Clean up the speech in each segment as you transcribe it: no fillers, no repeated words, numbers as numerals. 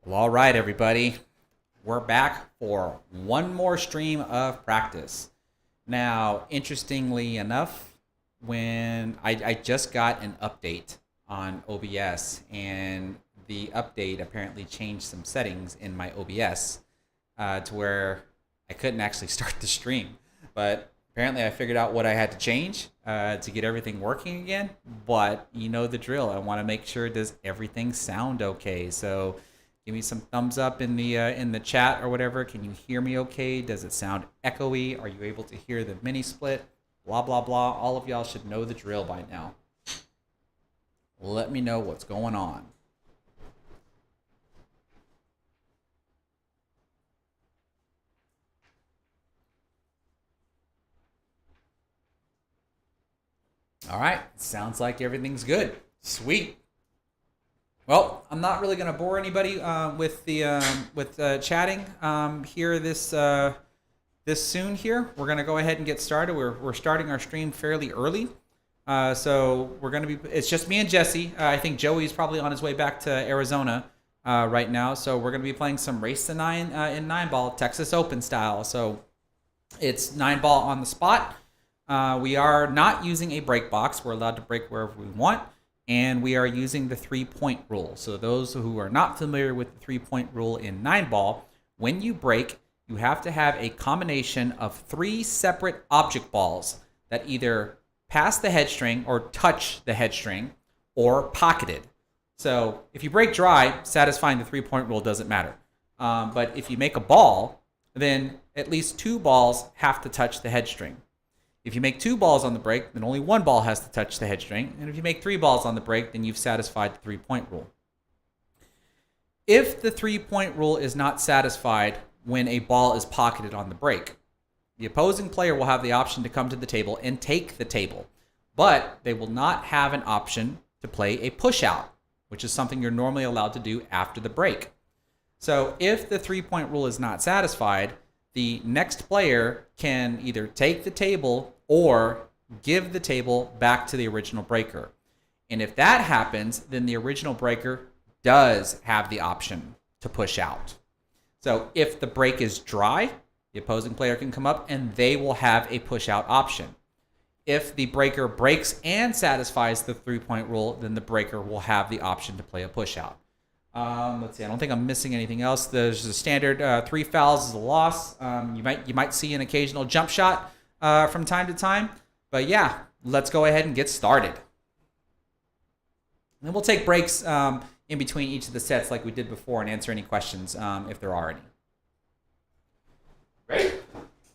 Well, all right, everybody. We're back for one more stream of practice. Now, interestingly enough, when I just got an update on OBS, and the update apparently changed some settings in my OBS to where I couldn't actually start the stream. But apparently, I figured out what I had to change to get everything working again. But you know the drill. I want to make sure, does everything sound okay? So give me some thumbs up in the chat or whatever. Can you hear me okay? Does it sound echoey? Are you able to hear the mini split? Blah, blah, blah. All of y'all should know the drill by now. Let me know what's going on. All right. Sounds like everything's good. Sweet. Well, I'm not really going to bore anybody with chatting here this soon. Here, we're going to go ahead and get started. We're starting our stream fairly early, so we're going to be. It's just me and Jesse. I think Joey's probably on his way back to Arizona right now. So we're going to be playing some Race to Nine in 9-ball Texas Open style. So it's 9-ball on the spot. We are not using a break box. We're allowed to break wherever we want. And we are using the 3-point rule. So those who are not familiar with the 3-point rule in 9-ball, when you break, you have to have a combination of 3 separate object balls that either pass the head string or touch the head string or pocketed. So if you break dry, satisfying the 3-point rule doesn't matter. But if you make a ball, then at least 2 balls have to touch the head string. If you make 2 balls on the break, then only 1 ball has to touch the head string. And if you make 3 balls on the break, then you've satisfied the 3-point rule. If the 3-point rule is not satisfied when a ball is pocketed on the break, the opposing player will have the option to come to the table and take the table. But they will not have an option to play a push out, which is something you're normally allowed to do after the break. So if the 3-point rule is not satisfied, the next player can either take the table or give the table back to the original breaker. And if that happens, then the original breaker does have the option to push out. So if the break is dry, the opposing player can come up and they will have a push out option. If the breaker breaks and satisfies the 3-point rule, then the breaker will have the option to play a push out. Let's see. I don't think I'm missing anything else. There's a standard 3 fouls is a loss. You might see an occasional jump shot from time to time. But yeah, let's go ahead and get started. And then we'll take breaks in between each of the sets like we did before and answer any questions if there are any. Ready?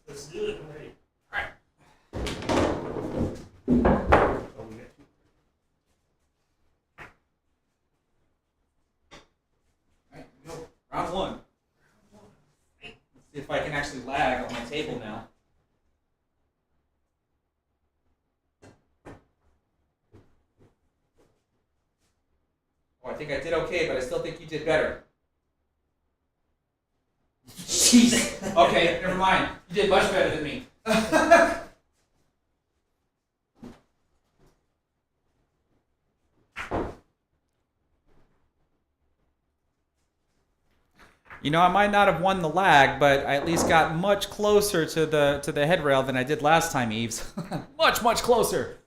Let's do it. I'm ready. All right. Round 1. Let's see if I can actually lag on my table now. Oh, I think I did okay, but I still think you did better. Jeez. Okay, never mind. You did much better than me. You know, I might not have won the lag, but I at least got much closer to the head rail than I did last time, Eves. Much closer.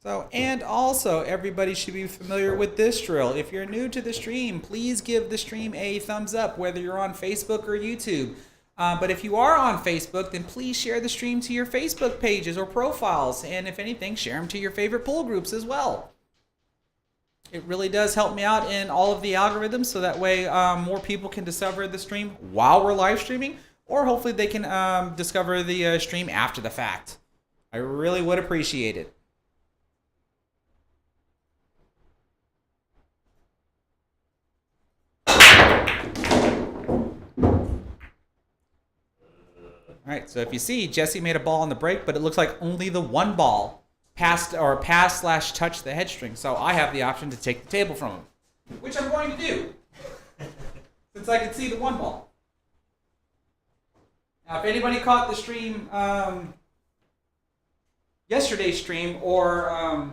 So, and also, everybody should be familiar with this drill. If you're new to the stream, please give the stream a thumbs up, whether you're on Facebook or YouTube. But if you are on Facebook, then please share the stream to your Facebook pages or profiles. And if anything, share them to your favorite pool groups as well. It really does help me out in all of the algorithms, so that way more people can discover the stream while we're live streaming, or hopefully they can discover the stream after the fact. I really would appreciate it. All right, so if you see, Jesse made a ball on the break, but it looks like only the 1 ball pass/touch the head string. So I have the option to take the table from him, which I'm going to do, since I can see the 1 ball. Now, if anybody caught the stream yesterday's stream or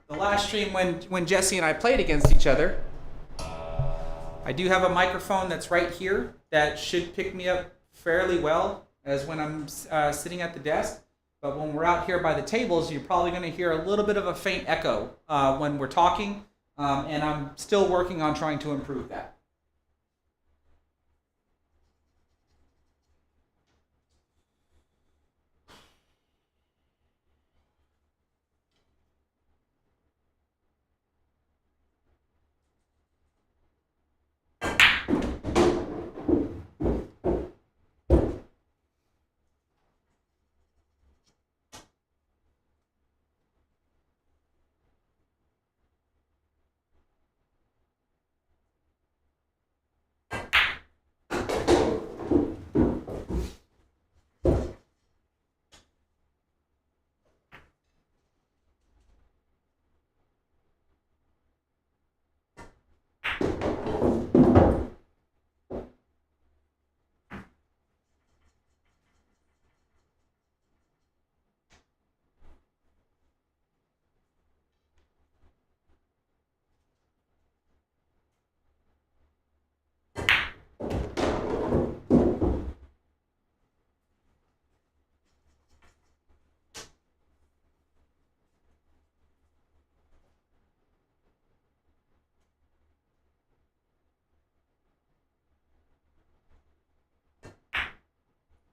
the last stream when Jesse and I played against each other. I do have a microphone that's right here that should pick me up fairly well as when I'm sitting at the desk. But when we're out here by the tables, you're probably going to hear a little bit of a faint echo when we're talking, and I'm still working on trying to improve that.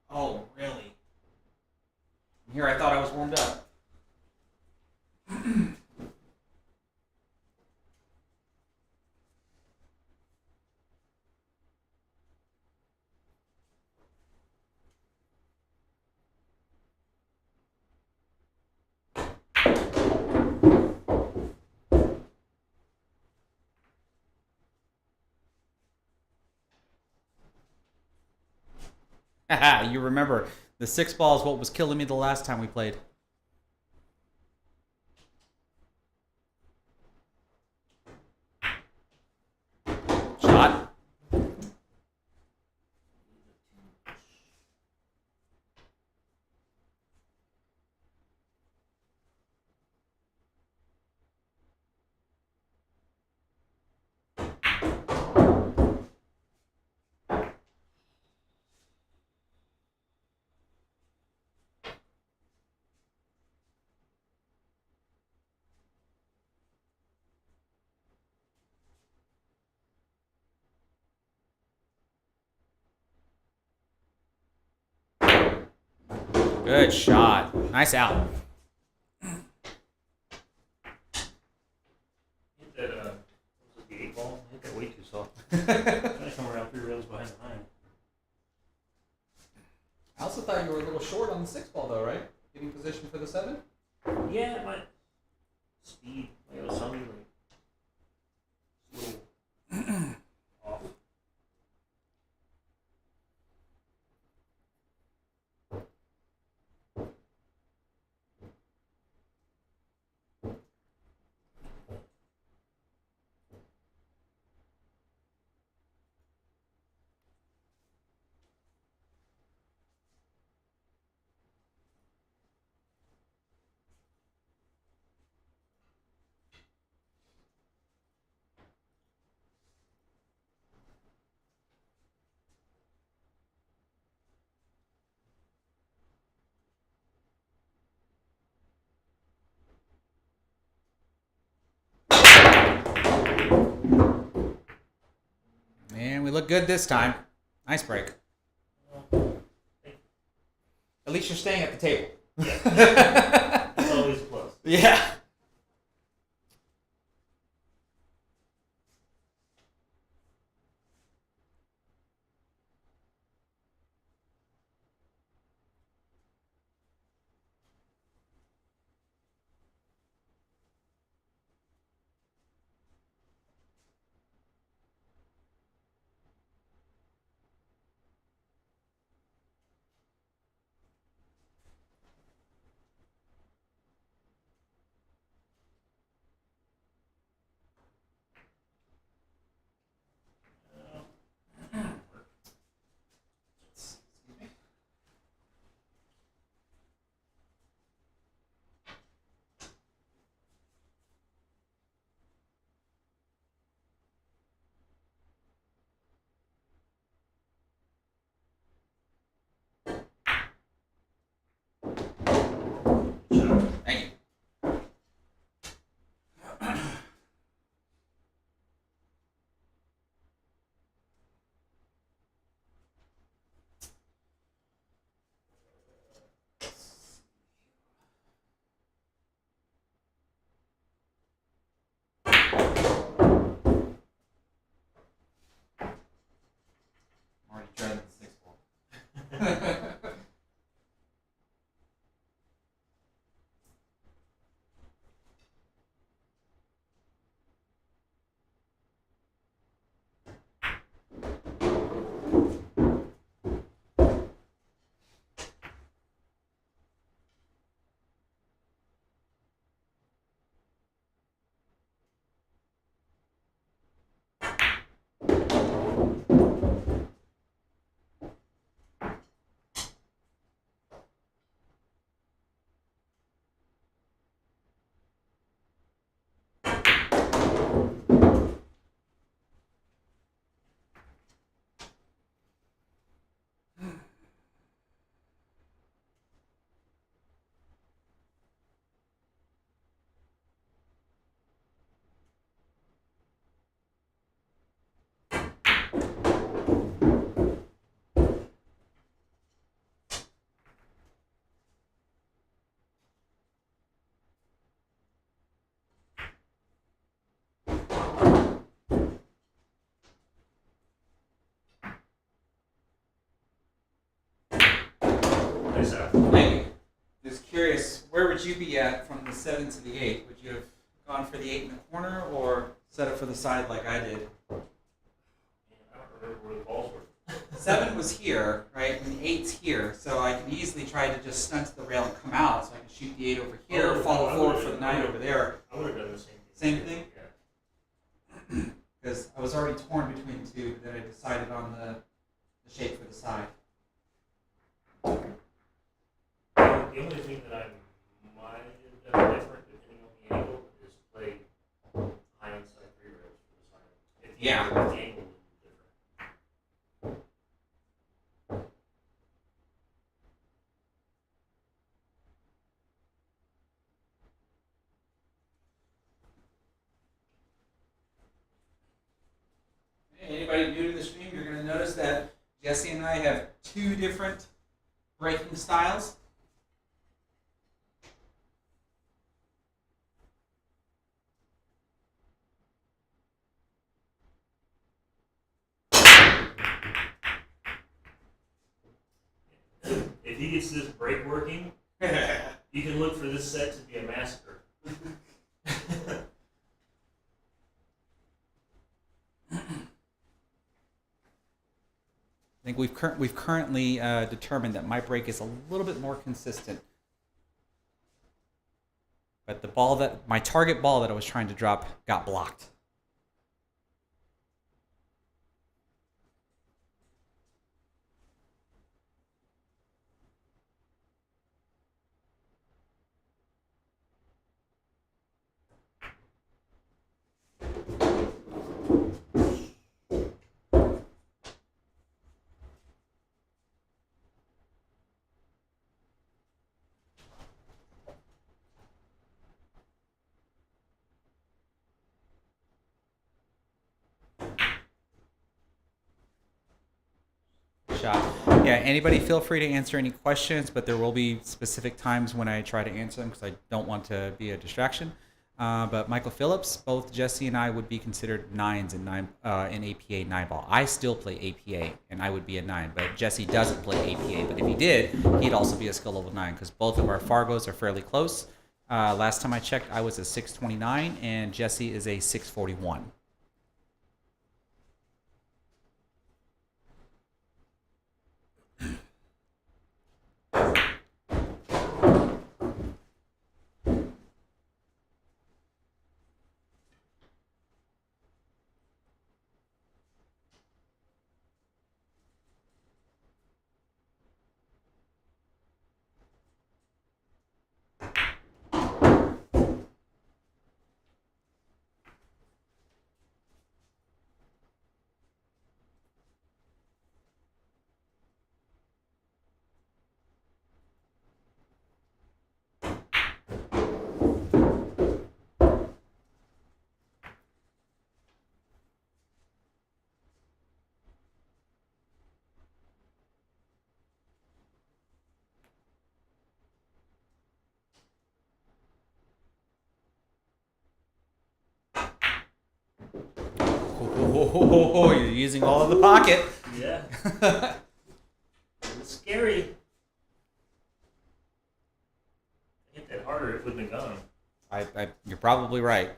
Oh, really? Here I thought I was warmed up. You remember the 6 ball is what was killing me the last time we played. Shot. Good shot. Nice out. Hit that, what was it, the 8 ball? Hit that way too soft. I come around 3 rails behind the line. I also thought you were a little short on the 6 ball, though, right? Getting position for the 7? Yeah, my speed, like it was something like a little off. And we look good this time. Nice break. At least you're staying at the table. It's always a plus. Yeah. Hey, Seth. Hey, just curious, where would you be at from the 7 to the 8? Would you have gone for the 8 in the corner or set it for the side like I did? Man, I don't remember where the balls were. 7 was here, right? And 8's here, so I can easily try to just stunt the rail and come out, so I can shoot the 8 over here, follow forward for the 9 over there. I would have done the same thing. Same thing? Yeah. Because I was already torn between the two, but then I decided on the shape for the side. The only thing that I might have done different, depending on the angle, is play high inside 3 rails for the side. If the angle would be different. Hey, anybody new to the stream, you're going to notice that Jesse and I have 2 different braking styles. If he gets this brake working, you can look for this set to be a massacre. I think we've currently determined that my brake is a little bit more consistent. But my target ball that I was trying to drop got blocked. Shot. Yeah, anybody feel free to answer any questions, but there will be specific times when I try to answer them because I don't want to be a distraction. But Michael Phillips, both Jesse and I would be considered 9s in APA 9 ball. I still play APA, and I would be a 9, but Jesse doesn't play APA. But if he did, he'd also be a skill level 9 because both of our Fargos are fairly close. Last time I checked, I was a 629, and Jesse is a 641. Oh, you're using all of the pocket. Yeah. Let's scary. If I hit that harder, it would have been gone. You're probably right.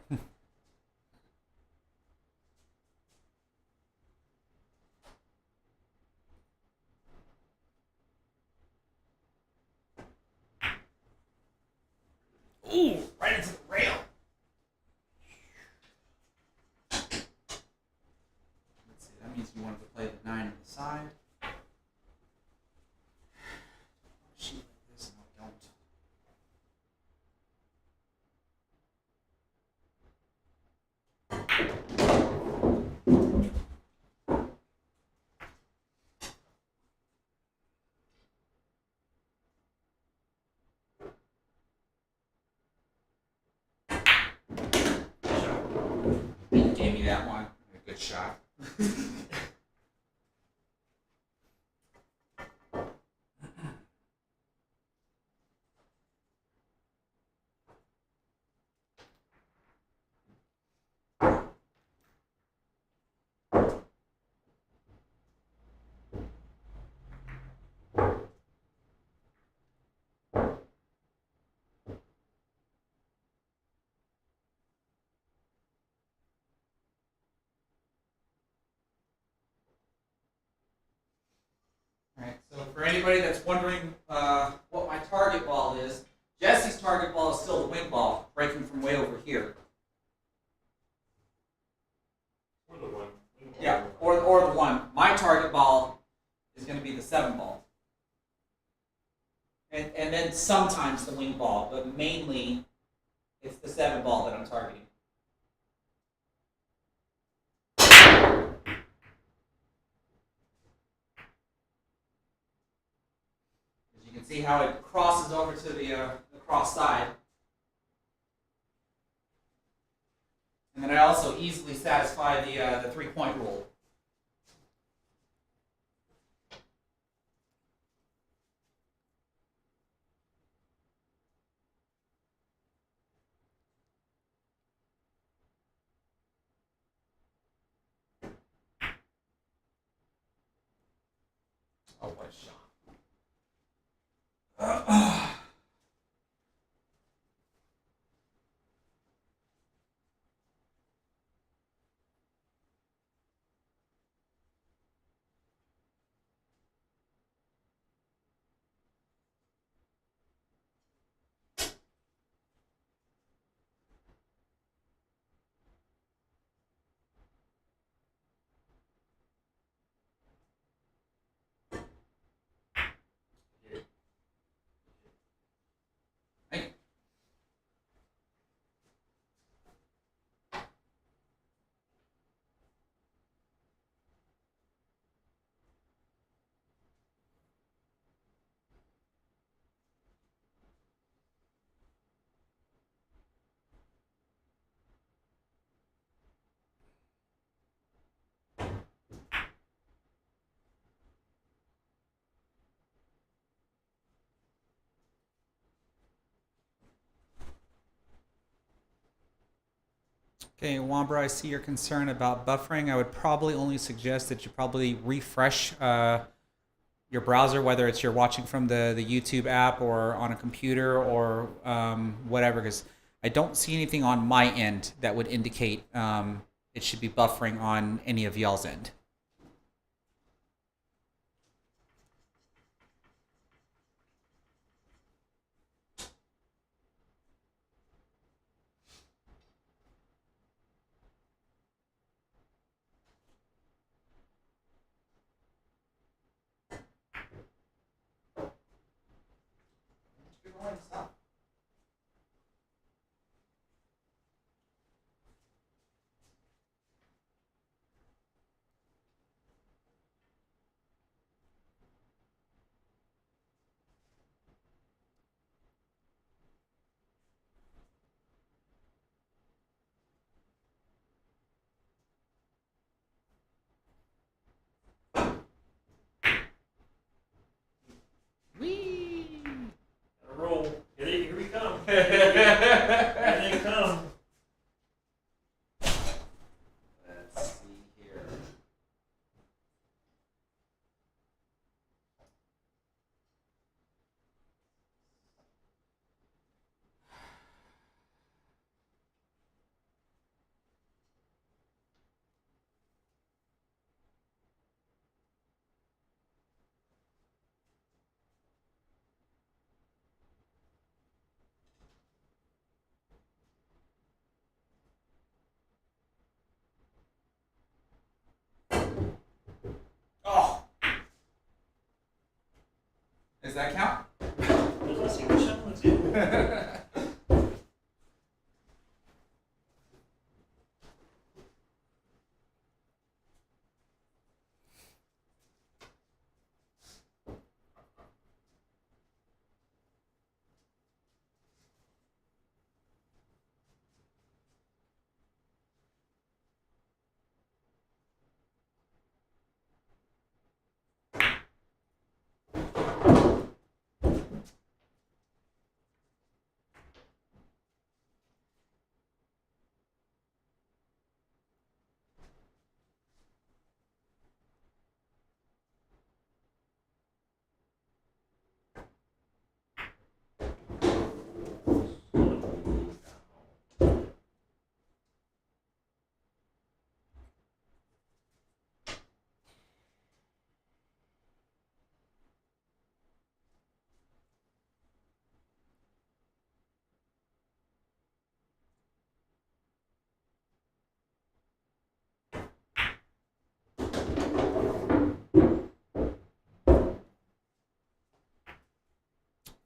Ooh, right into the rail. Let's see, that means you wanted to play the 9 on the side. Shoot like this, no, I don't. You gave me that one. A good shot. Alright, so for anybody that's wondering what my target ball is, Jesse's target ball is still the wing ball, breaking from way over here. Or the one. Yeah, or the one. My target ball is going to be the 7 ball. And then sometimes the wing ball, but mainly it's the 7 ball that I'm targeting. As you can see how it crosses over to the cross side. And then I also easily satisfy the 3-point rule. Oh, what a shot. Hey. Okay, Wambra, I see your concern about buffering. I would probably only suggest that you probably refresh your browser, whether it's you're watching from the YouTube app or on a computer or whatever, because I don't see anything on my end that would indicate it should be buffering on any of y'all's end. Does that count? Let's see which one. Let's see.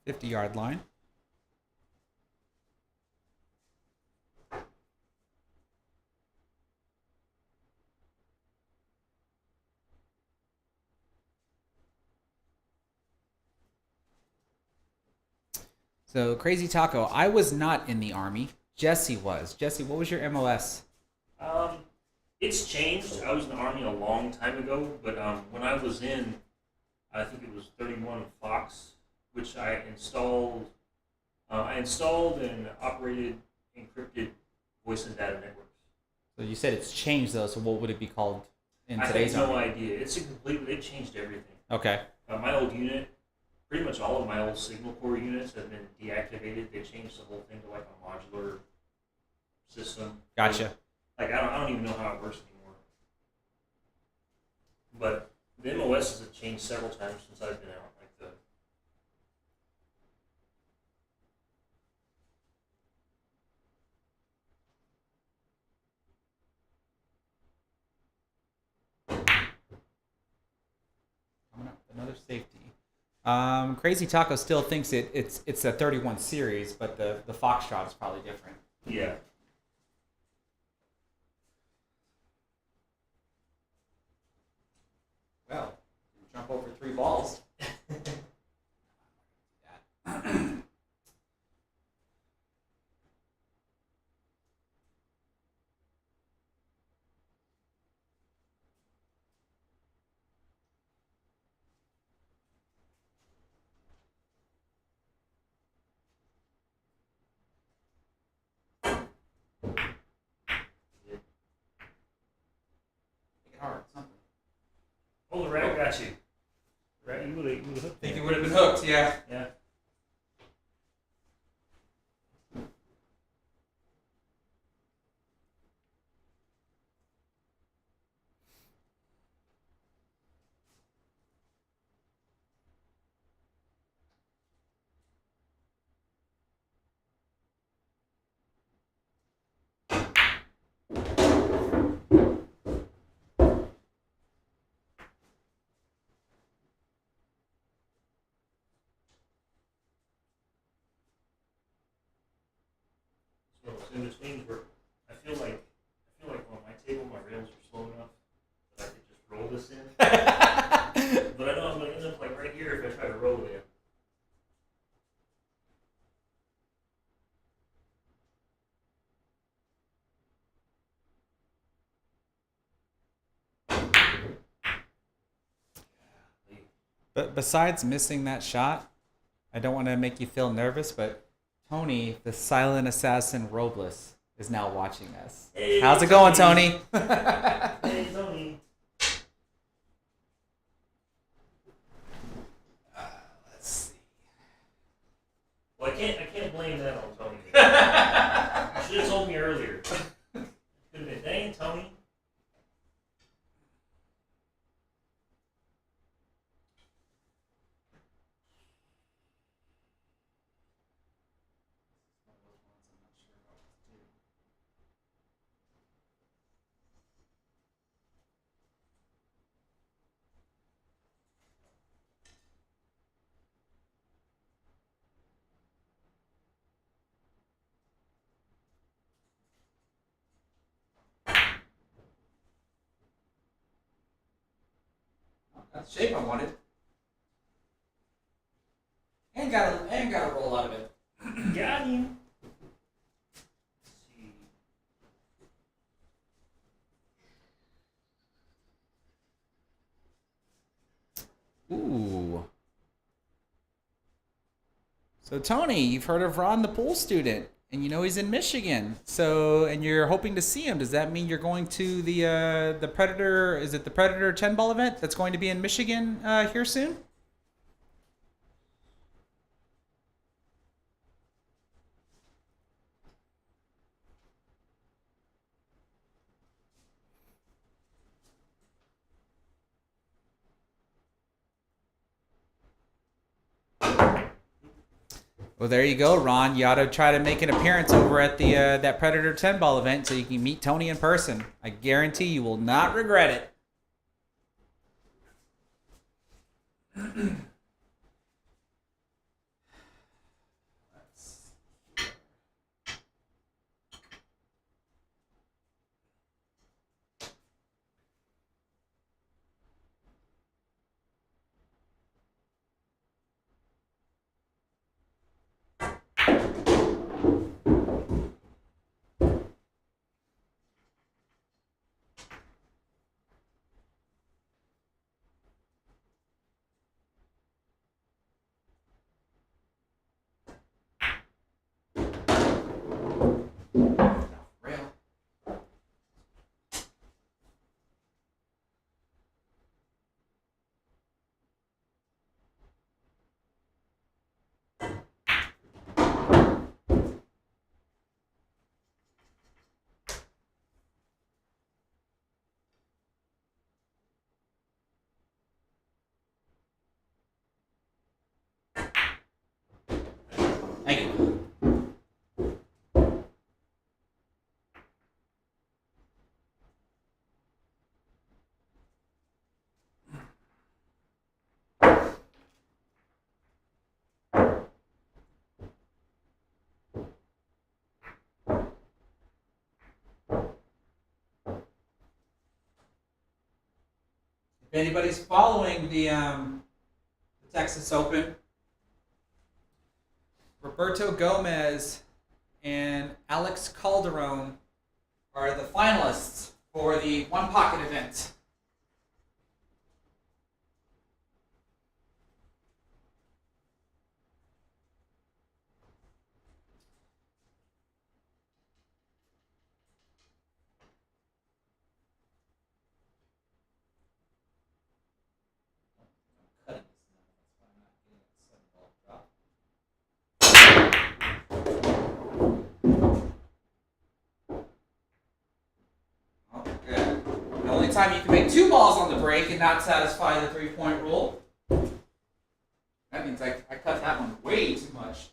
50-yard line. So Crazy Taco, I was not in the army. Jesse was. Jesse, what was your MOS? Um, it's changed. I was in the Army a long time ago, but when I was in, I think it was 31 Fox, which I installed and operated encrypted voice and data networks. So you said it's changed though. So what would it be called in I today's have no army? idea. It changed everything. Okay. My old unit, pretty much all of my old Signal Corps units have been deactivated. They changed the whole thing to like a modular system. Gotcha. Like I don't even know how it works anymore. But the MOS has changed several times since I've been out. Like the Coming up, another safety. Crazy Taco still thinks it's a 31 series, but the Foxtrot is probably different. yeah. Well, you jump over 3 balls. Make it hard, something. Oh, the rat got you. Rat, you would have hooked. I think me. it would have been hooked, yeah. Yeah. So it's in between where I feel like on my table my rails are slow enough that I could just roll this in. But I know I'm gonna end up like right here if I try to roll it in. But besides missing that shot, I don't want to make you feel nervous, but Tony, the silent assassin Robles, is now watching us. Hey, How's it going, Tony? Hey, Tony. Let's see. Well, I can't blame that on Tony. You should have told me earlier. Could have been, dang, Tony. That's the shape I wanted. And got a roll out of it. Got him. Let's see. Ooh. So Tony, you've heard of Ron the pool student, and you know he's in Michigan. So, and you're hoping to see him. Does that mean you're going to the Predator? Is it the Predator 10 ball event that's going to be in Michigan here soon? Well, there you go, Ron. You ought to try to make an appearance over at the that Predator 10 ball event so you can meet Tony in person. I guarantee you will not regret it. Rail. Thank you. If anybody's following the Texas Open, Roberto Gomez and Alex Calderon are the finalists for the one pocket event. Okay. The only time you can make two balls on the break and not satisfy the 3-point rule. That means I cut that one way too much.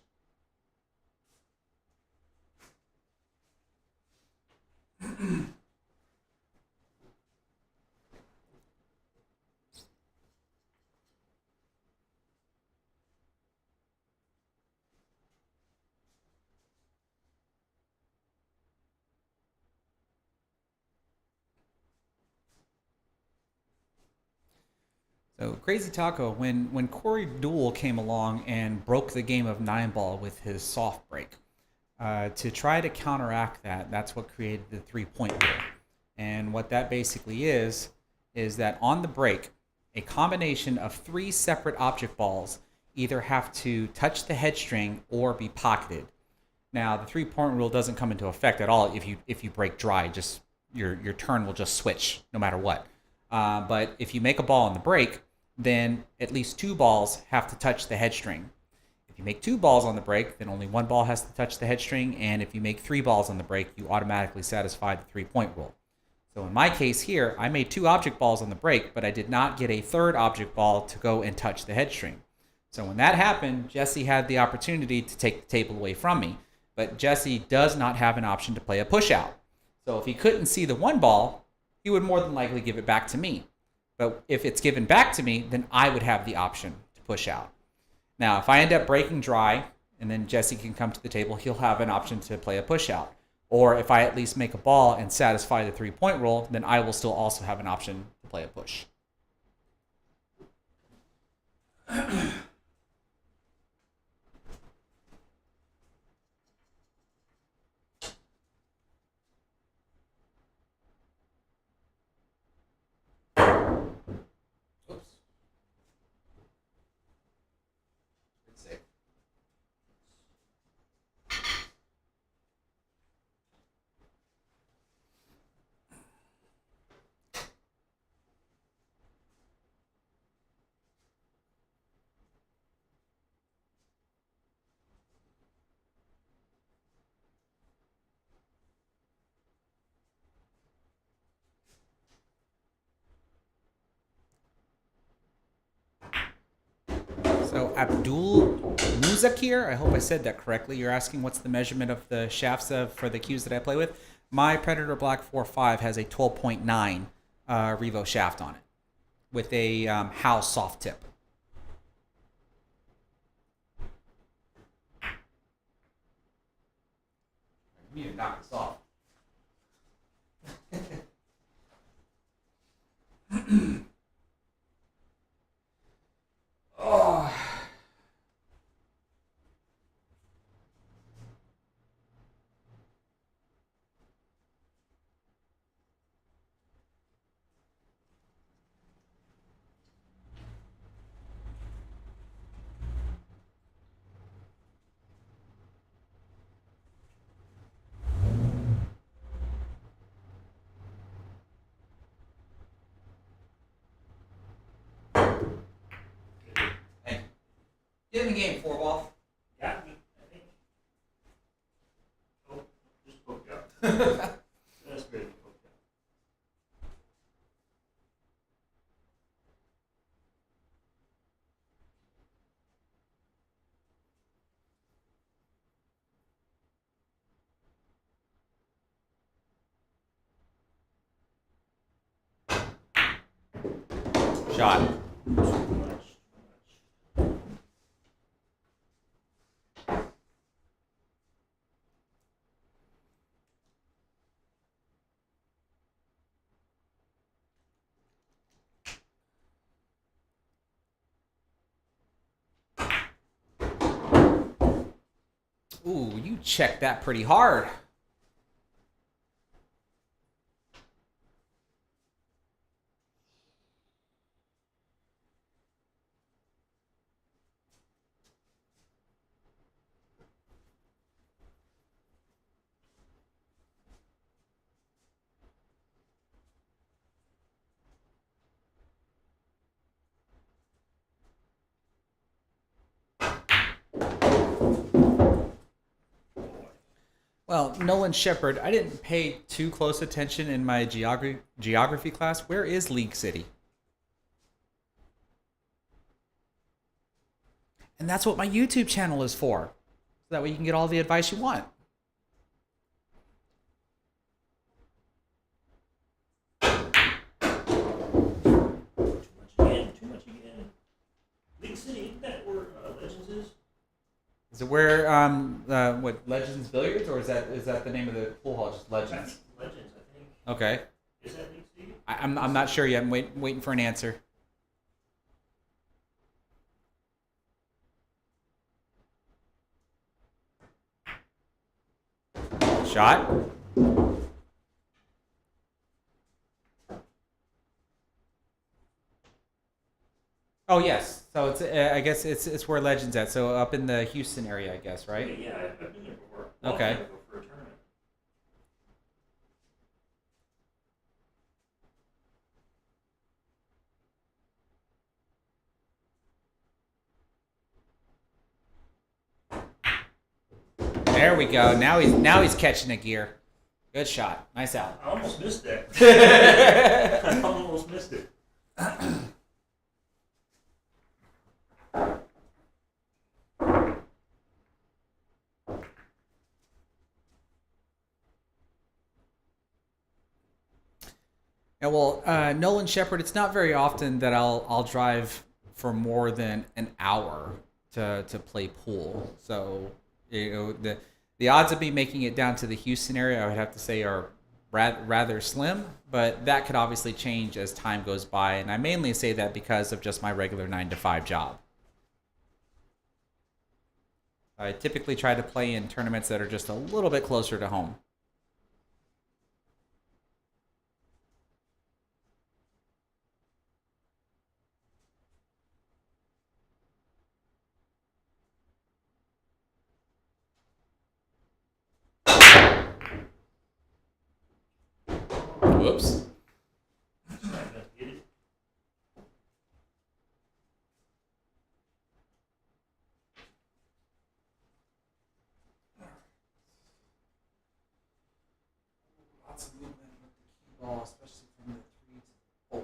So Crazy Taco, when Corey Deuel came along and broke the game of 9-ball with his soft break, to try to counteract that, that's what created the 3-point rule. And what that basically is that on the break, a combination of 3 separate object balls either have to touch the head string or be pocketed. Now, the 3-point rule doesn't come into effect at all if you break dry. Just your turn will just switch no matter what. But if you make a ball on the break, then at least 2 balls have to touch the head string. If you make 2 balls on the break, then only 1 ball has to touch the head string. And if you make 3 balls on the break, you automatically satisfy the 3-point rule. So in my case here, I made 2 object balls on the break, but I did not get a 3rd object ball to go and touch the head string. So when that happened, Jesse had the opportunity to take the table away from me. But Jesse does not have an option to play a push out. So if he couldn't see the 1 ball, he would more than likely give it back to me. But if it's given back to me, then I would have the option to push out. Now, if I end up breaking dry, and then Jesse can come to the table, he'll have an option to play a push out. Or if I at least make a ball and satisfy the 3-point rule, then I will still also have an option to play a push. So Abdul Muzakir, I hope I said that correctly. You're asking what's the measurement of the shafts for the cues that I play with. My Predator Black 4.5 has a 12.9 Revo shaft on it with a Howe soft tip. You need to knock this off. Oh. Hey, get in the game, four ball. Got me, I think. Oh, just poked out. That's great. Poked out. Shot. Too much. Ooh, you checked that pretty hard. Well, Nolan Shepard, I didn't pay too close attention in my geography class. Where is League City? And that's what my YouTube channel is for. So that way you can get all the advice you want. Too much again. Big City, isn't that where Legends is? Is it where what Legends Billiards, or is that the name of the pool hall? Just Legends. Legends, I think. Okay. Is that Big City? I'm not sure yet. I'm waiting for an answer. Shot. Oh yes. So it's I guess it's where Legends at. So up in the Houston area, I guess, right? Yeah, I've been there before. Okay. I'll go for a tournament. There we go. Now he's catching a gear. Good shot. Nice out. I almost missed that. I almost missed it. Yeah, well, Nolan Shepard, it's not very often that I'll drive for more than an hour to play pool. So the odds of me making it down to the Houston area, I would have to say, are rather slim. But that could obviously change as time goes by, and I mainly say that because of just my regular 9 to 5 job. I typically try to play in tournaments that are just a little bit closer to home. Whoops. Lots of movement with the cue ball, especially from the 3 to the 4.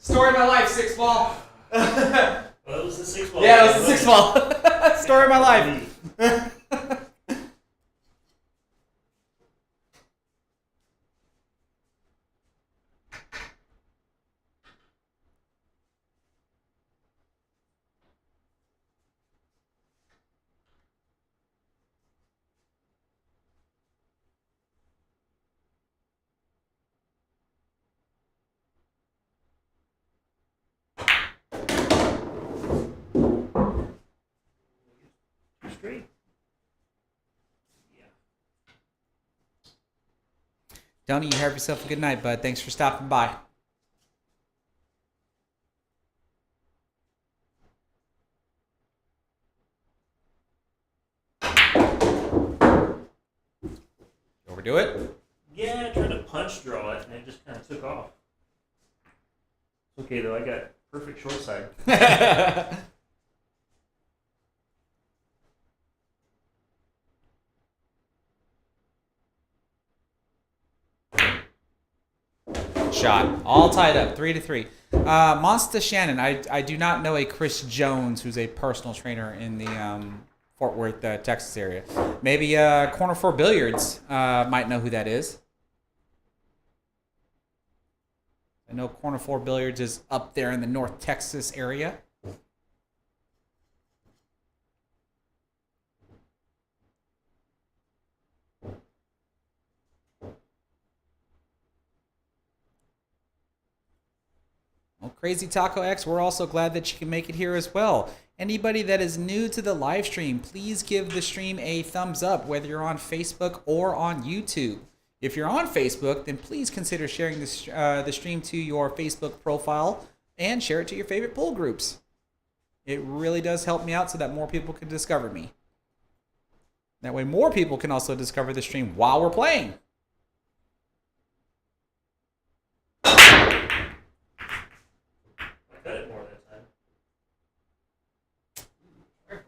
Story of my life, six ball. Well, it was the 6 ball. Yeah, it was the six ball. Story of my life. Straight. Yeah. Tony, you have yourself a good night, bud. Thanks for stopping by. Overdo it? Yeah, I tried to punch draw it, and it just kind of took off. It's okay, though. I got perfect short side. Shot. All tied up. 3-3. Monster Shannon. I do not know a Chris Jones who's a personal trainer in the Fort Worth, Texas area. Maybe Corner 4 Billiards might know who that is. I know Corner 4 Billiards is up there in the North Texas area. Well, Crazy Taco X, we're also glad that you can make it here as well. Anybody that is new to the live stream, please give the stream a thumbs up, whether you're on Facebook or on YouTube. If you're on Facebook, then please consider sharing the stream to your Facebook profile and share it to your favorite pool groups. It really does help me out so that more people can discover me. That way more people can also discover the stream while we're playing. I cut it more that time.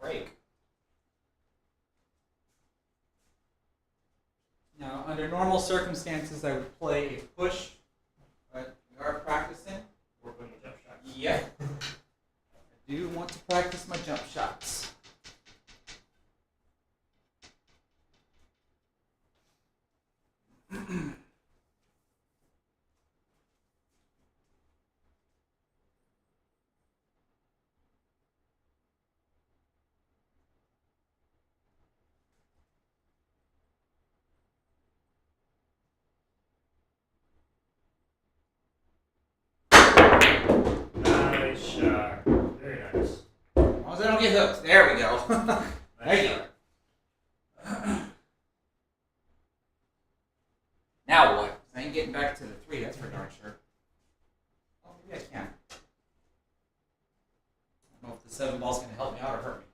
Break. Now, under normal circumstances, I would play a push, but we are practicing. Work on your jump shots. Yep. I do want to practice my jump shots. Nice shot. Very nice. As long as I don't get hooked. There we go. There you go. Now what? I ain't getting back to the 3, that's for darn sure. Oh, maybe I can. I don't know if the 7 ball's going to help me out or hurt me.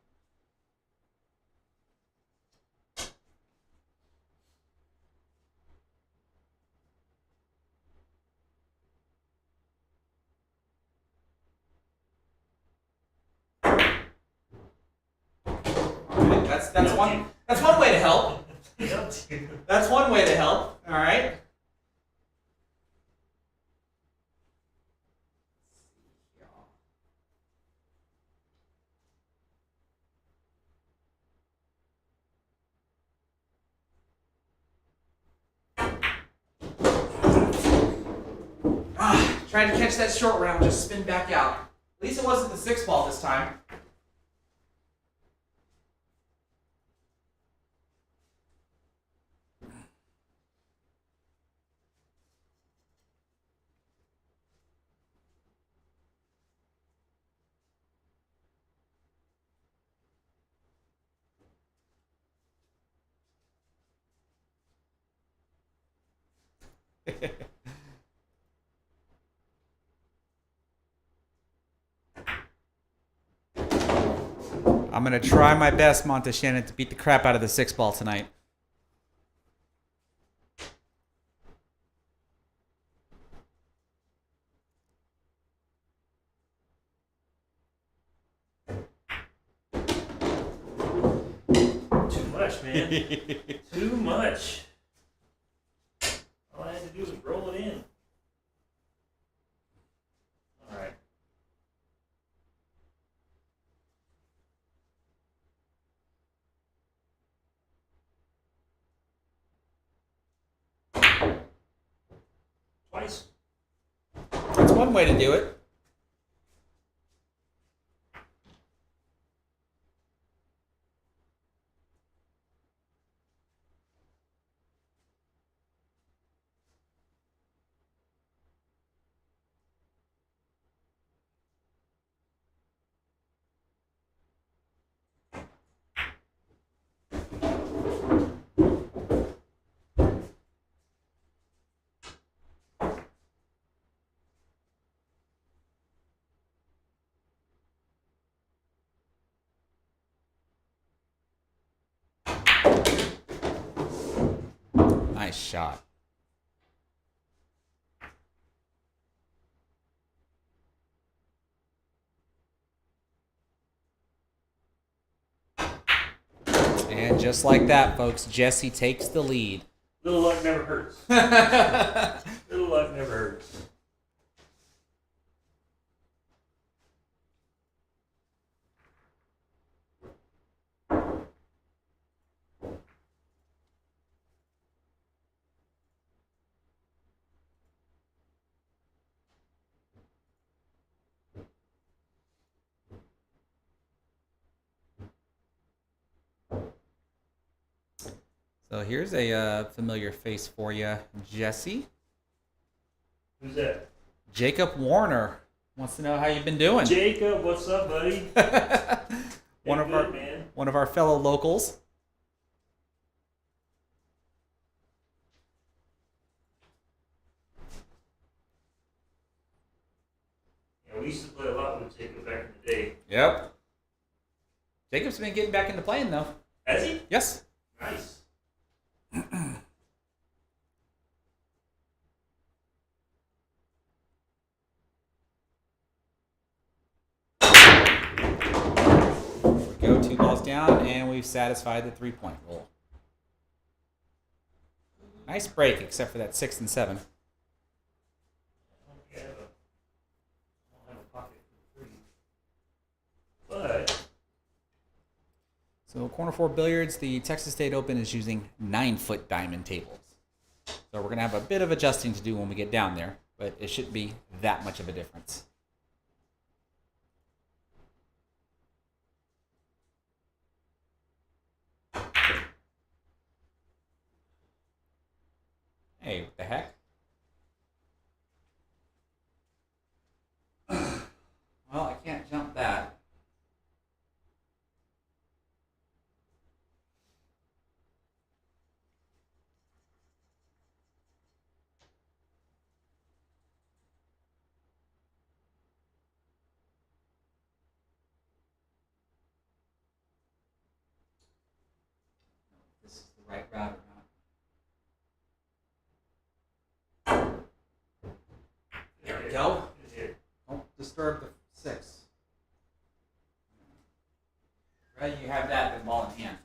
That's one way to help. That's one way to help. All right. Trying to catch that short round, just spin back out. At least it wasn't the 6 ball this time. I'm going to try my best, Monte Shannon, to beat the crap out of the 6 ball tonight. Too much, man. Too much. All I had to do was roll it in. All right. Twice. That's one way to do it. Nice shot. And just like that, folks, Jesse takes the lead. Little luck never hurts. Little luck never hurts. So here's a familiar face for you, Jesse. Who's that? Jacob Warner wants to know how you've been doing. Jacob, what's up, buddy? one of Good, man. one of our fellow locals. Yeah, we used to play a lot with Jacob back in the day. Yep. Jacob's been getting back into playing though. Has he? Yes. Nice. We go 2 balls down, and we've satisfied the 3-point rule. Nice break, except for that 6 and 7. I don't have a pocket for free. But So corner 4 billiards, the Texas State Open is using 9-foot diamond tables. So we're going to have a bit of adjusting to do when we get down there, but it shouldn't be that much of a difference. Hey, what the heck? Well, I can't jump that. This is the right route or not. There we go. Don't disturb the 6. Rather you have that than ball in hand.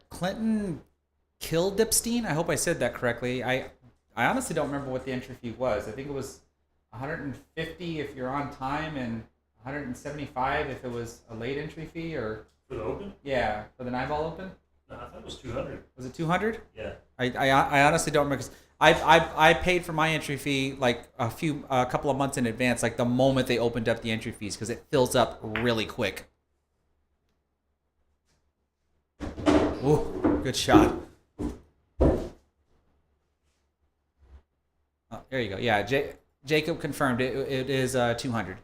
Clinton Kildipstein. I hope I said that correctly. I honestly don't remember what the entry fee was. I think it was 150 if you're on time and 175 if it was a late entry fee, or for the Open? yeah, for the 9-ball Open. No, I thought it was 200. Was it 200? Yeah. I honestly don't remember. 'Cause I paid for my entry fee like a couple of months in advance, like the moment they opened up the entry fees, because it fills up really quick. Ooh, good shot. Oh, there you go. Yeah, Jacob confirmed it. It is 200.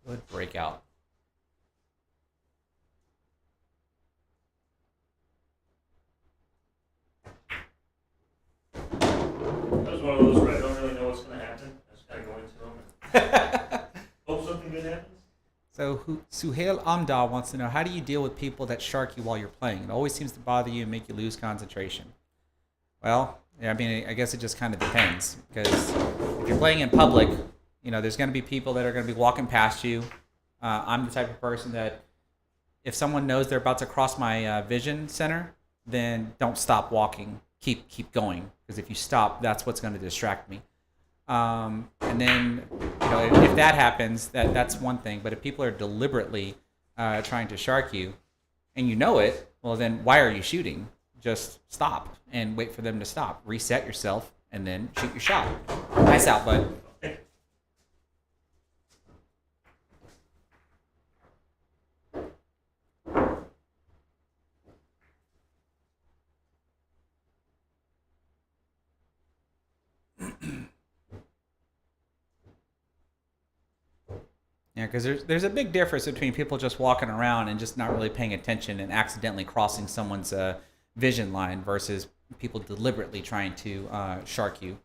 Good breakout. That was one of those where I don't really know what's going to happen. I just got to go into them and hope something good happens. So Suhail Amda wants to know, how do you deal with people that shark you while you're playing? It always seems to bother you and make you lose concentration. Well, yeah, I mean, I guess it just kind of depends, because if you're playing in public, there's going to be people that are going to be walking past you. I'm the type of person that if someone knows they're about to cross my vision center, then don't stop walking. Keep going, because if you stop, that's what's going to distract me. And then, if that happens, that's one thing. But if people are deliberately trying to shark you, and you know it, well, then why are you shooting? Just stop and wait for them to stop. Reset yourself, and then shoot your shot. Nice out, bud. Yeah, because there's a big difference between people just walking around and just not really paying attention and accidentally crossing someone's vision line versus people deliberately trying to shark you.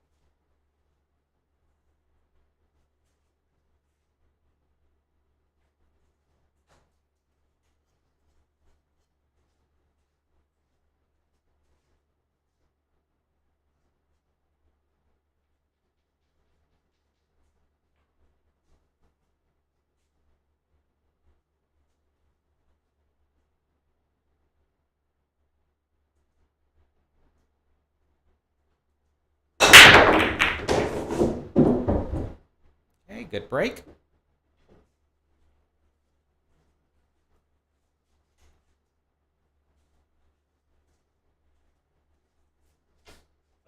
Okay, good break.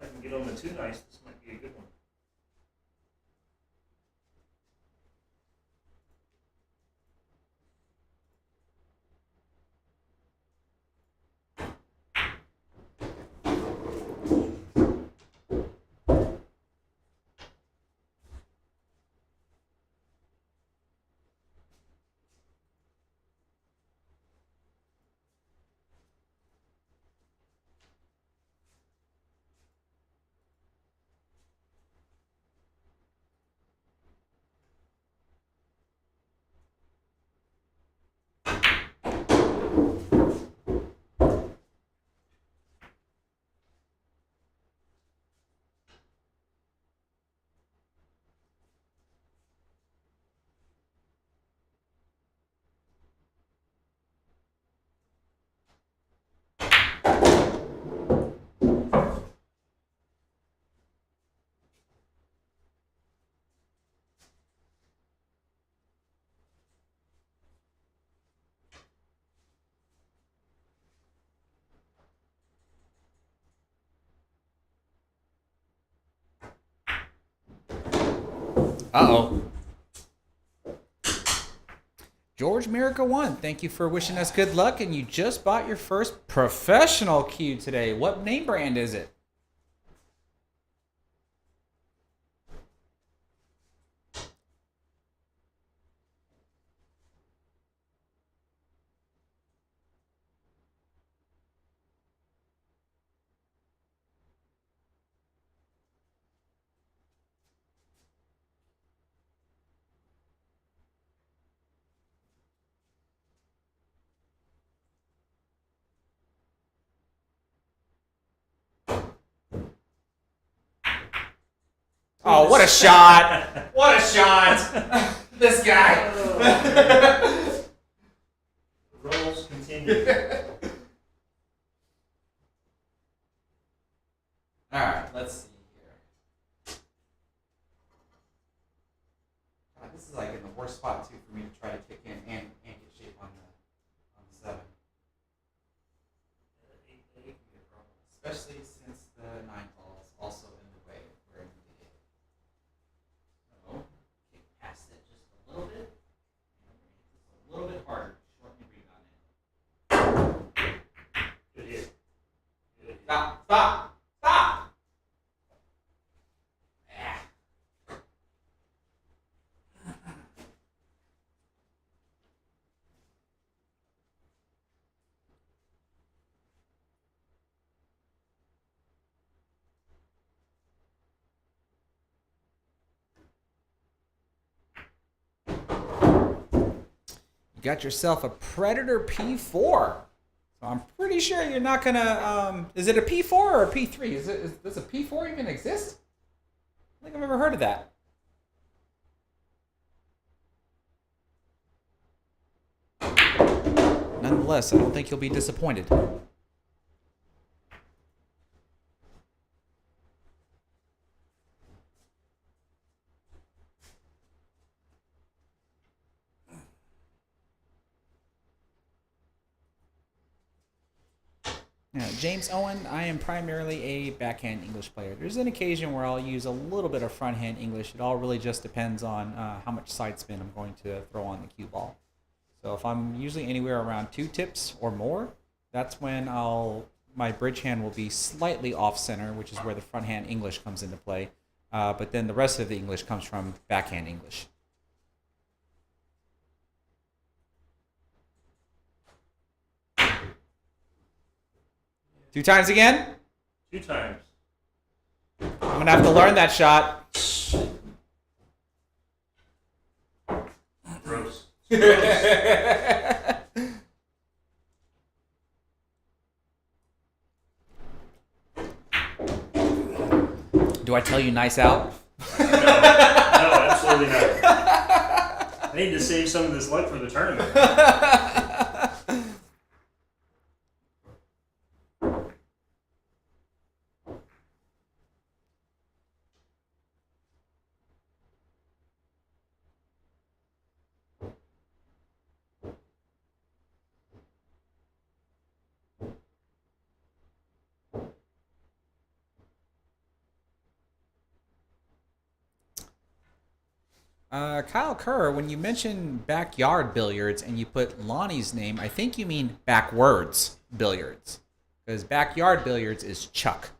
If I can get on the 2 nice, this might be a good one. Uh-oh. George Miracle 1, thank you for wishing us good luck, and you just bought your first professional cue today. What name brand is it? Oh, what a shot! What a shot! This guy. The rolls continue. All right, let's see here. God, this is like in the worst spot too for me to try to kick in and get shape on the 7. Especially since the 9 ball is also in the way of where I need to hit. So, kick past it just a little bit. And we're going to hit this a little bit harder. Shorten your rebound in. Good hit. Good hit. Stop! Stop! Stop! You got yourself a Predator P4. So I'm pretty sure you're not gonna. Is it a P4 or a P3? Does a P4 even exist? I don't think I've ever heard of that. Nonetheless, I don't think you'll be disappointed. Now, James Owen, I am primarily a backhand English player. There's an occasion where I'll use a little bit of fronthand English. It all really just depends on how much side spin I'm going to throw on the cue ball. So if I'm usually anywhere around 2 tips or more, that's when my bridge hand will be slightly off center, which is where the fronthand English comes into play. But then the rest of the English comes from backhand English. Two times again? 2 times. I'm going to have to learn that shot. Gross. Do I tell you nice out? No, absolutely not. I need to save some of this luck for the tournament. Kyle Kerr, when you mention backyard billiards and you put Lonnie's name, I think you mean backwards billiards. Because backyard billiards is Chuck.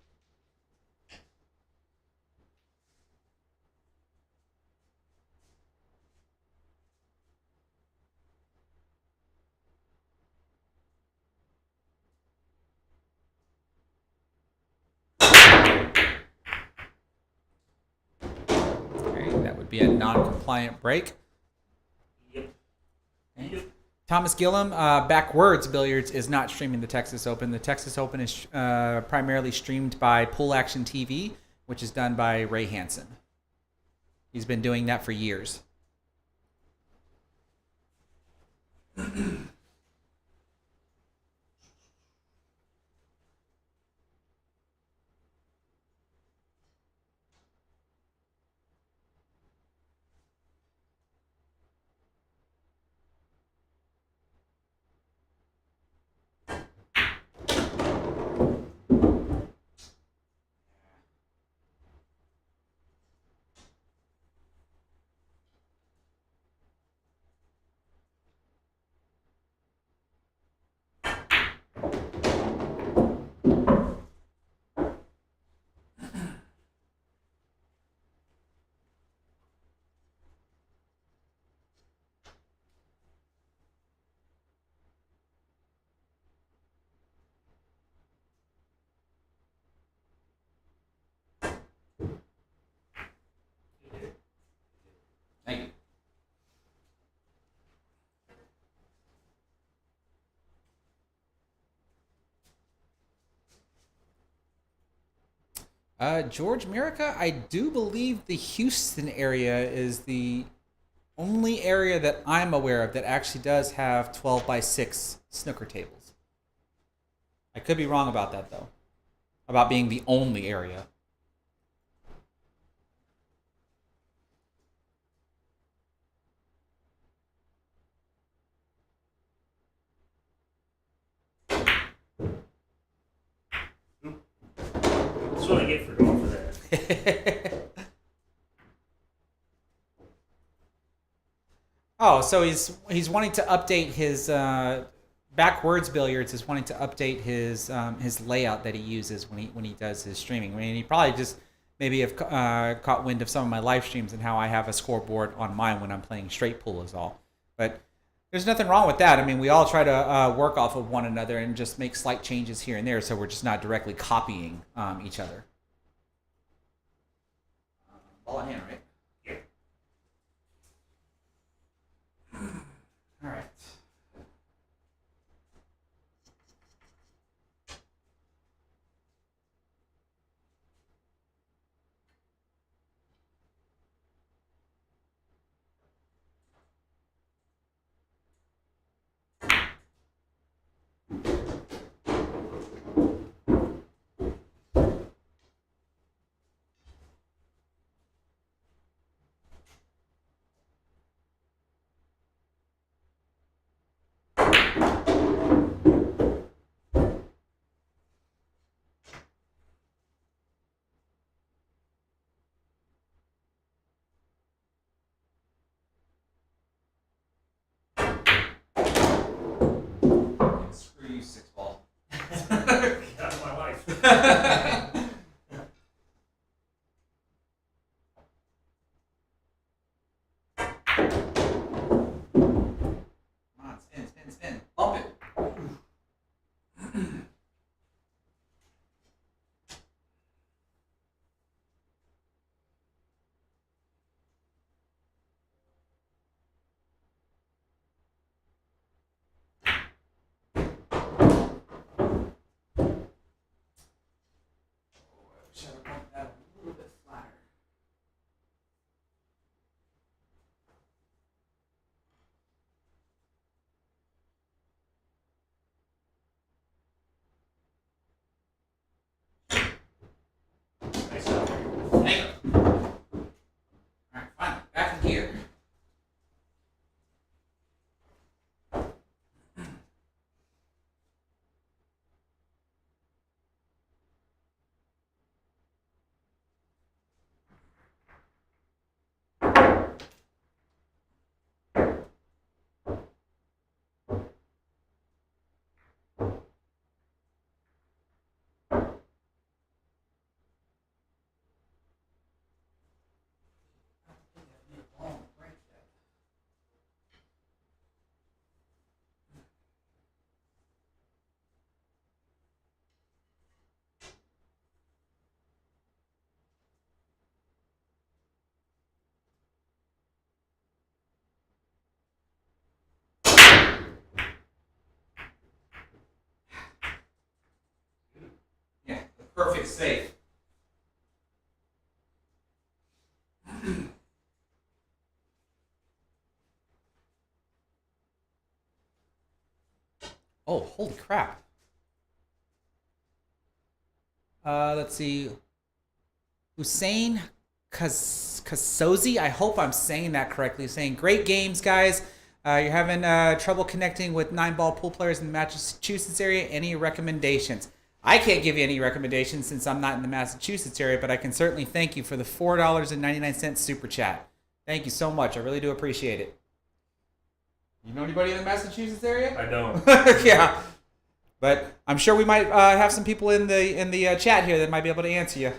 That would be a non-compliant break. Yep. Thomas Gillum, Backwards Billiards is not streaming the Texas Open. The Texas Open is primarily streamed by Pool Action TV, which is done by Ray Hansen. He's been doing that for years. Thank you. George Mirica, I do believe the Houston area is the only area that I'm aware of that actually does have 12 by 6 snooker tables. I could be wrong about that, though. About being the only area. That's what I get for going for that. Oh, so he's wanting to update his Backwards Billiards is wanting to update his layout that he uses when he does his streaming. I mean, he probably just maybe have caught wind of some of my live streams and how I have a scoreboard on mine when I'm playing straight pool is all. But there's nothing wrong with that. I mean, we all try to work off of one another and just make slight changes here and there, so we're just not directly copying each other. Ball in hand, right? Yep. All right. on, spin, spin, spin. Bump it. Wish I would bump that a little bit flatter. Nice out. Thank you. Alright, fine. Back in gear. Yeah, the perfect save. Oh, holy crap. Let's see. Hussein Kasozi, I hope I'm saying that correctly, saying, great games, guys. You're having trouble connecting with 9-ball pool players in the Massachusetts area. Any recommendations? I can't give you any recommendations since I'm not in the Massachusetts area, but I can certainly thank you for the $4.99 super chat. Thank you so much. I really do appreciate it. You know anybody in the Massachusetts area? I don't. Yeah. But I'm sure we might have some people in the chat here that might be able to answer you.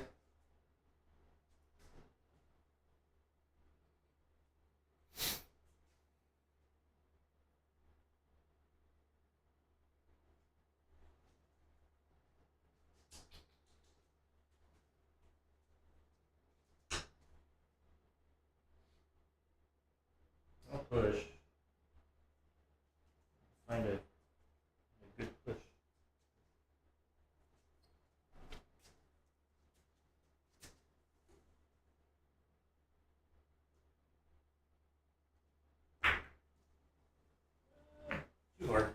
I'll push. Find a good push. Too hard.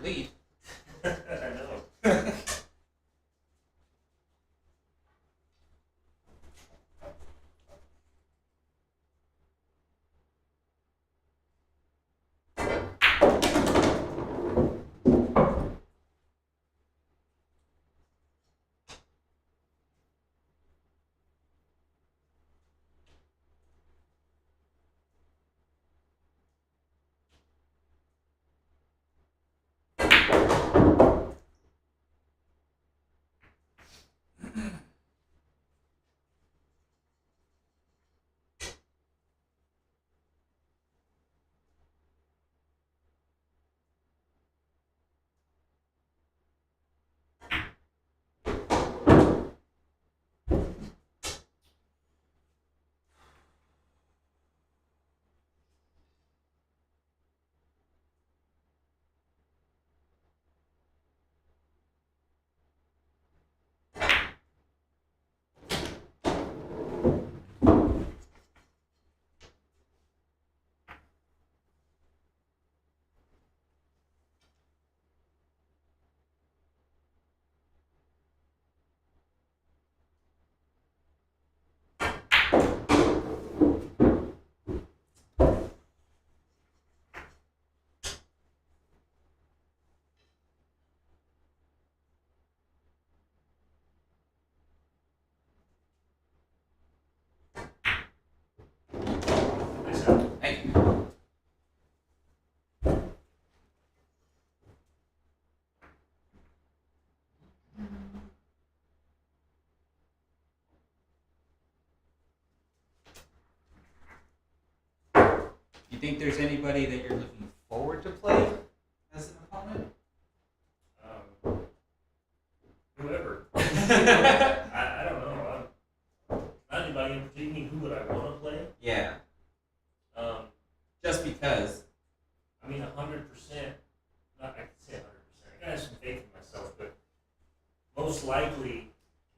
lead. I know. Nice out. Hey. You think there's anybody that you're looking forward to play as an opponent? Whoever. I don't know. Not anybody in particular. Who would I want to play? Yeah. Um, Just because. I mean, 100%. Not I can say 100%. I gotta have some faith in myself, but most likely,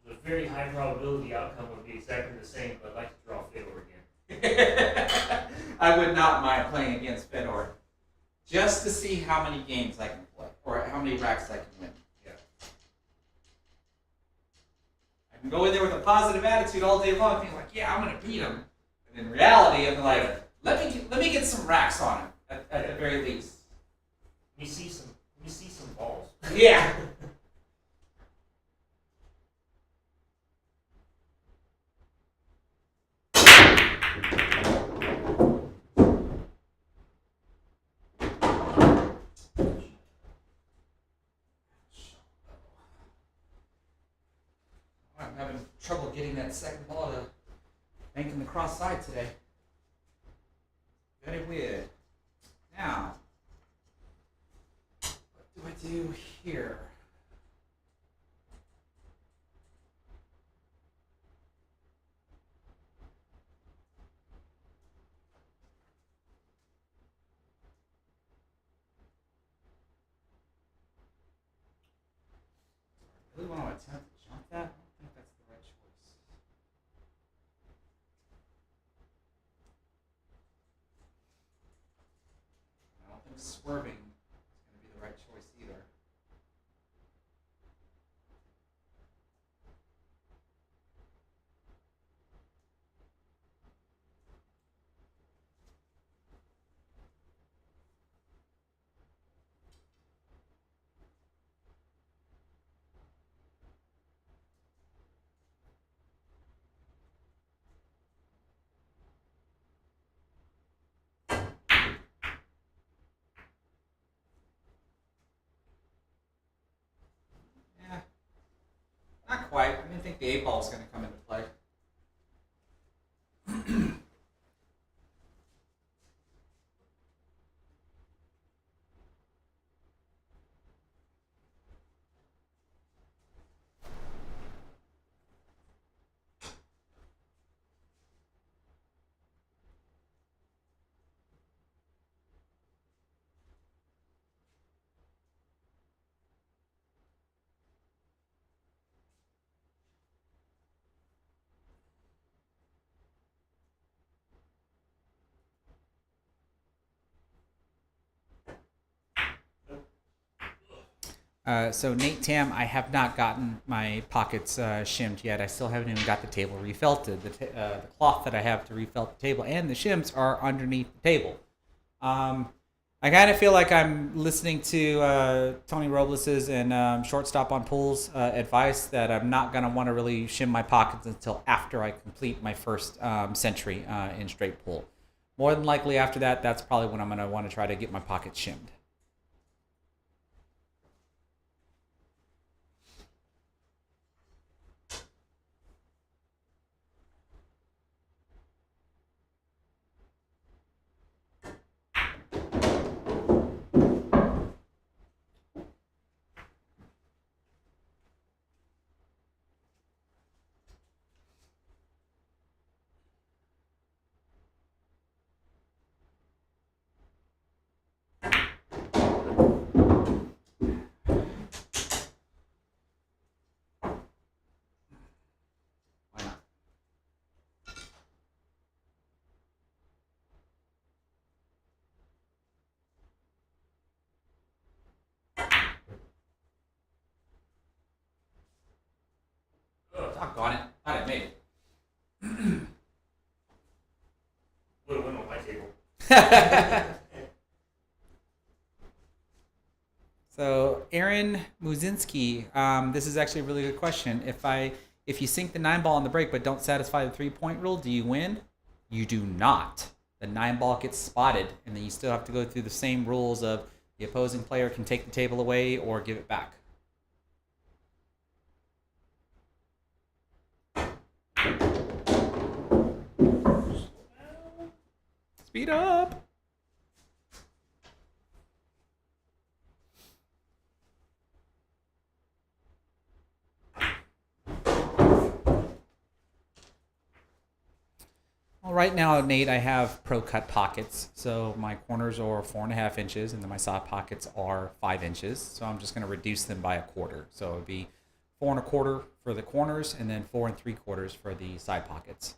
the very high probability outcome would be exactly the same. But I'd like to draw Fedor again. I would not mind playing against Fedor. Just to see how many games I can play. Or how many racks I can win. Yeah. I can go in there with a positive attitude all day long, thinking like, yeah, I'm gonna beat him. And in reality, I'm like, let me get some racks on him at the very least. Let me see some balls. Yeah. I'm having trouble getting that second ball to bank in the cross side today. Very weird. Now, what do I do here? I really want to attempt to jump that? I don't think that's the right choice. I don't think swerving is going to be the right choice either. Yeah, not quite. I didn't think the 8 ball was going to come into play. So Nate Tam, I have not gotten my pockets shimmed yet. I still haven't even got the table refelted. The cloth that I have to refelt the table and the shims are underneath the table. I kind of feel like I'm listening to Tony Robles's and Shortstop on Pools advice that I'm not going to want to really shim my pockets until after I complete my first century in straight pool. More than likely after that, that's probably when I'm going to want to try to get my pockets shimmed. Doggone it. Thought I made it. Would have went on my table. So Aaron Muzinski, this is actually a really good question. If you sink the 9 ball on the break but don't satisfy the 3-point rule, do you win? You do not. The 9 ball gets spotted, and then you still have to go through the same rules of the opposing player can take the table away or give it back. Speed up. Well, right now, Nate, I have pro cut pockets. So my corners are 4.5 inches, and then my side pockets are 5 inches. So I'm just going to reduce them by a quarter. So it would be 4.25 for the corners, and then 4 3/4 for the side pockets.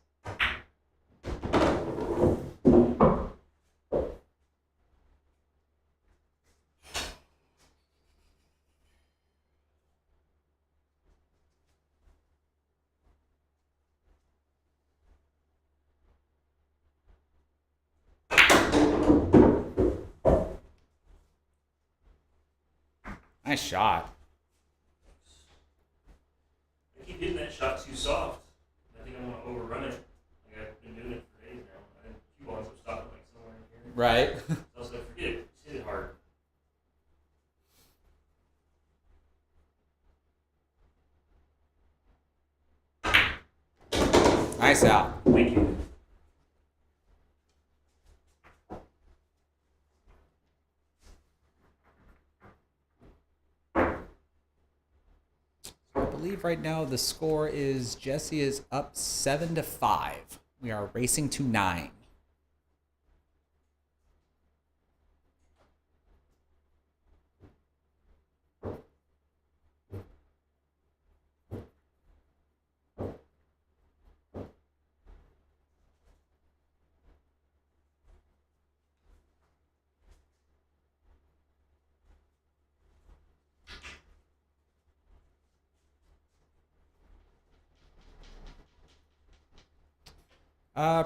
Nice shot. I keep hitting that shot too soft. I think I'm going to overrun it. Like I've been doing it for days now. I think cue balls have stopped like somewhere in here. Right. I was like, forget it. Just hit it hard. Nice out. Thank you. I believe right now the score is Jesse is up 7-5. We are racing to 9.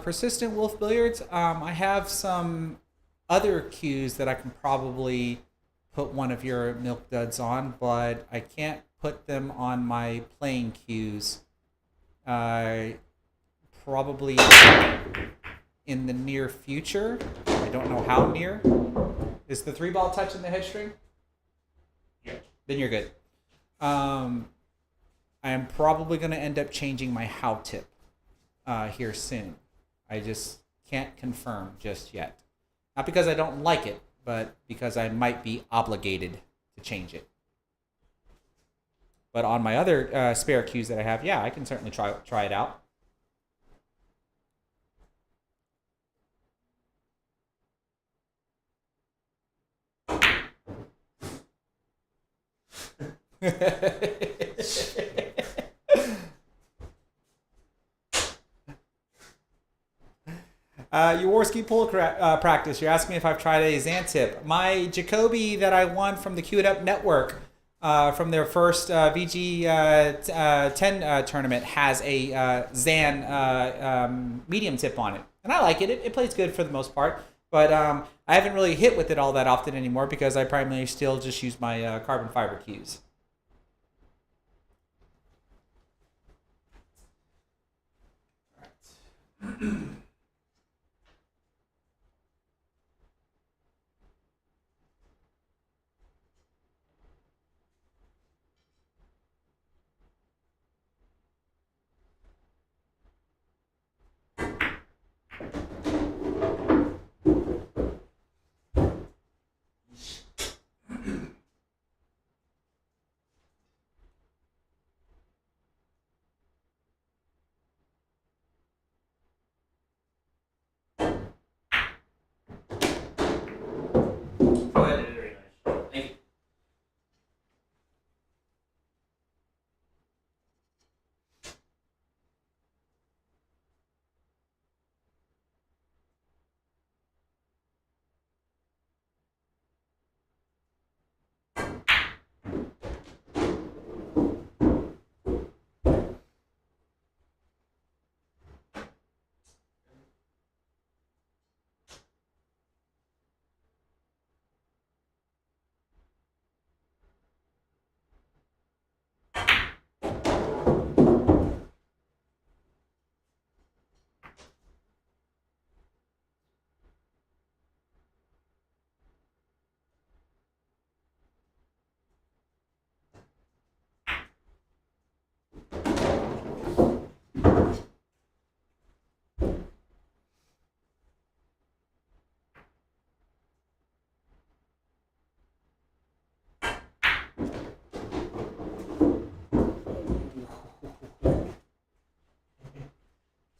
Persistent Wolf Billiards. I have some other cues that I can probably put one of your milk duds on, but I can't put them on my playing cues. Probably in the near future. I don't know how near. Is the 3-ball touching the head string? Yeah. Then you're good. I am probably going to end up changing my how tip here soon. I just can't confirm just yet. Not because I don't like it, but because I might be obligated to change it. But on my other spare cues that I have, yeah, I can certainly try it out. Jaworski pool practice. You're asking me if I've tried a Xantip. My Jacoby that I won from the Queued Up Network from their first VG 10 tournament has a Zan medium tip on it, and I like it. It plays good for the most part, but I haven't really hit with it all that often anymore because I primarily still just use my carbon fiber cues. Go ahead. Very nice. Thank you.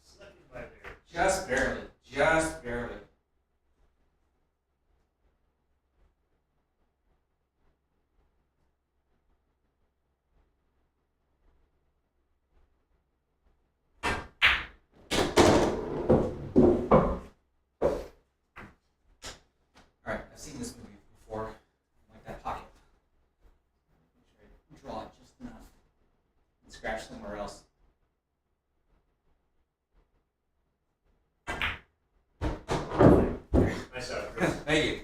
Slipping by there. Just barely. Just barely. Alright, I've seen this movie before. Like that pocket. Make sure I draw it just enough. And scratch somewhere else. Nice out, Chris. Thank you.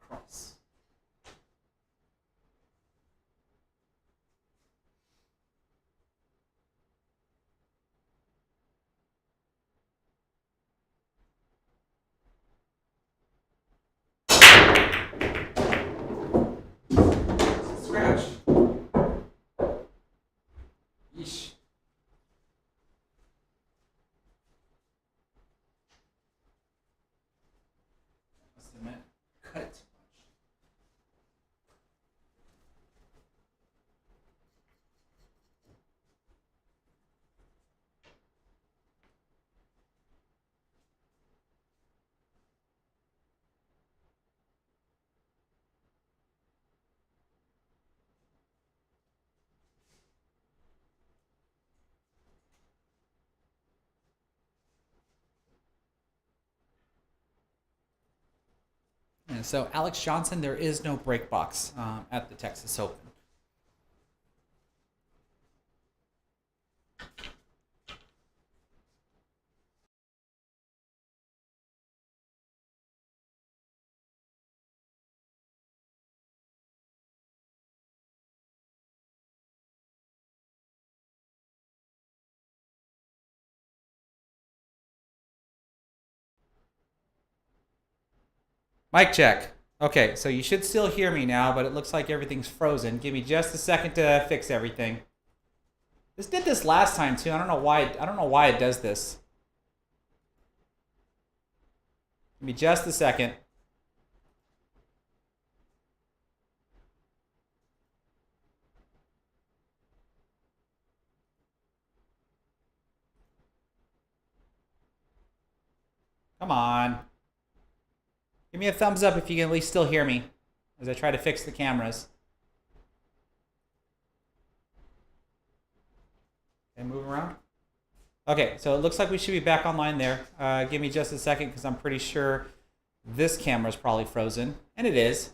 Cross. Scratch. Yeesh. Must have meant cut it too much. And so, Alex Johnson, there is no break box at the Texas Open. Mic check. Okay, so you should still hear me now, but it looks like everything's frozen. Give me just a second to fix everything. This did this last time too. I don't know why. I don't know why it does this. Give me just a second. Come on. Give me a thumbs up if you can at least still hear me as I try to fix the cameras. Okay, move around. Okay, so it looks like we should be back online there. Give me just a second because I'm pretty sure this camera is probably frozen. And it is.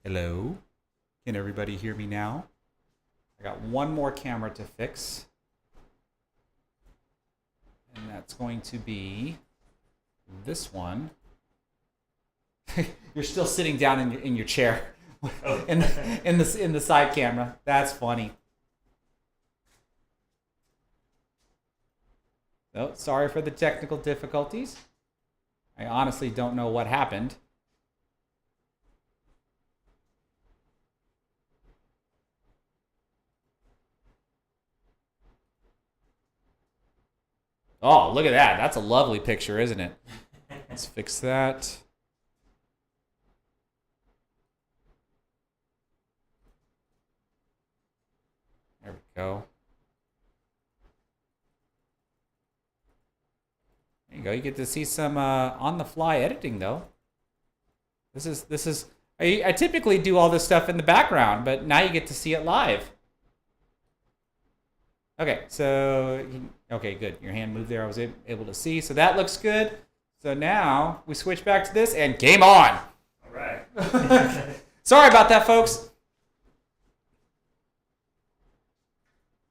Hello? Can everybody hear me now? I got one more camera to fix. And that's going to be this one. You're still sitting down in your chair in the side camera. That's funny. So, sorry for the technical difficulties. I honestly don't know what happened. Oh, look at that. That's a lovely picture, isn't it? Let's fix that. There we go. There you go. You get to see some on-the-fly editing, though. This is. I typically do all this stuff in the background, but now you get to see it live. Okay, so okay, good. Your hand moved there. I was able to see, so that looks good. So now we switch back to this, and game on. All right. Sorry about that, folks.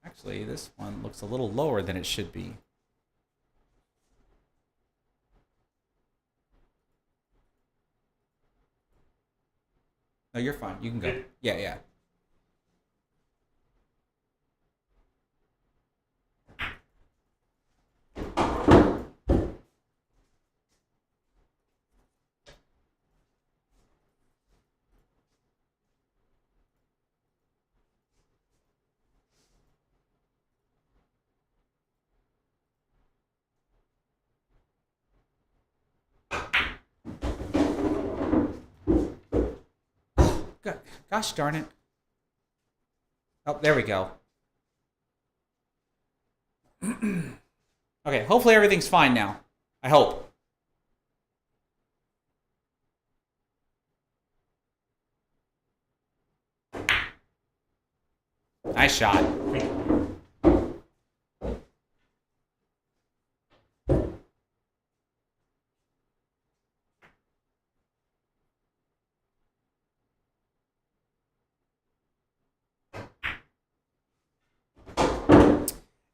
Actually, this one looks a little lower than it should be. No, you're fine. You can go. Yeah, yeah. Gosh darn it. Oh, there we go. Okay, hopefully everything's fine now. I hope. Nice shot.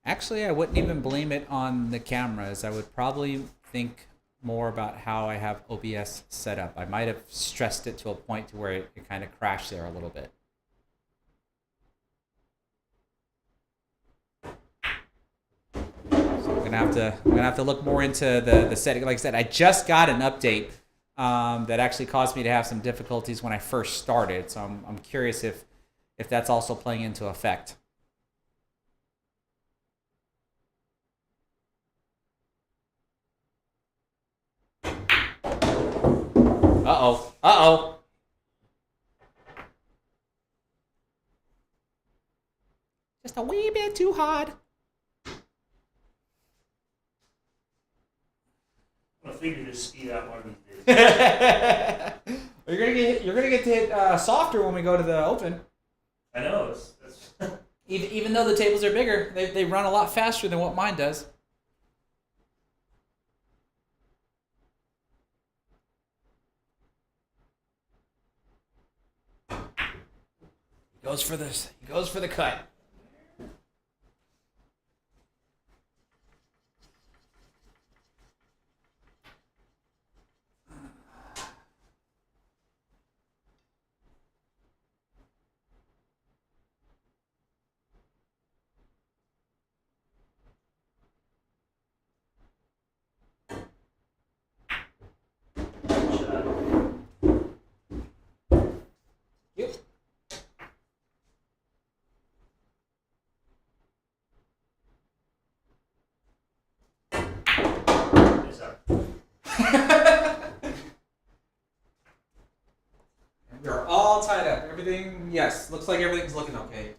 Actually, I wouldn't even blame it on the cameras. I would probably think more about how I have OBS set up. I might have stressed it to a point to where it kind of crashed there a little bit. So I'm gonna have to look more into the setting. Like I said, I just got an update that actually caused me to have some difficulties when I first started. So I'm curious if that's also playing into effect. Uh-oh. Uh-oh. Just a wee bit too hard. I'm gonna figure this speed out one of these days. You're gonna get to hit softer when we go to the open. I know. It's Even though the tables are bigger, they run a lot faster than what mine does. Goes for this. He goes for the cut. Yep. We're all tied up. Everything, yes. Looks like everything's looking okay.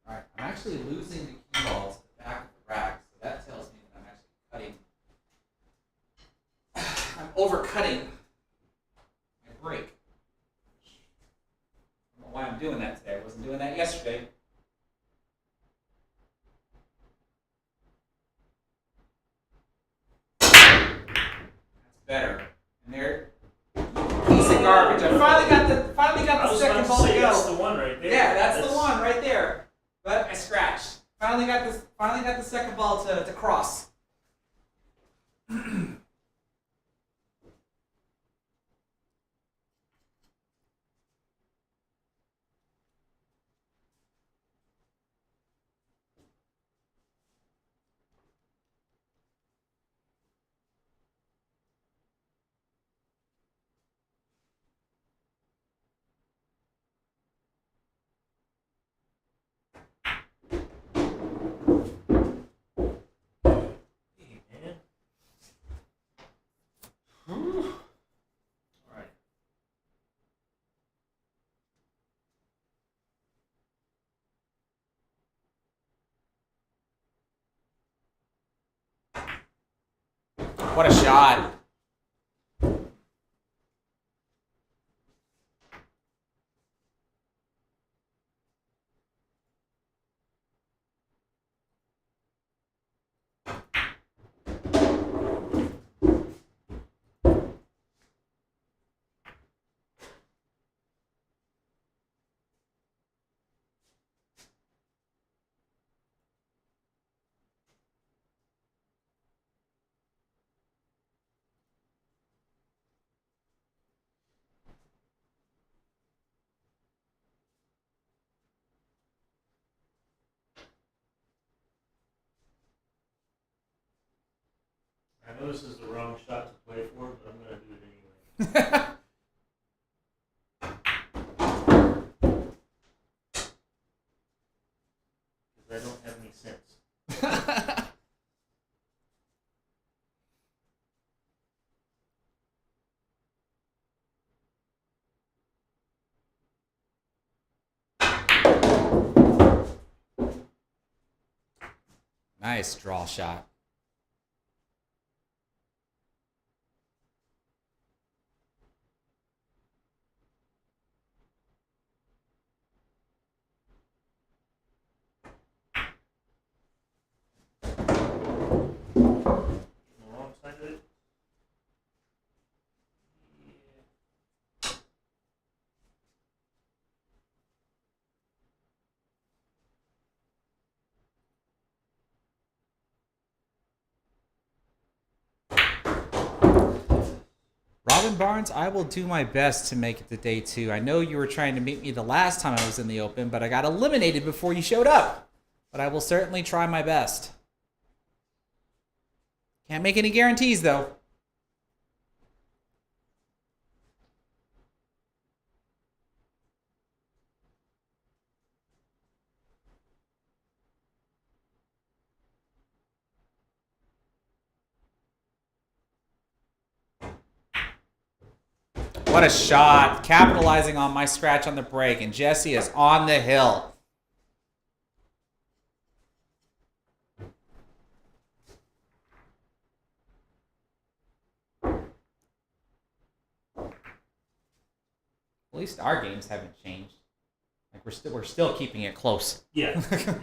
Alright, I'm actually losing the key balls at the back of the rack, so that tells me that I'm actually cutting. I'm overcutting my break. I don't know why I'm doing that today. I wasn't doing that yesterday. That's better. And there, piece of garbage. I finally got the second ball to go. That's the one right there. Yeah, that's the one right there. But I scratched. Finally got the second ball to cross. What a shot. I know this is the wrong shot to play for, but I'm going to do it anyway. Because I don't have any sense. Nice draw shot. Robin Barnes, I will do my best to make it to day 2. I know you were trying to meet me the last time I was in the open, but I got eliminated before you showed up. But I will certainly try my best. Can't make any guarantees, though. What a shot. Capitalizing on my scratch on the break. And Jesse is on the hill. At least our games haven't changed. Like we're still keeping it close. Yeah. Yeah.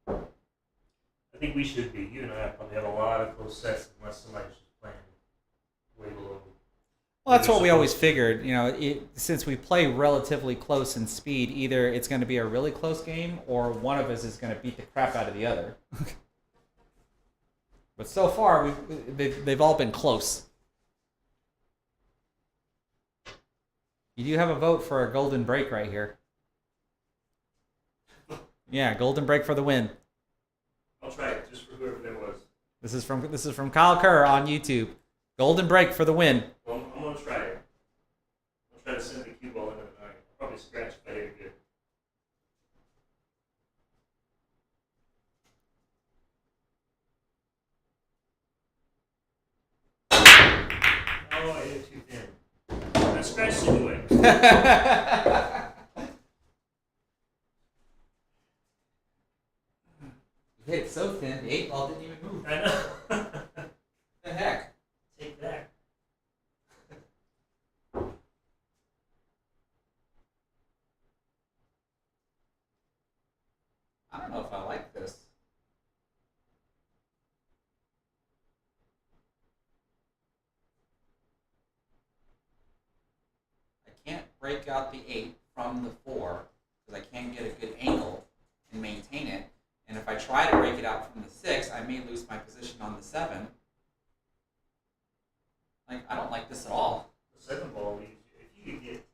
I think we should be. You and I probably have a lot of close sets unless somebody's just playing way below. Well, that's what we always figured. You know, since we play relatively close in speed, either it's going to be a really close game, or one of us is going to beat the crap out of the other. But so far, they've all been close. You do have a vote for a golden break right here. Yeah, golden break for the win. I'll try it just for whoever that was. This is from Kyle Kerr on YouTube. Golden break for the win. Well, I'm gonna try it. I'll try to send the cue ball into the nine. I'll probably scratch if I hit it good. Oh, I hit it too thin. I scratched anyway. You hit it so thin, the 8 ball didn't even move. I know. The heck? Take that. I don't know if I like this. I can't break out the 8 from the 4 because I can't get a good angle and maintain it. And if I try to break it out from the 6, I may lose my position on the 7. Like, I don't like this at all. The 7 ball, if you could get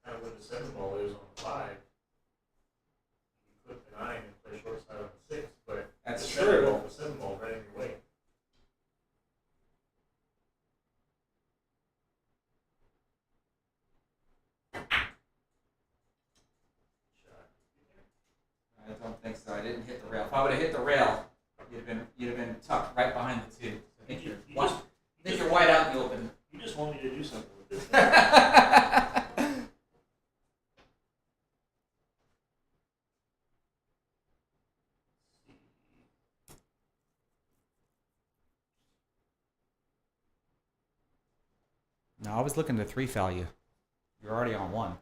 kind of where the 7 ball is on the 5, you clip the 9 and play short side on the 6, but That's the true. The 7 ball right in your way. I don't think so. I didn't hit the rail. If I would have hit the rail, you'd have been tucked right behind the 2. I think you're wide out in the open. You just want me to do something with this. No, I was looking to 3 foul you. You're already on 1.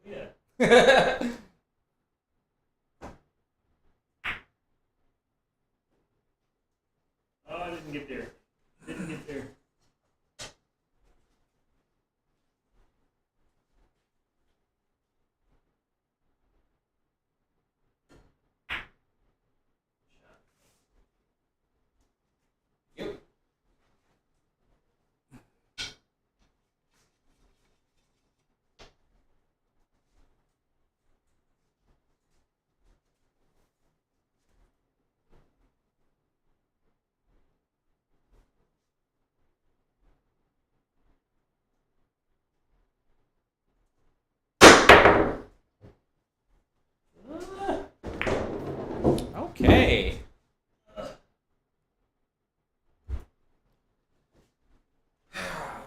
Yeah. Oh, I didn't get there. Didn't get there. Yep. Okay.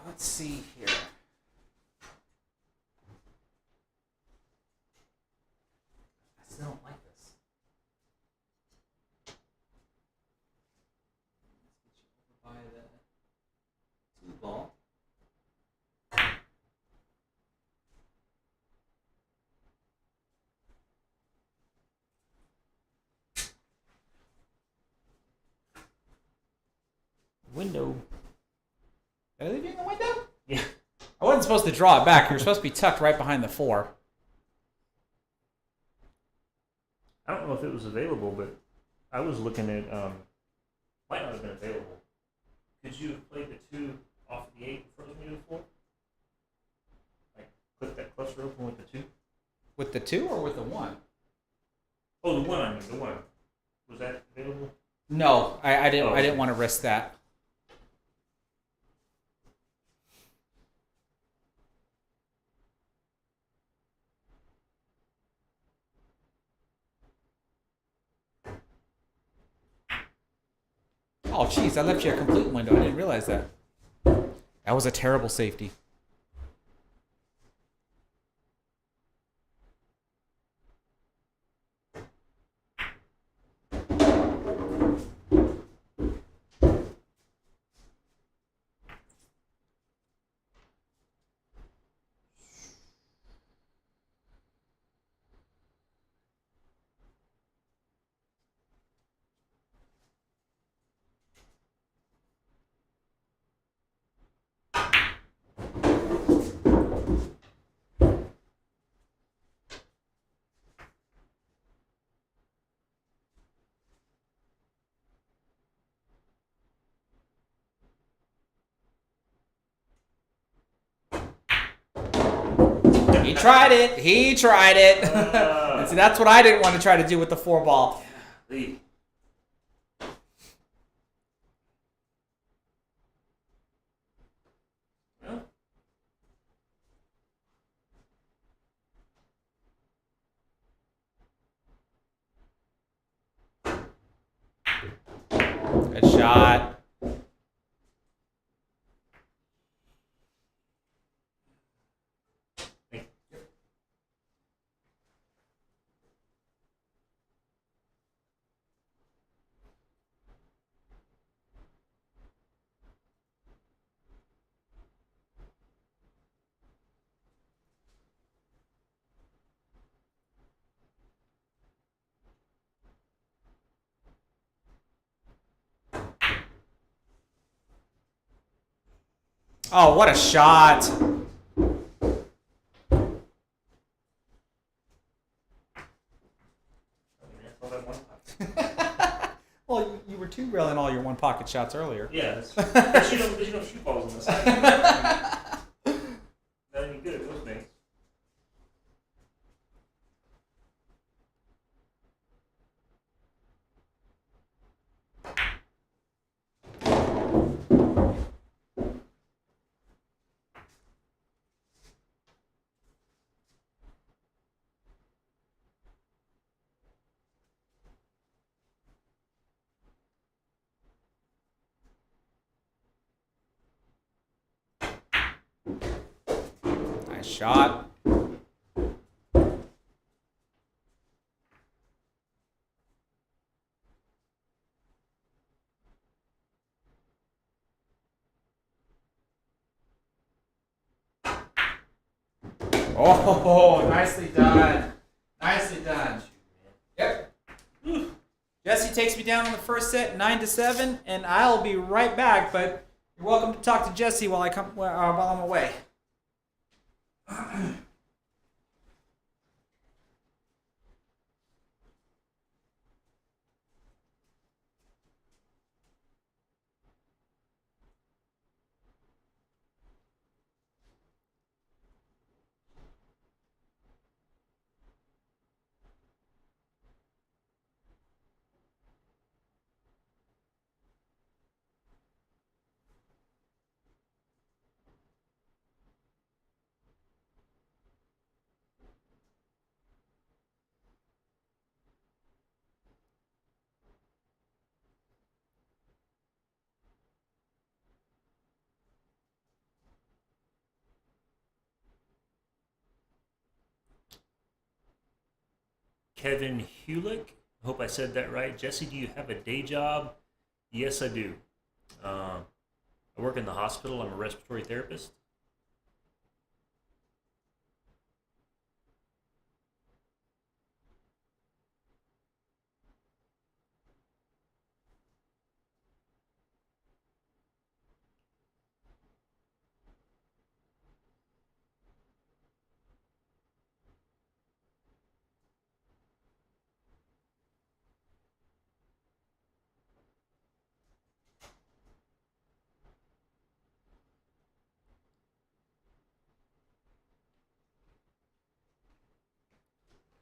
Let's see here. I still don't like this. Let's get you over by the 2 ball. Window. Did I leave you in the window? Yeah. I wasn't supposed to draw it back. You're supposed to be tucked right behind the 4. I don't know if it was available, but I was looking at, might not have been available. Could you have played the 2 off the 8 and frozen you to the 4? Like, clip that cluster open with the 2? With the 2 or with the 1? Oh, the 1, I mean, the 1. Was that available? No, I didn't. Oh, I didn't okay. want to risk that. Oh, jeez, I left you a complete window. I didn't realize that. That was a terrible safety. He tried it. He tried it. And see, that's what I didn't want to try to do with the 4-ball. The Good shot. Oh, what a shot. Well, you were two railing all your one pocket shots earlier. Yeah, there's no shoot balls on the side. Not any good at those things. Nice shot. Oh, nicely done. Nicely done. Yep. Jesse takes me down in the first set, 9-7, and I'll be right back. But you're welcome to talk to Jesse while I'm away. Kevin Hewlick. I hope I said that right. Jesse, do you have a day job? Yes, I do. I work in the hospital. I'm a respiratory therapist.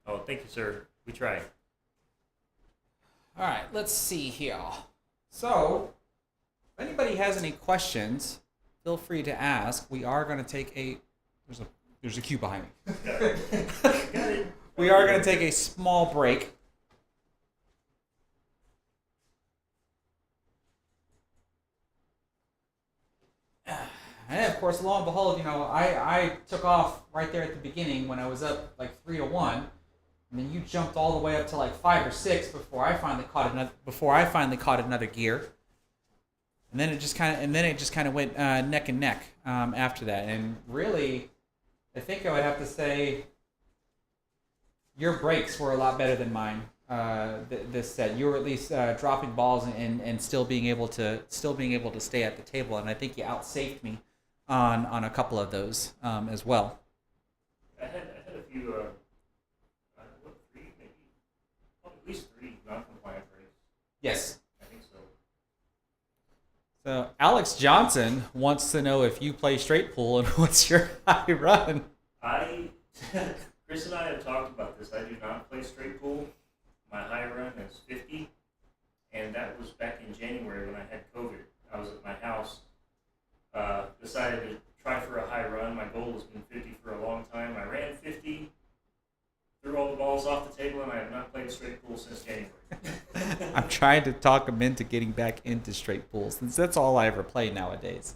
Oh, thank you, sir. We try. All right, let's see here. So, if anybody has any questions, feel free to ask. We are going to take there's a cue behind me. Got it. We are going to take a small break. And of course, lo and behold, I took off right there at the beginning when I was up like 3-1, and then you jumped all the way up to like 5 or 6 before I finally caught another gear. And then it just kind of went neck and neck after that. And really, I think I would have to say your breaks were a lot better than mine this set. You were at least dropping balls and still being able to stay at the table. And I think you outsafed me on a couple of those as well. I had a few, three, maybe? At least 3 non-compliant breaks. Yes. I think so. So Alex Johnson wants to know if you play straight pool and what's your high run. I my high run is 50, and that was back in January when I had COVID. I was at my house, decided to try for a high run. My goal has been 50 for a long time. I ran 50, threw all the balls off the table, and I have not played straight pool since January. I'm trying to talk him into getting back into straight pools, since that's all I ever play nowadays.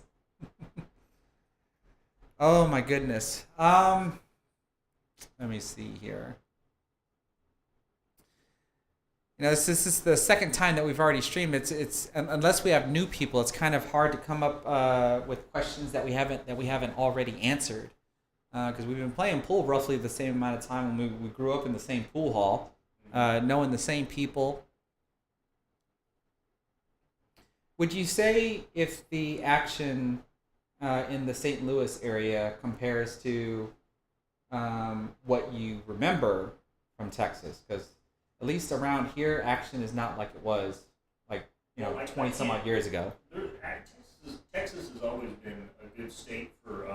Oh my goodness. Let me see here. You know, this is the second time that we've already streamed. It's unless we have new people, it's kind of hard to come up with questions that we haven't already answered. Because we've been playing pool roughly the same amount of time. When we grew up in the same pool hall, knowing the same people. Would you say if the action in the St. Louis area compares to what you remember from Texas? Because at least around here, action is not like it was, like, you know, 20 some odd years ago. Texas has always been a good state for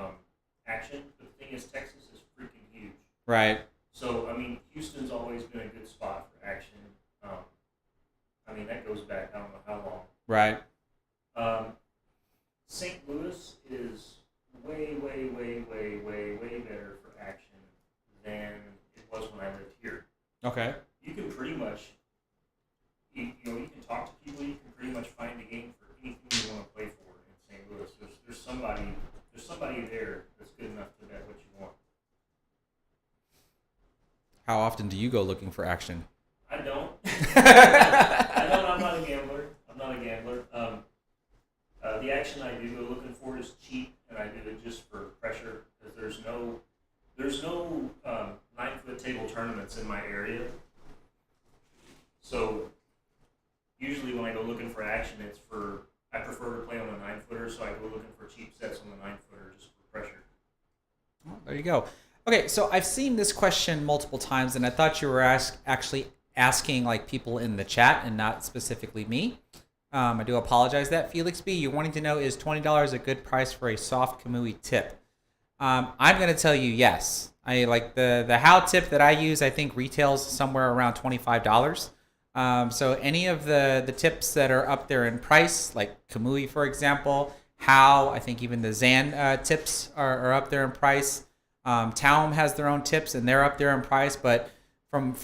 action. But the thing is, Texas is freaking huge. Right. So, I mean, Houston's always been a good spot for action. I mean, that goes back, I don't know how long. Right. St. Louis is way, way, way, way, way, way better for action than it was when I lived here. Okay. You can pretty much, you can talk to people. You can pretty much find a game for anything you want to play for in St. Louis. There's somebody there that's good enough to bet what you want. How often do you go looking for action? I don't. I'm not a gambler. The action I do go looking for is cheap, and I do it just for pressure because there's no 9-foot table tournaments in my area. So usually when I go looking for action, I prefer to play on the 9-footer, so I go looking for cheap sets on the 9-footer just for pressure. Oh, there you go. Okay, so I've seen this question multiple times, and I thought you were actually asking like people in the chat and not specifically me. I do apologize that. Felix B, you're wanting to know, is $20 a good price for a soft Kamui tip? I'm going to tell you yes. I like the How tip that I use, I think retails somewhere around $25. So any of the tips that are up there in price, like Kamui, for example, How, I think even the Zan tips are up there in price. Taum has their own tips, and they're up there in price. But from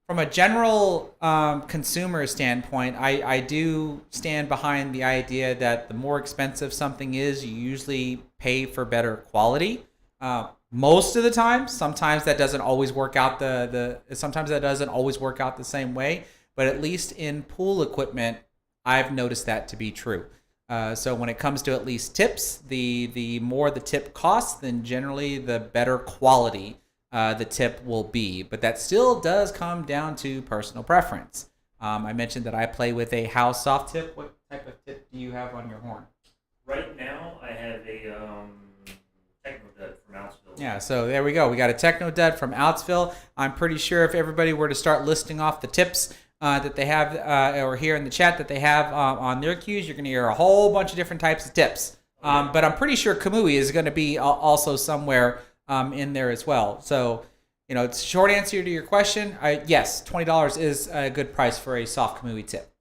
a general consumer standpoint, I do stand behind the idea that the more expensive something is, you usually pay for better quality. Most of the time, sometimes that doesn't always work out sometimes that doesn't always work out the same way, but at least in pool equipment, I've noticed that to be true. So when it comes to at least tips, the more the tip costs, then generally the better quality the tip will be. But that still does come down to personal preference. I mentioned that I play with a How soft tip. What type of tip do you have on your horn? Right now, I have a Techno Dud from Outsville. Yeah, so there we go. We got a Techno Dud from Outsville. I'm pretty sure if everybody were to start listing off the tips that they have, or here in the chat that they have on their cues, you're going to hear a whole bunch of different types of tips. But I'm pretty sure Kamui is going to be also somewhere in there as well. So, it's a short answer to your question. Yes, $20 is a good price for a soft Kamui tip.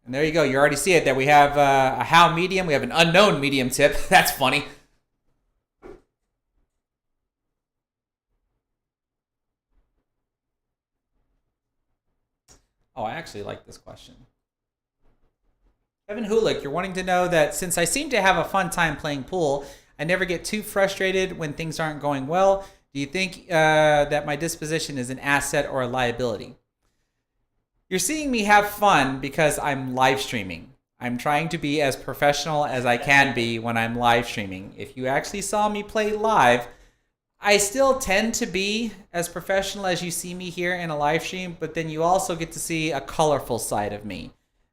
And there you go. You already see it there. We have a How medium. We have an unknown medium tip. That's funny. Oh, I actually like this question. Kevin Hulick, you're wanting to know that since I seem to have a fun time playing pool, I never get too frustrated when things aren't going well. Do you think that my disposition is an asset or a liability? You're seeing me have fun because I'm live streaming. I'm trying to be as professional as I can be when I'm live streaming. If you actually saw me play live, I still tend to be as professional as you see me here in a live stream, but then you also get to see a colorful side of me.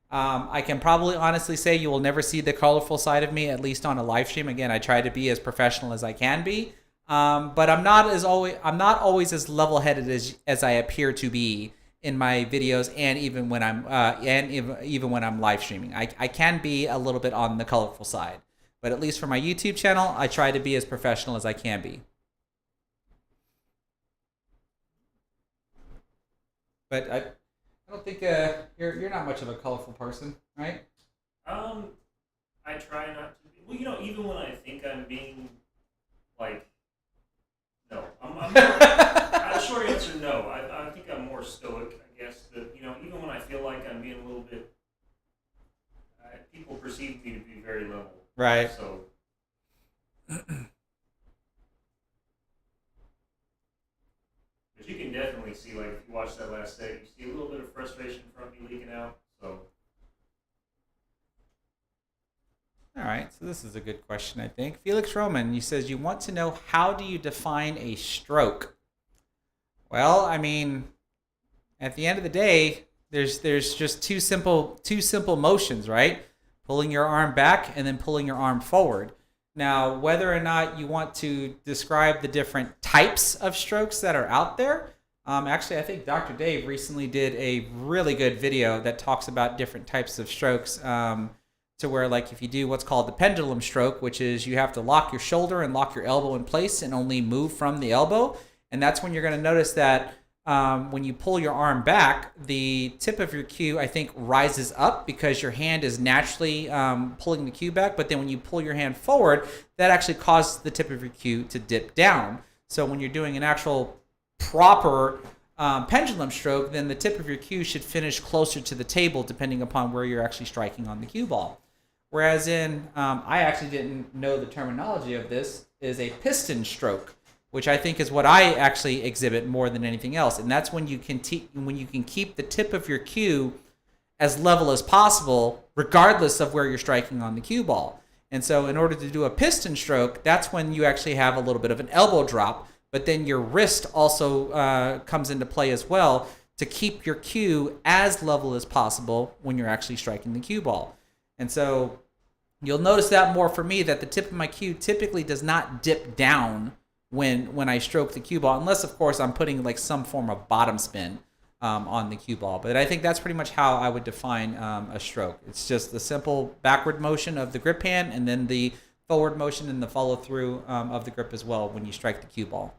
I can probably honestly say you will never see the colorful side of me, at least on a live stream. Again, I try to be as professional as I can be, but I'm not always as level-headed as I appear to be in my videos, and even when I'm even when I'm live streaming. I can be a little bit on the colorful side. But at least for my YouTube channel, I try to be as professional as I can be. But I don't think you're not much of a colorful person, right? I try not to be. Well, you know, even when I think I'm being like, no, short answer, no. I think I'm more stoic. I guess that, you know, even when I feel like I'm being a little bit, people perceive me to be very level. Right. So. But you can definitely see, like, if you watch that last set, you see a little bit of frustration from me leaking out. So. All right, so this is a good question, I think. Felix Roman, he says, you want to know, how do you define a stroke? Well, I mean, at the end of the day, there's just two simple motions, right? Pulling your arm back and then pulling your arm forward. Now, whether or not you want to describe the different types of strokes that are out there, actually, I think Dr. Dave recently did a really good video that talks about different types of strokes, to where, like, if you do what's called the pendulum stroke, which is you have to lock your shoulder and lock your elbow in place and only move from the elbow. And that's when you're going to notice that when you pull your arm back, the tip of your cue, I think, rises up because your hand is naturally pulling the cue back. But then when you pull your hand forward, that actually causes the tip of your cue to dip down. So when you're doing an actual proper pendulum stroke, then the tip of your cue should finish closer to the table, depending upon where you're actually striking on the cue ball. Whereas in, I actually didn't know the terminology of this, is a piston stroke, which I think is what I actually exhibit more than anything else. And that's when you can keep the tip of your cue as level as possible, regardless of where you're striking on the cue ball. And so in order to do a piston stroke, that's when you actually have a little bit of an elbow drop, but then your wrist also comes into play as well to keep your cue as level as possible when you're actually striking the cue ball. And so you'll notice that more for me, that the tip of my cue typically does not dip down when I stroke the cue ball, unless, of course, I'm putting like some form of bottom spin on the cue ball. But I think that's pretty much how I would define a stroke. It's just the simple backward motion of the grip hand and then the forward motion and the follow through of the grip as well when you strike the cue ball.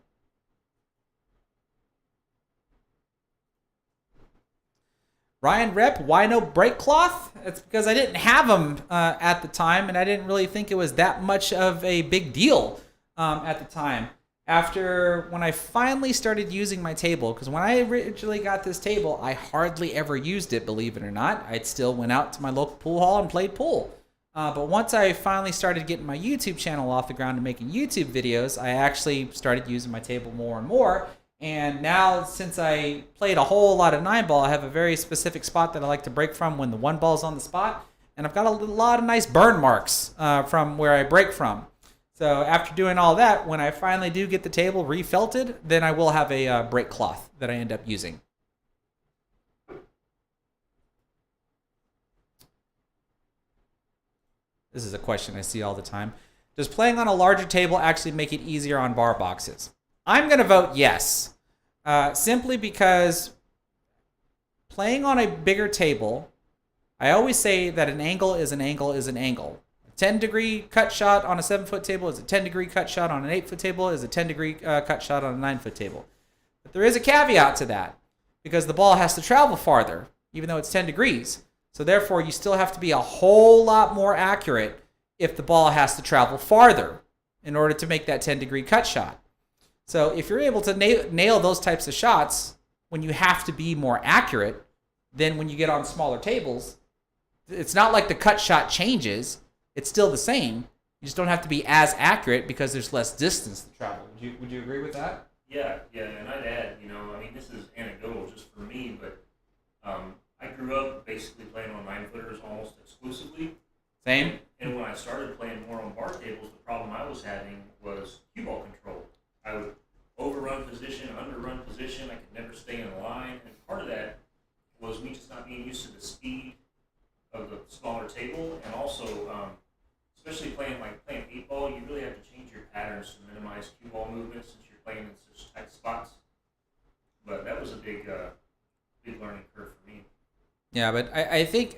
Ryan Rep, why no brake cloth? It's because I didn't have them at the time, and I didn't really think it was that much of a big deal at the time. When I finally started using my table, because when I originally got this table, I hardly ever used it, believe it or not. I still went out to my local pool hall and played pool. But once I finally started getting my YouTube channel off the ground and making YouTube videos, I actually started using my table more and more. And now, since I played a whole lot of 9-ball, I have a very specific spot that I like to break from when the 1-ball's on the spot. And I've got a lot of nice burn marks from where I break from. So after doing all that, when I finally do get the table refelted, then I will have a brake cloth that I end up using. This is a question I see all the time. Does playing on a larger table actually make it easier on bar boxes? I'm going to vote yes. Simply because playing on a bigger table, I always say that an angle is an angle is an angle. A 10-degree cut shot on a 7-foot table is a 10-degree cut shot on an 8-foot table is a 10-degree cut shot on a 9-foot table. But there is a caveat to that, because the ball has to travel farther, even though it's 10 degrees. So therefore, you still have to be a whole lot more accurate if the ball has to travel farther in order to make that 10-degree cut shot. So if you're able to nail those types of shots when you have to be more accurate than when you get on smaller tables, it's not like the cut shot changes. It's still the same. You just don't have to be as accurate because there's less distance to travel. Would you agree with that? Yeah, and I'd add, I mean, this is anecdotal just for me, but I grew up basically playing on 9-footers almost exclusively. Same. And when I started playing more on bar tables, the problem I was having was cue ball control. I would overrun position, underrun position. I could never stay in line. And part of that was me just not being used to the speed of the smaller table. And also, especially playing 8-ball, you really have to change your patterns to minimize cue ball movement since you're playing in such tight spots. But that was a big learning curve for me. Yeah, but I think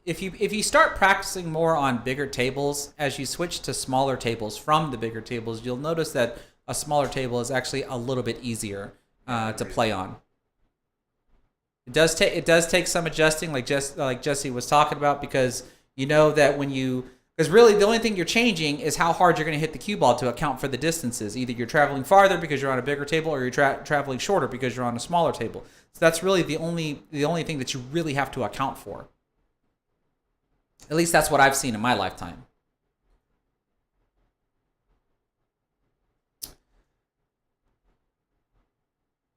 if you start practicing more on bigger tables, as you switch to smaller tables from the bigger tables, you'll notice that a smaller table is actually a little bit easier to play on. It does take some adjusting, like Jesse was talking about, because you know that because really the only thing you're changing is how hard you're going to hit the cue ball to account for the distances. Either you're traveling farther because you're on a bigger table, or you're traveling shorter because you're on a smaller table. So that's really the only thing that you really have to account for. At least that's what I've seen in my lifetime.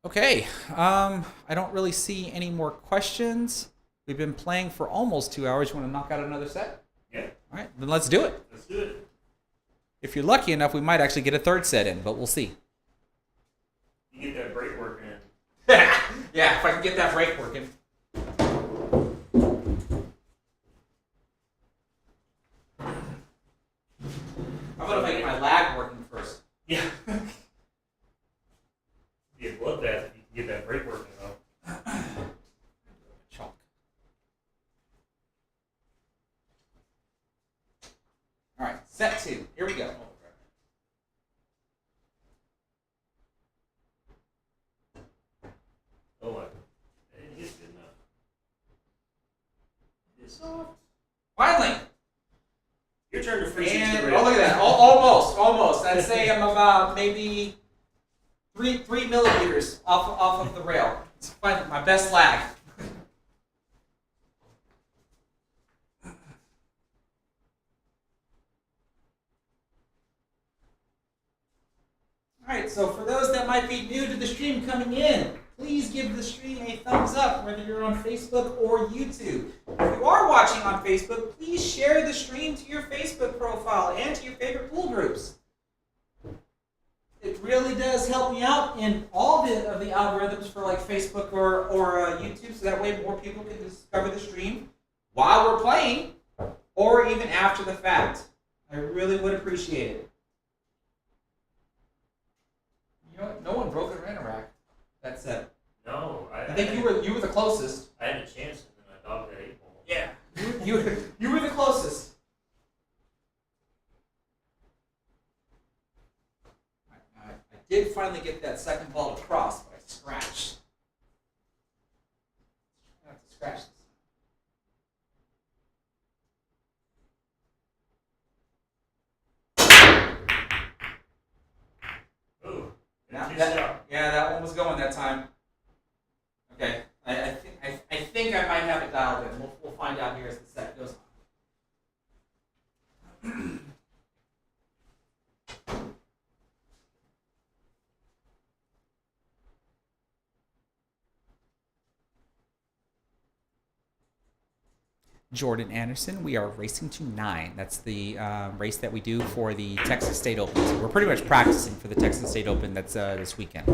Okay, I don't really see any more questions. We've been playing for almost 2 hours. You want to knock out another set? Yeah. All right, then let's do it. Let's do it. If you're lucky enough, we might actually get a third set in, but we'll see. You get that break working in. Yeah, if I can get that break working. How about if I get my lag working first? Yeah. Be a bloodbath if you can get that break working though. Chalk. All right, set 2. Here we go. Oh my. It is good enough. It's soft. Finally. Your turn to freeze. And oh, look at that! Almost. I'd say I'm about maybe 3 millimeters off of the rail. It's fine. My best lag. All right. So for those that might be new to the stream coming in, please give the stream a thumbs up, whether you're on Facebook or YouTube. If you are watching on Facebook, please share the stream to your Facebook profile and to your favorite pool groups. It really does help me out in all of the algorithms for like Facebook or YouTube, so that way more people can discover the stream while we're playing or even after the fact. I really would appreciate it. You know what? No one broke a Renorak. That's it. No, I think you were the closest. I had a chance, and then my dog got 8 ball. Yeah, you were the closest. I did finally get that second ball to cross, but I scratched. I have to scratch this. Ooh, that one was going that time. Okay, I think I might have it dialed in. We'll find out here as the set goes on. Jordan Anderson, we are racing to 9. That's the race that we do for the Texas State Open. So we're pretty much practicing for the Texas State Open that's this weekend.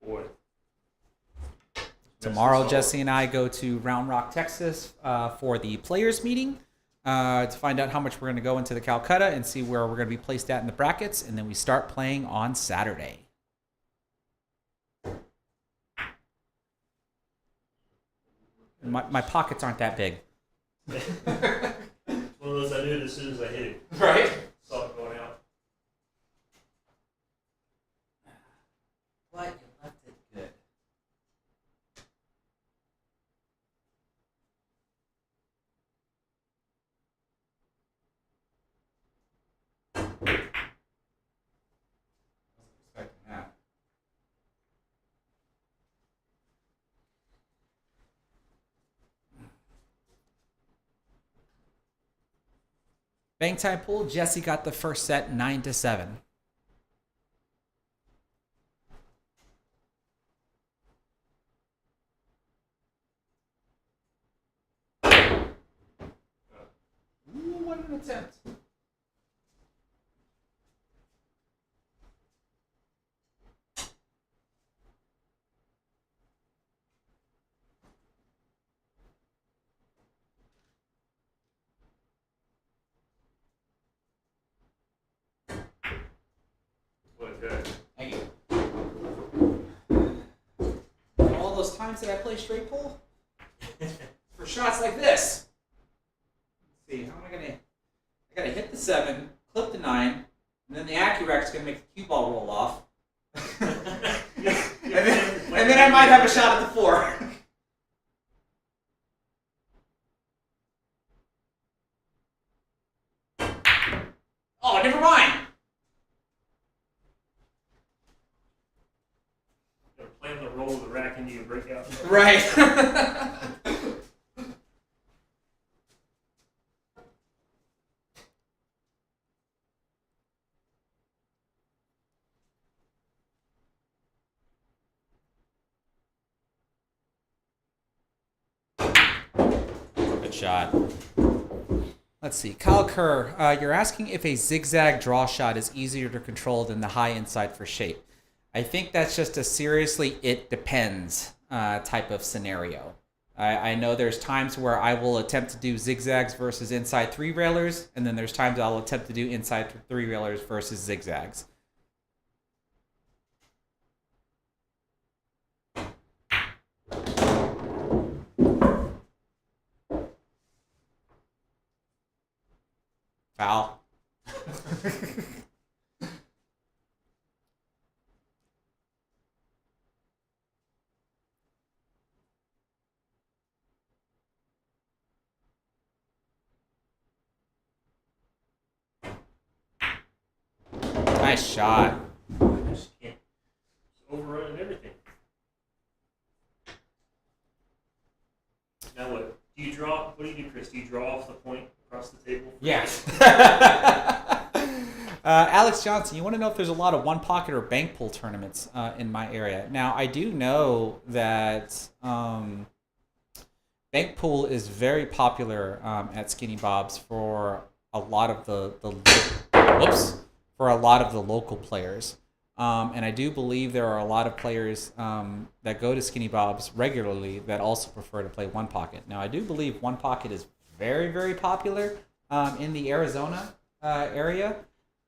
Boy. Tomorrow, Jesse and I go to Round Rock, Texas for the players meeting to find out how much we're going to go into the Calcutta and see where we're going to be placed at in the brackets. And then we start playing on Saturday. My pockets aren't that big. It's one of those I knew as soon as I hit it. Right? Saw it going out. What? You left it good. Bang time pool. Jesse got the first set 9-7. Ooh, what an attempt. Good. Thank you. All those times that I play straight pull, for shots like this. Let's see, how am I gonna? I gotta hit the 7, clip the 9, and then the AccuRec's gonna make the cue ball roll off. and then I might have a shot at the 4. Oh, never mind. Gotta plan the roll of the rack into your breakout. Right. Good shot. Let's see. Kyle Kerr, you're asking if a zigzag draw shot is easier to control than the high inside for shape. I think that's just a seriously it depends type of scenario. I know there's times where I will attempt to do zigzags versus inside 3-railers, and then there's times I'll attempt to do inside 3-railers versus zigzags. Foul. Nice shot. I just can't. It's overrunning everything. Now what? Do you draw? What do you do, Chris? Do you draw off the point across the table? Yes. Alex Johnson, you want to know if there's a lot of one pocket or bank pool tournaments in my area. Now, I do know that bank pool is very popular at Skinny Bob's for a lot of the local players. And I do believe there are a lot of players that go to Skinny Bob's regularly that also prefer to play one pocket. Now, I do believe one pocket is very, very popular in the Arizona area.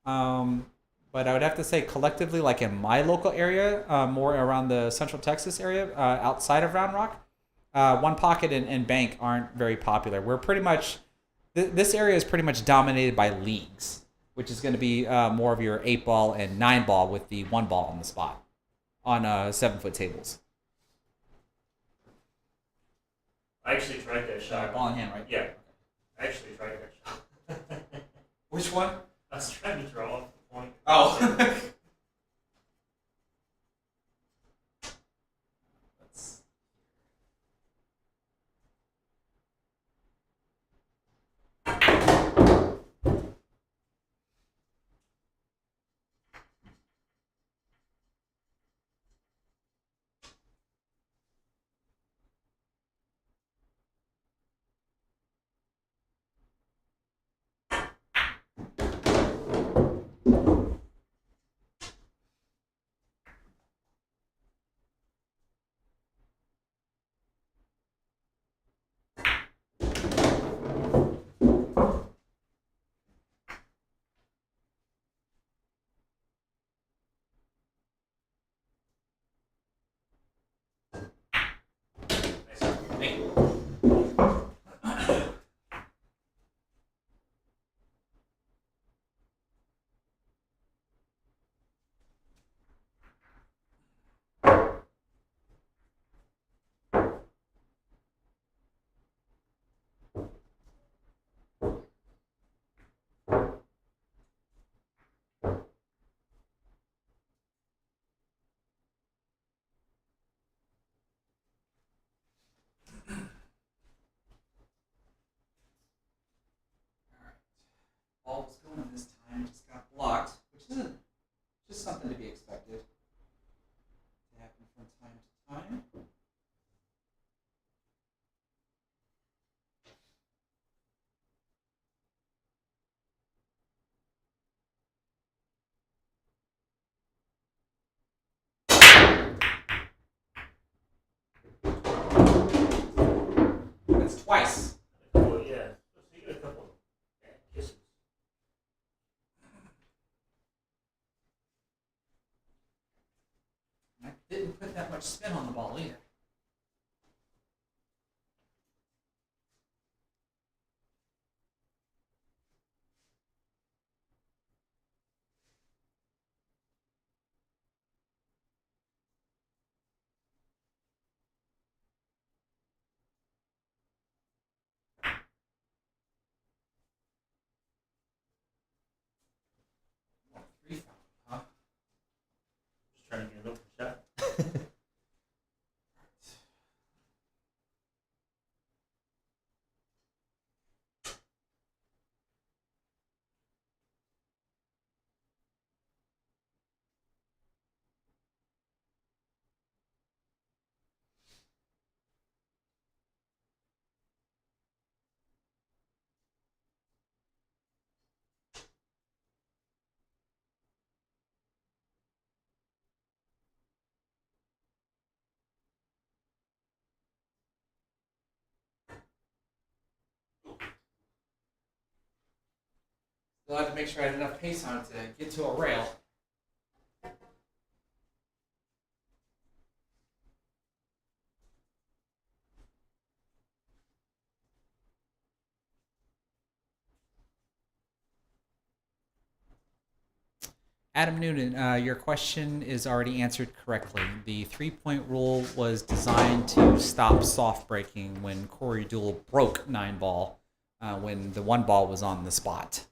But I would have to say collectively, like in my local area, more around the Central Texas area, outside of Round Rock, one pocket and bank aren't very popular. We're pretty much, this area is pretty much dominated by leagues, which is going to be more of your 8-ball and 9-ball with the 1-ball on the spot on 7-foot tables. I actually tried that shot. Ball in hand, right? Yeah. I actually tried that shot. Which one? I was trying to draw off the point. Oh. Ball was going this time, just got blocked, which isn't just something to be expected to happen from time to time. That's twice. Oh, yeah. So you got a couple of bad kisses. I didn't put that much spin on the ball either. I'll have to make sure I had enough pace on it to get to a rail. Adam Noonan, your question is already answered correctly. The 3-point rule was designed to stop soft breaking when Corey Deuel broke 9-ball when the 1 ball was on the spot.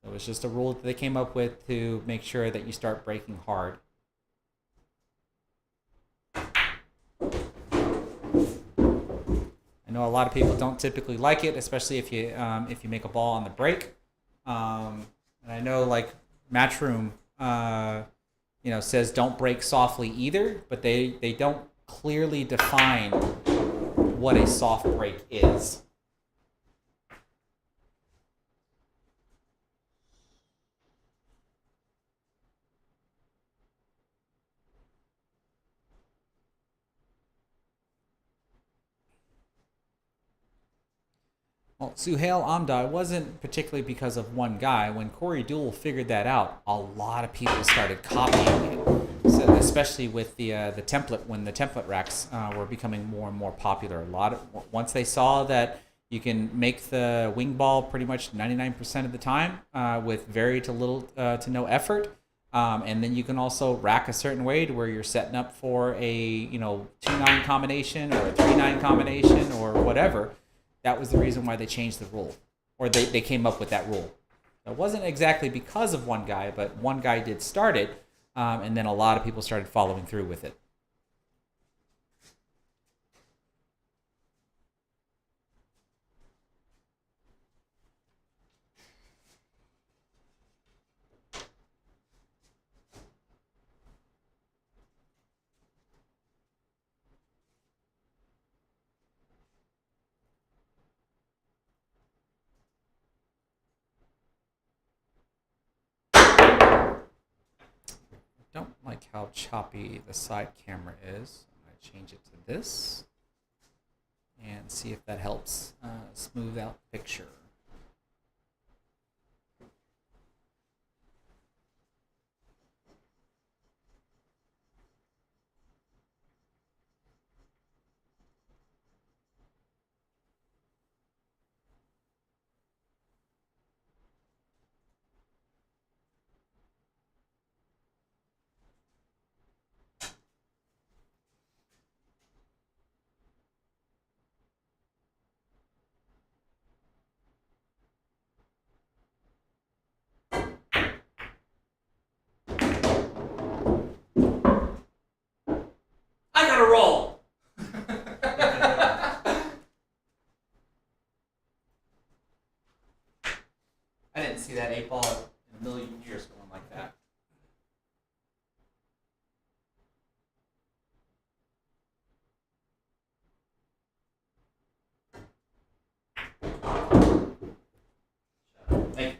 So it was just a rule that they came up with to make sure that you start breaking hard. I know a lot of people don't typically like it, especially if you make a ball on the break. And I know like Matchroom, says don't break softly either, but they don't clearly define what a soft break is. Well, Suhail Amda, it wasn't particularly because of one guy. When Corey Deuel figured that out, a lot of people started copying it. So, especially with the template, when the template racks were becoming more and more popular. Once they saw that you can make the wing ball pretty much 99% of the time with very to little to no effort, and then you can also rack a certain way to where you're setting up for a 2-9 combination or a 3-9 combination or whatever. That was the reason why they changed the rule, or they came up with that rule. It wasn't exactly because of one guy, but one guy did start it, and then a lot of people started following through with it. Don't like how choppy the side camera is. I'm going to change it to this and see if that helps smooth out the picture. I gotta roll. I didn't see that 8-ball in a million years going like that. Thank you.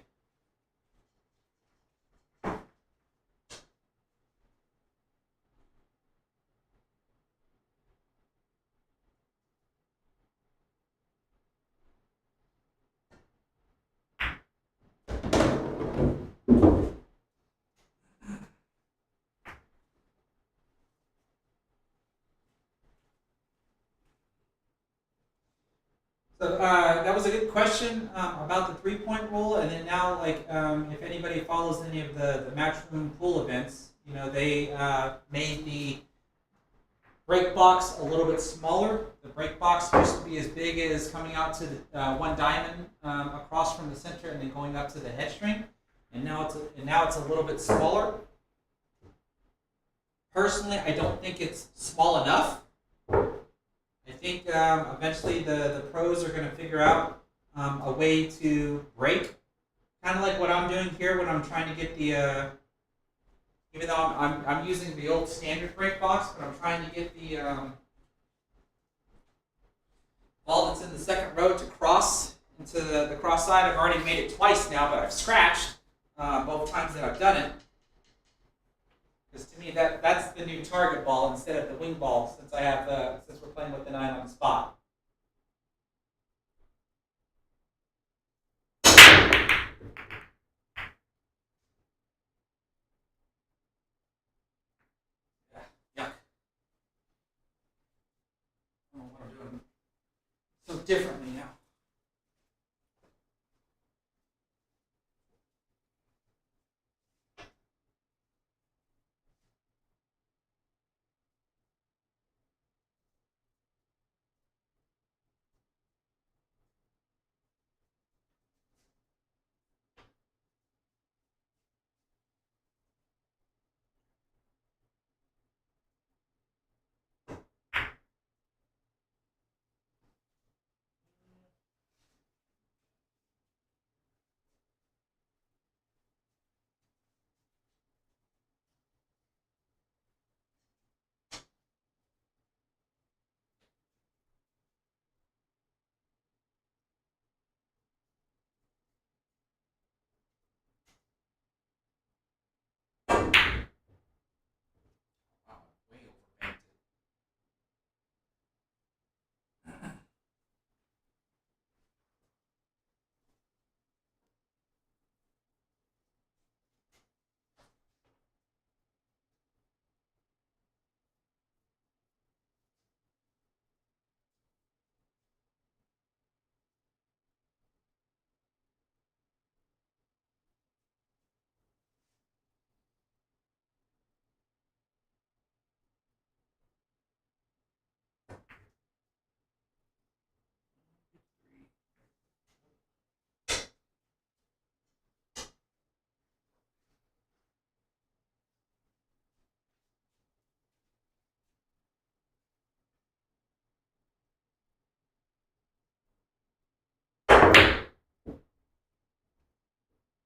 So that was a good question about the 3-point rule, and then now, if anybody follows any of the Matchroom pool events, they made the break box a little bit smaller. The break box used to be as big as coming out to the 1 diamond across from the center and then going up to the head string, and now it's a little bit smaller. Personally, I don't think it's small enough. I think eventually the pros are going to figure out a way to break, kind of like what I'm doing here when I'm trying to get the, even though I'm using the old standard break box, but I'm trying to get the ball that's in the second row to cross into the cross side. I've already made it twice now, but I've scratched both times that I've done it. Because to me, that's the new target ball instead of the wing ball, since we're playing with the 9 on the spot. Yuck. I don't know what I'm doing so differently now. Wow, way overbanked it.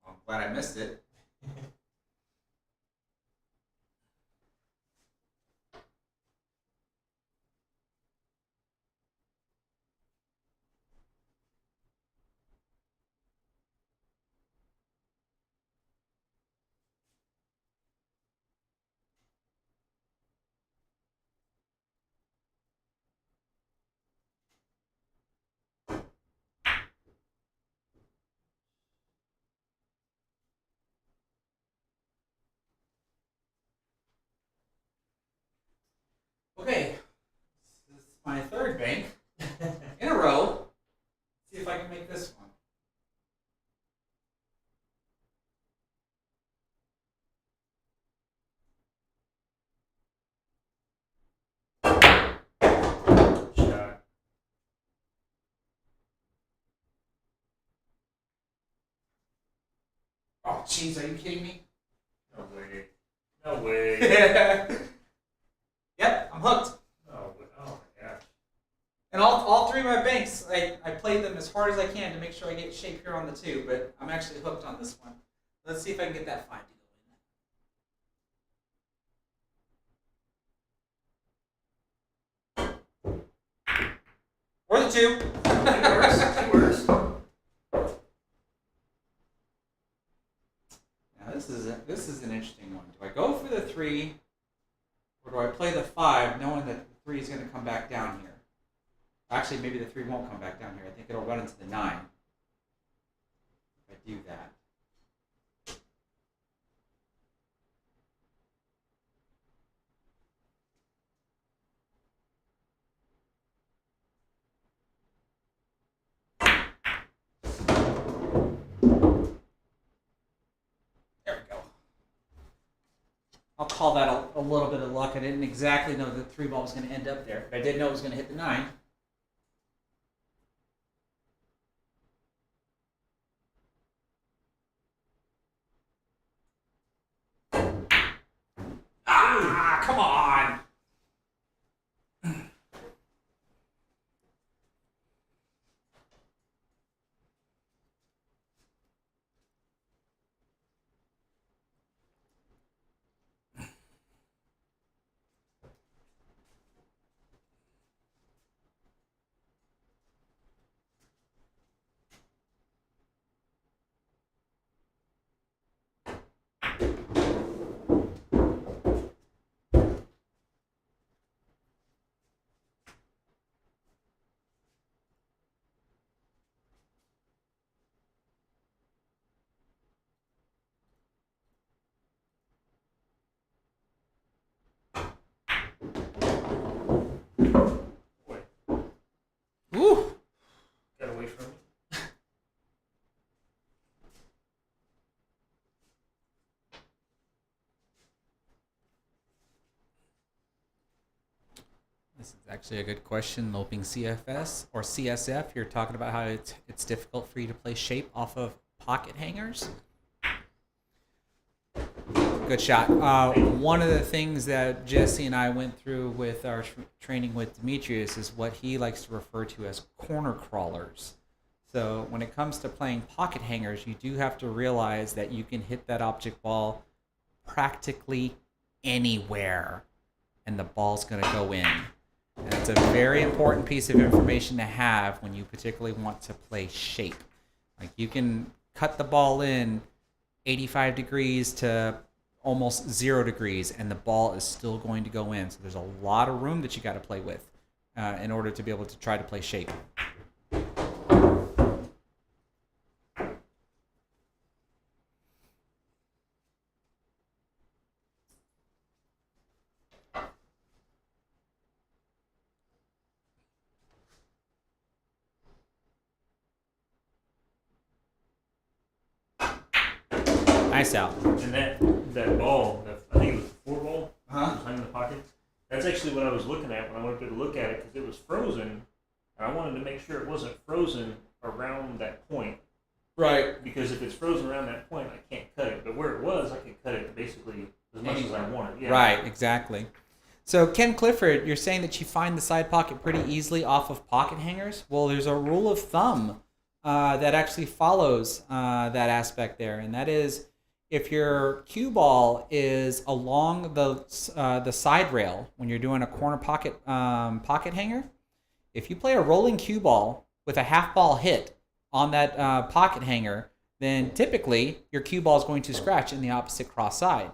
I'm glad I missed it. Okay, this is my third bank in a row. See if I can make this one. Shot. Oh, jeez, are you kidding me? No way. No way. Yep, I'm hooked. Oh my gosh. And all three of my banks, I played them as hard as I can to make sure I get shape here on the two, but I'm actually hooked on this one. Let's see if I can get that 5 to go in. Or the 2. Two worse. Now this is an interesting one. Do I go for the 3, or do I play the 5, knowing that the 3 is going to come back down here? Actually, maybe the 3 won't come back down here. I think it'll run into the 9. If I do that. There we go. I'll call that a little bit of luck. I didn't exactly know the 3 ball was going to end up there, but I did know it was going to hit the 9. Ah, come on! Ooh. Got away from me. This is actually a good question. Loping CFS or CSF, you're talking about how it's difficult for you to play shape off of pocket hangers. Good shot. One of the things that Jesse and I went through with our training with Demetrius is what he likes to refer to as corner crawlers. So when it comes to playing pocket hangers, you do have to realize that you can hit that object ball practically anywhere, and the ball's going to go in. And it's a very important piece of information to have when you particularly want to play shape. Like you can cut the ball in 85 degrees to almost 0 degrees, and the ball is still going to go in. So there's a lot of room that you got to play with in order to be able to try to play shape. Nice out. And that ball, I think it was the 4 ball, Huh? was in the pocket. That's actually what I was looking at when I went to look at it, because it was frozen, and I wanted to make sure it wasn't frozen around that point. Right. Because if it's frozen around that point, I can't cut it. But where it was, I could cut it basically as much as I wanted. Yeah. Right, exactly. So Ken Clifford, you're saying that you find the side pocket pretty easily off of pocket hangers? Well, there's a rule of thumb that actually follows that aspect there, and that is if your cue ball is along the side rail when you're doing a corner pocket pocket hanger, if you play a rolling cue ball with a half ball hit on that pocket hanger, then typically your cue ball is going to scratch in the opposite cross side.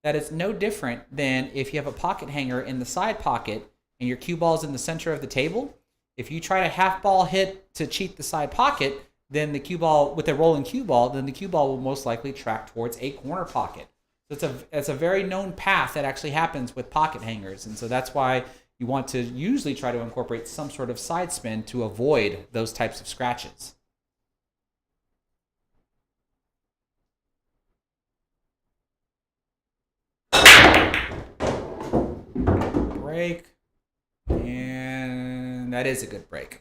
That is no different than if you have a pocket hanger in the side pocket and your cue ball is in the center of the table. If you try to half ball hit to cheat the side pocket, then the cue ball, with a rolling cue ball, then the cue ball will most likely track towards a corner pocket. So it's a very known path that actually happens with pocket hangers. And so that's why you want to usually try to incorporate some sort of side spin to avoid those types of scratches. Break. And that is a good break.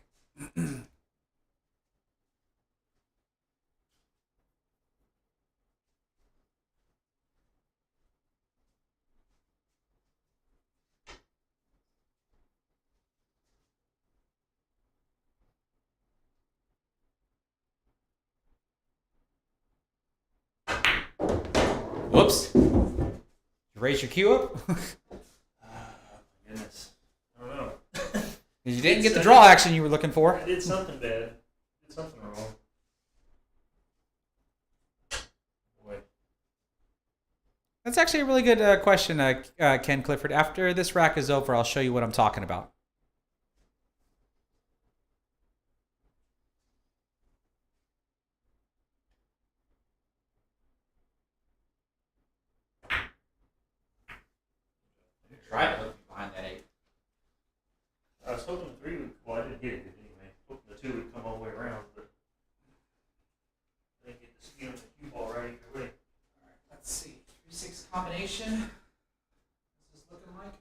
Whoops. You raise your cue up? Goodness. I don't know. You didn't get the draw action you were looking for. I did something bad. I did something wrong. Boy. That's actually a really good question, Ken Clifford. After this rack is over, I'll show you what I'm talking about. Try to look behind that 8. I was hoping the 3 would. Well, I didn't hit it anyway. Hoping the 2 would come all the way around, but I didn't get the speed on the cue ball right either way. All right, let's see. 3-6 combination. What's this looking like?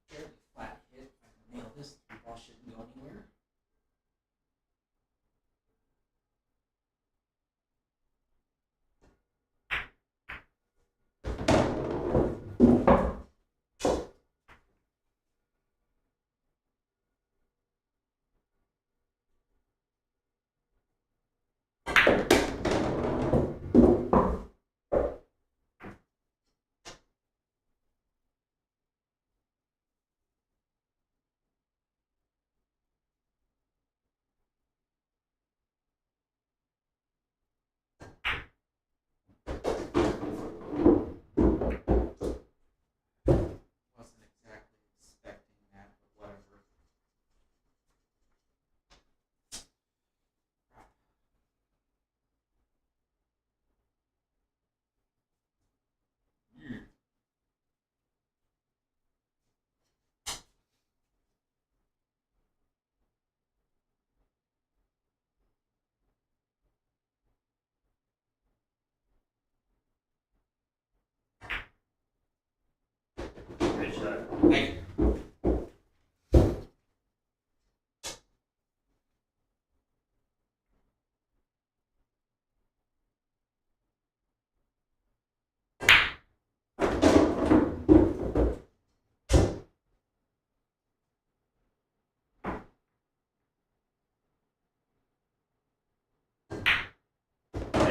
Fairly flat hit. If I can nail this, the ball shouldn't go anywhere.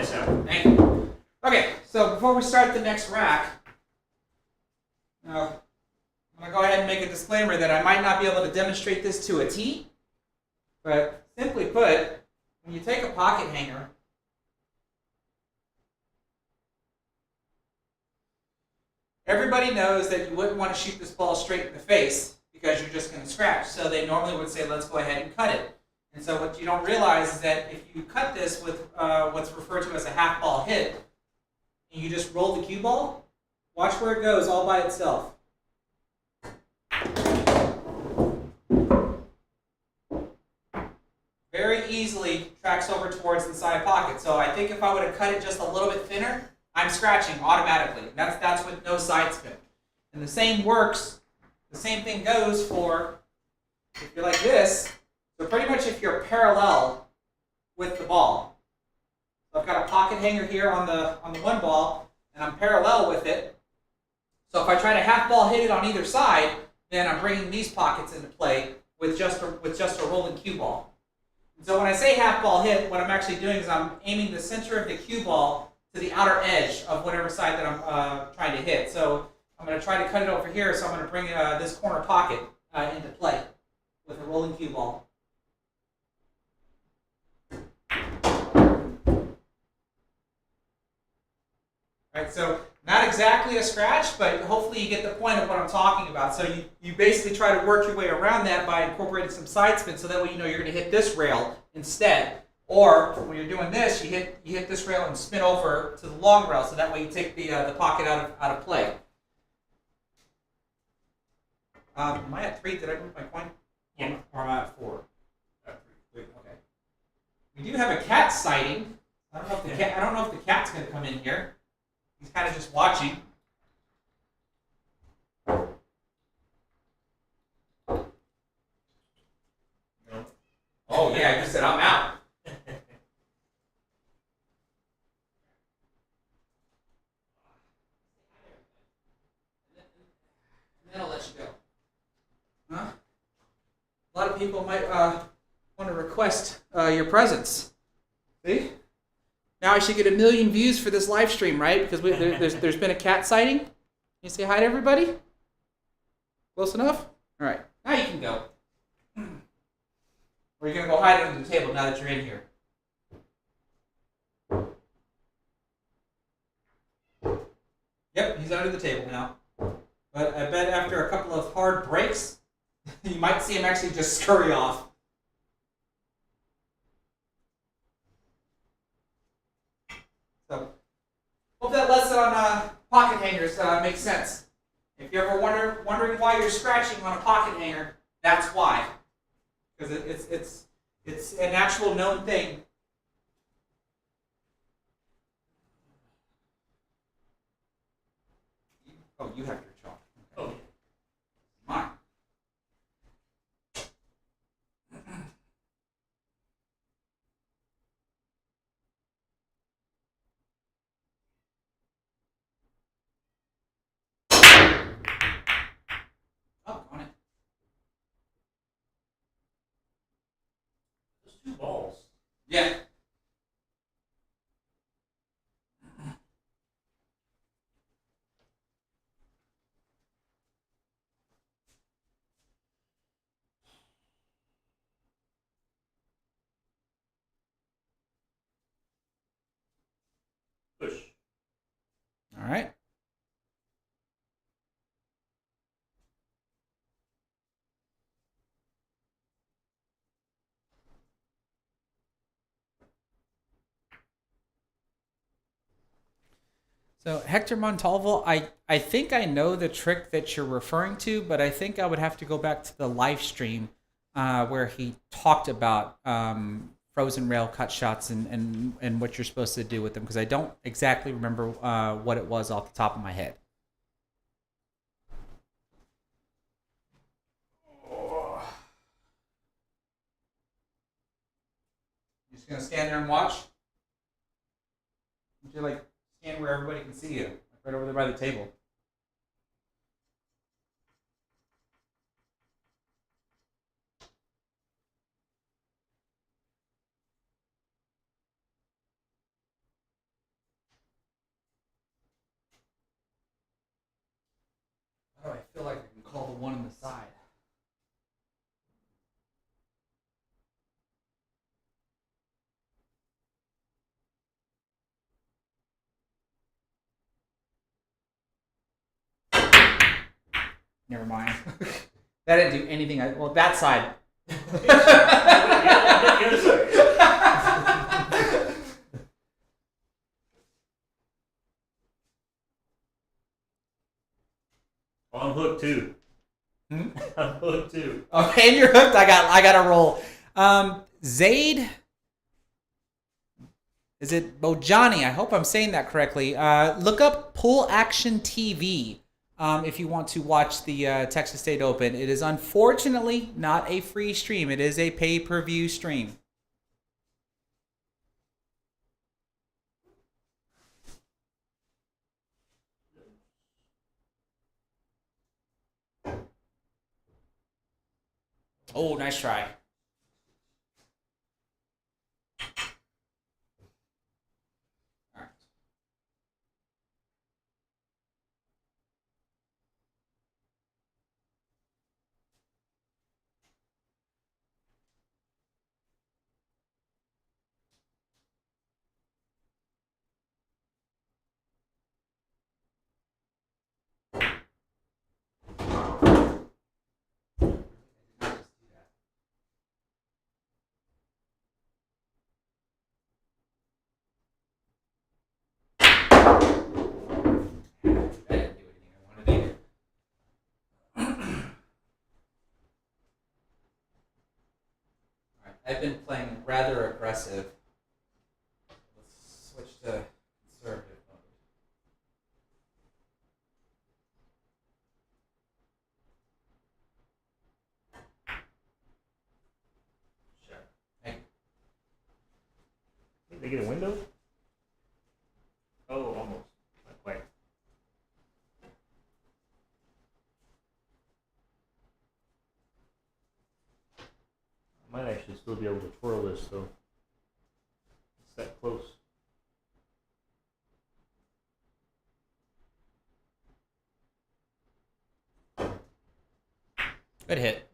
Seth. Thank you. Okay, so before we start the next rack, I'm going to go ahead and make a disclaimer that I might not be able to demonstrate this to a T, but simply put, when you take a pocket hanger, everybody knows that you wouldn't want to shoot this ball straight in the face because you're just going to scratch. So they normally would say, let's go ahead and cut it. And so what you don't realize is that if you cut this with what's referred to as a half ball hit, and you just roll the cue ball, watch where it goes all by itself. Very easily tracks over towards the side pocket. So I think if I would have cut it just a little bit thinner, I'm scratching automatically. That's with no side spin. And the same works, the same thing goes for if you're like this. So pretty much if you're parallel with the ball. So I've got a pocket hanger here on the one ball, and I'm parallel with it. So if I try to half ball hit it on either side, then I'm bringing these pockets into play with just a rolling cue ball. And so when I say half ball hit, what I'm actually doing is I'm aiming the center of the cue ball to the outer edge of whatever side that I'm trying to hit. So I'm going to try to cut it over here, so I'm going to bring this corner pocket into play with a rolling cue ball. Right, so not exactly a scratch, but hopefully you get the point of what I'm talking about. So you basically try to work your way around that by incorporating some side spin, so that way you know you're going to hit this rail instead. Or when you're doing this, you hit this rail and spin over to the long rail, so that way you take the pocket out of play. Am I at 3? Did I move my coin? Yeah. Or am I at 4? At 3. Wait, okay. We do have a cat sighting. I don't know if the cat's going to come in here. He's kind of just watching. No. Oh yeah, you said I'm out. And then I'll let you go. Huh? A lot of people might want to request your presence. See? Now I should get 1 million views for this live stream, right? Because there's been a cat sighting. You say hi to everybody? Close enough? All right. Now you can go. Or you're going to go hide under the table now that you're in here. Yep, he's under the table now. But I bet after a couple of hard breaks, you might see him actually just scurry off. So, hope that lesson on pocket hangers makes sense. If you're ever wondering why you're scratching on a pocket hanger, that's why. Because it's an actual known thing. Oh, you have your chalk. Oh, yeah. Mine. Oh, on it. There's 2 balls. Yeah. Push. All right. So Hector Montalvo, I think I know the trick that you're referring to, but I think I would have to go back to the live stream where he talked about frozen rail cut shots and what you're supposed to do with them, because I don't exactly remember what it was off the top of my head. You just gonna stand there and watch? Would you like stand where everybody can see you, like right over there by the table? Never mind. That didn't do anything. Well, that side. The other side. Oh, I'm hooked too. I'm hooked too. Okay, and you're hooked. I got to roll. Zaid. Is it Bojani? I hope I'm saying that correctly. Look up Pull Action TV if you want to watch the Texas State Open. It is unfortunately not a free stream. It is a pay-per-view stream. Oh, nice try. I've been playing rather aggressive. Let's switch to conservative mode. Sure. Hey. Did they get a window? Oh, almost. Not quite. I might actually still be able to twirl this though. It's that close. Good hit.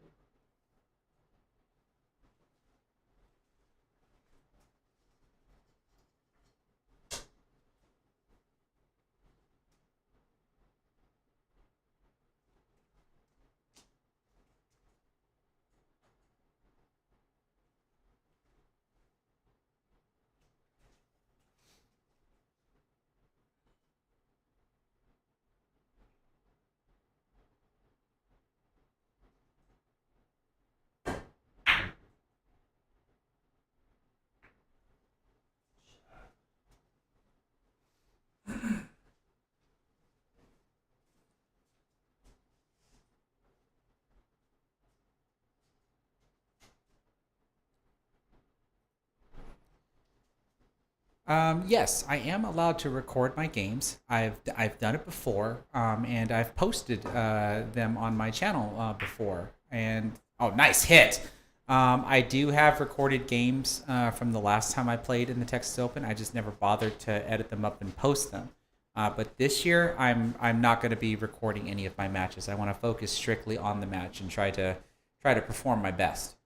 Yes, I am allowed to record my games. I've done it before, and I've posted them on my channel before. And oh, nice hit! I do have recorded games from the last time I played in the Texas Open. I just never bothered to edit them up and post them. But this year, I'm not going to be recording any of my matches. I want to focus strictly on the match and try to perform my best.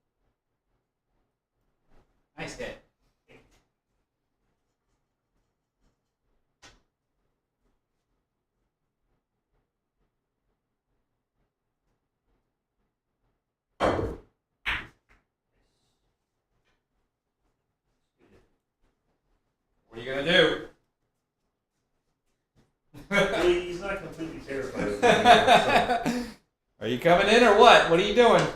Nice hit. What are you gonna do? Well, he's not completely terrified of me. So. Are you coming in or what? What are you doing?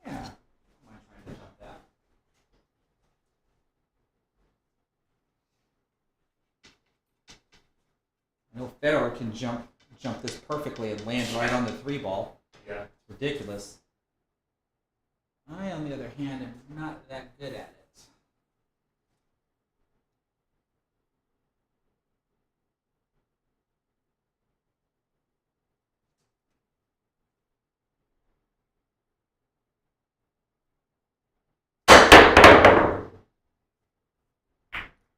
Yeah. I know Federer can jump this perfectly and land right on the 3-ball. Yeah. It's ridiculous. I, on the other hand, am not that good at it.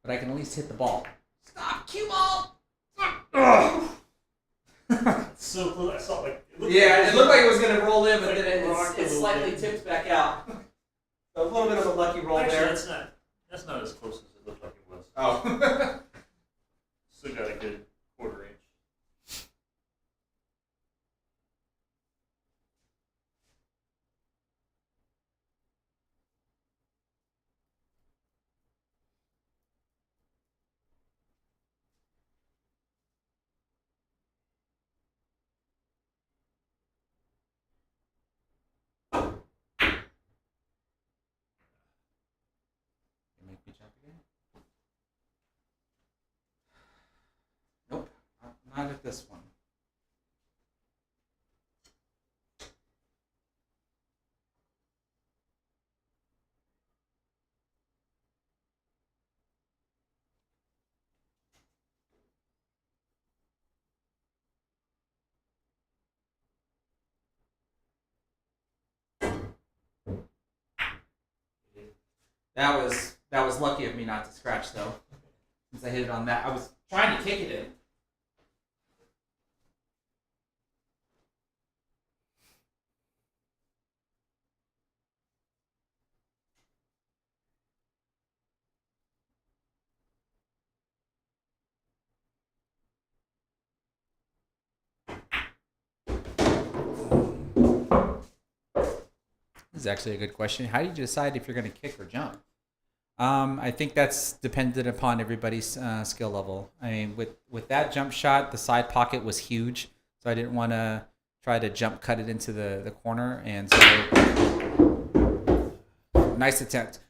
But I can at least hit the ball. Stop, cue ball! Stop. Ugh. so close. I saw like Yeah, it looked like it was going to roll in, but like then rocked a it little slightly bit. tipped back out. So a little bit of a lucky roll Actually, there. that's not as close as it looked like it was. Oh. Still got a good quarter inch. You make me jump again? Nope, not at this one. That was lucky of me not to scratch though, since I hit it on that. I was trying to kick it in. This is actually a good question. How do you decide if you're going to kick or jump? I think that's dependent upon everybody's skill level. I mean, with that jump shot, the side pocket was huge, so I didn't want to try to jump cut it into the corner, and so nice attempt.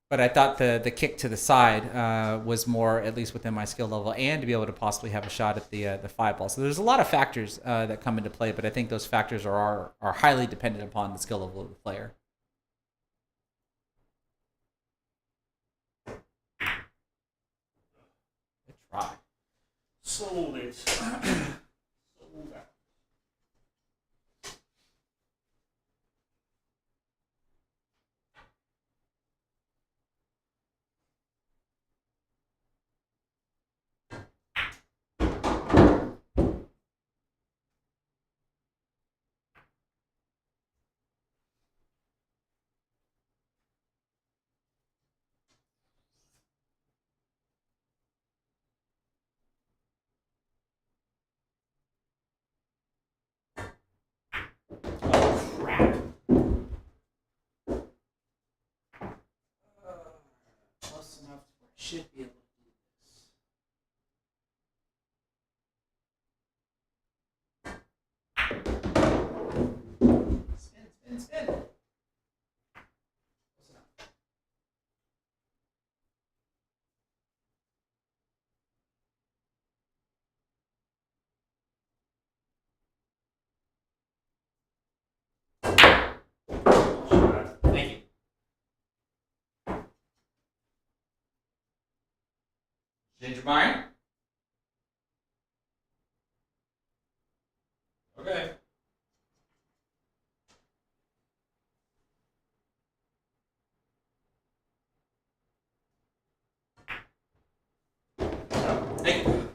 But I thought the kick to the side was more, at least within my skill level, and to be able to possibly have a shot at the five ball. So there's a lot of factors that come into play, but I think those factors are highly dependent upon the skill level of the player. Good try. Sold it. Sold out. Oh crap! Close enough to where I should be able to do this. Spin, spin, spin. Close enough. Shot. Thank you. Change your mind? Okay. Thank you.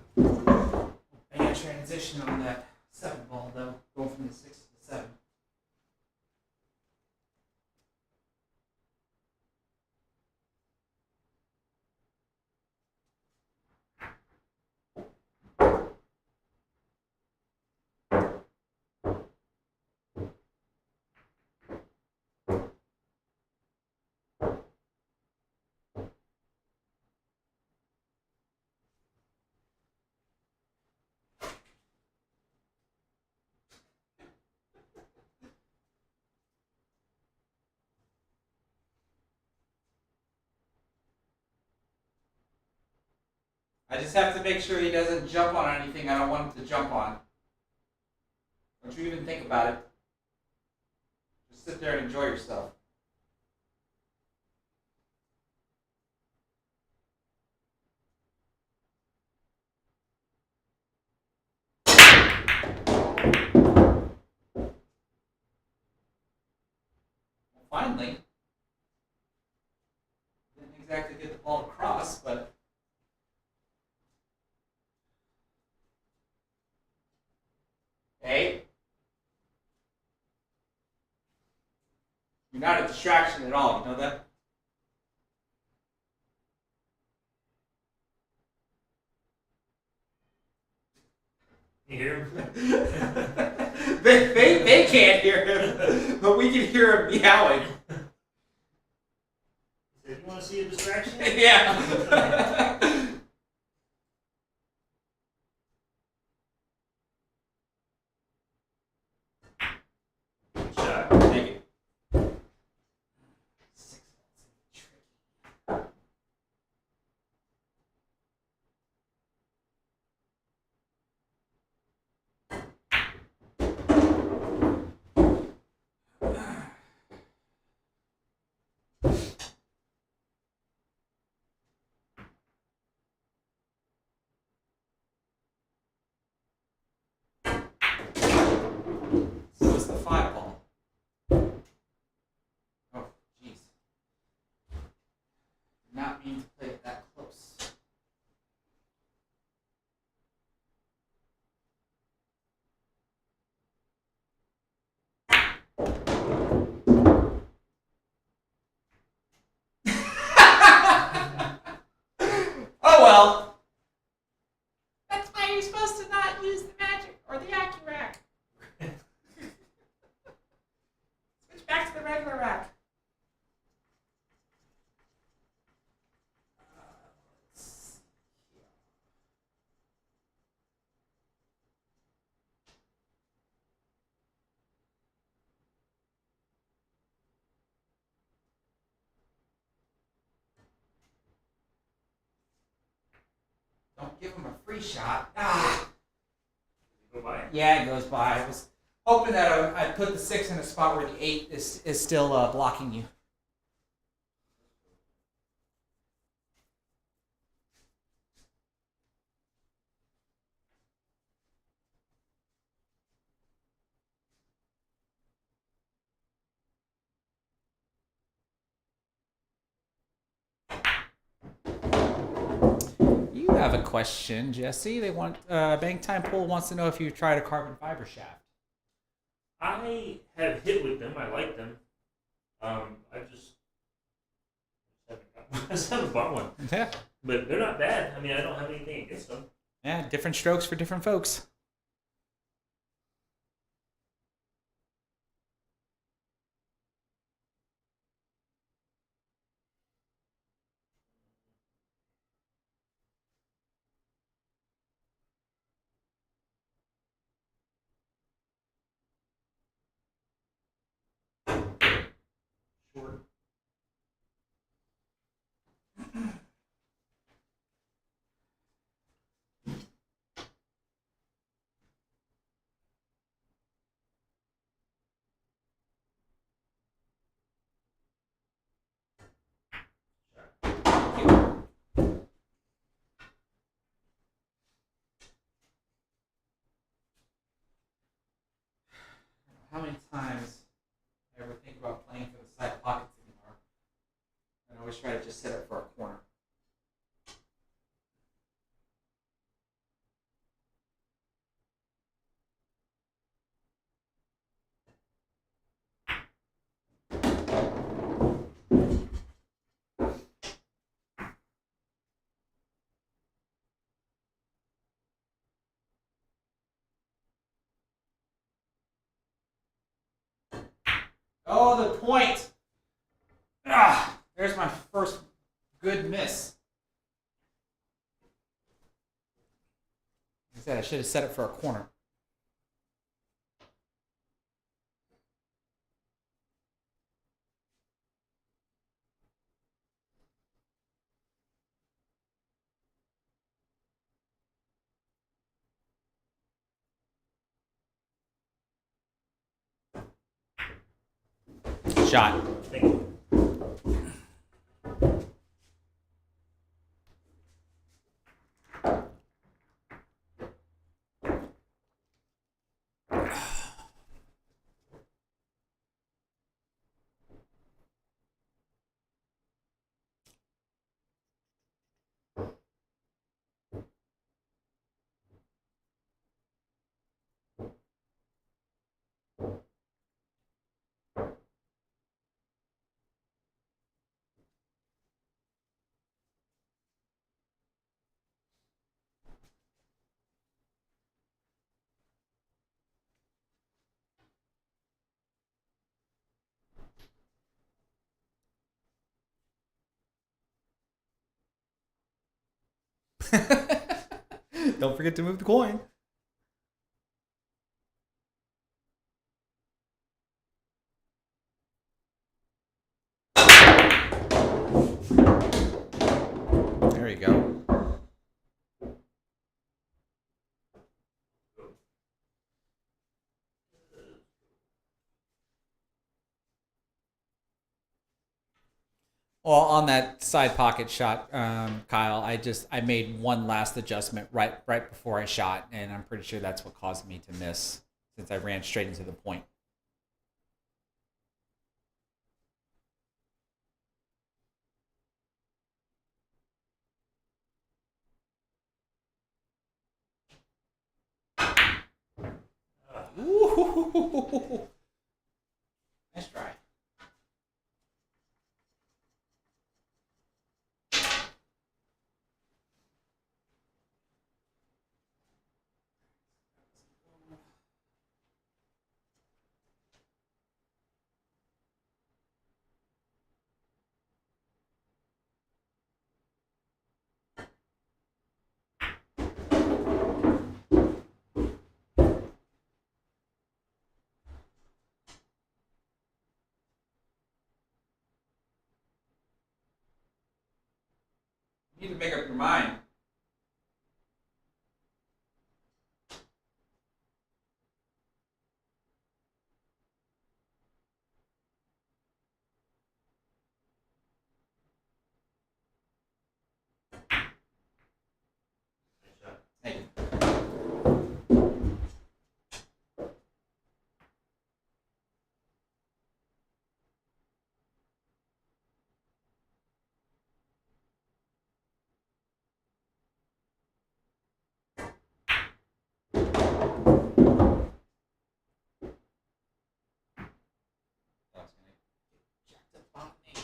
Bad transition on that 7 ball though, going from the 6 to the 7. I just have to make sure he doesn't jump on anything I don't want him to jump on. Don't you even think about it. Just sit there and enjoy yourself. Well, finally, didn't exactly get the ball across, but not a distraction at all. You know that? You hear him? They can't hear him, but we can hear him meowing. He said, "You want to see a distraction?" Yeah. Good shot. Thank you. So it's the 5 ball. Oh, jeez. Did not mean to play it that close. Oh well. That's why you're supposed to not use the magic or the AccuRack. Switch back to the regular rack. Don't give him a free shot. Ah. Go by. Yeah, it goes by. I was hoping that I'd put the 6 in a spot where the 8 is still blocking you. You have a question, Jesse. They want Bank Time Pool wants to know if you've tried a carbon fiber shaft. I have hit with them. I like them. I just haven't bought one. Yeah. But they're not bad. I mean, I don't have anything against them. Yeah, different strokes for different folks. Short. How many times I ever think about playing for the side pockets anymore? And I always try to just set it for a corner. Oh, the point! Ah, there's my first good miss. Like I said, I should have set it for a corner. Shot. Thank you. Don't forget to move the coin. There you go. Well, on that side pocket shot, Kyle, I made one last adjustment right before I shot, and I'm pretty sure that's what caused me to miss since I ran straight into the point. Ooh. Nice try. You need to make up your mind. Thank you. That's gonna get jacked up on 8.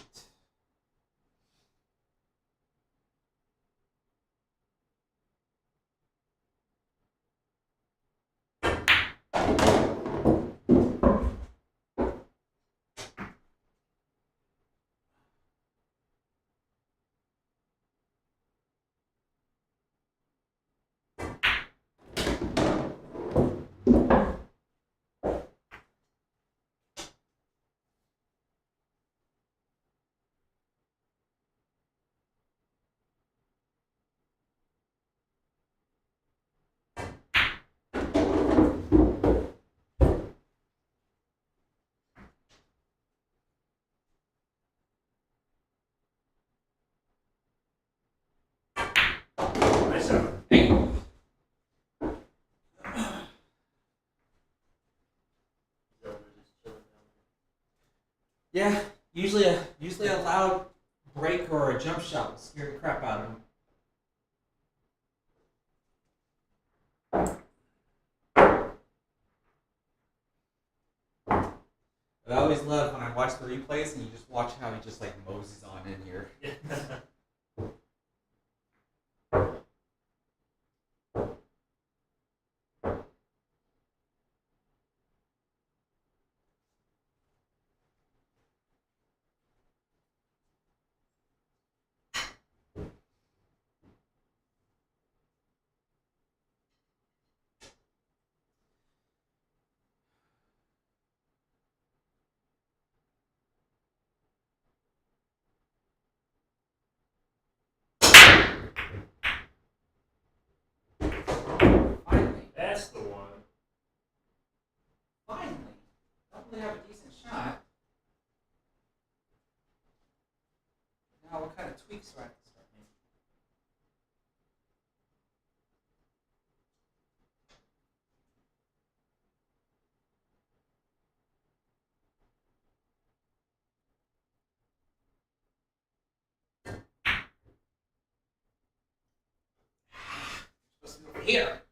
Nice shot. Thank you. Zelda just chilling down Yeah, usually a loud break or a jump shot will scare the crap out of him. But I always love when I watch the replays and you just watch how he just like moses on in here. there. Finally, That's the one. finally, hopefully have a decent shot. Now, what kind of tweaks do I have to start making? Supposed to be over here.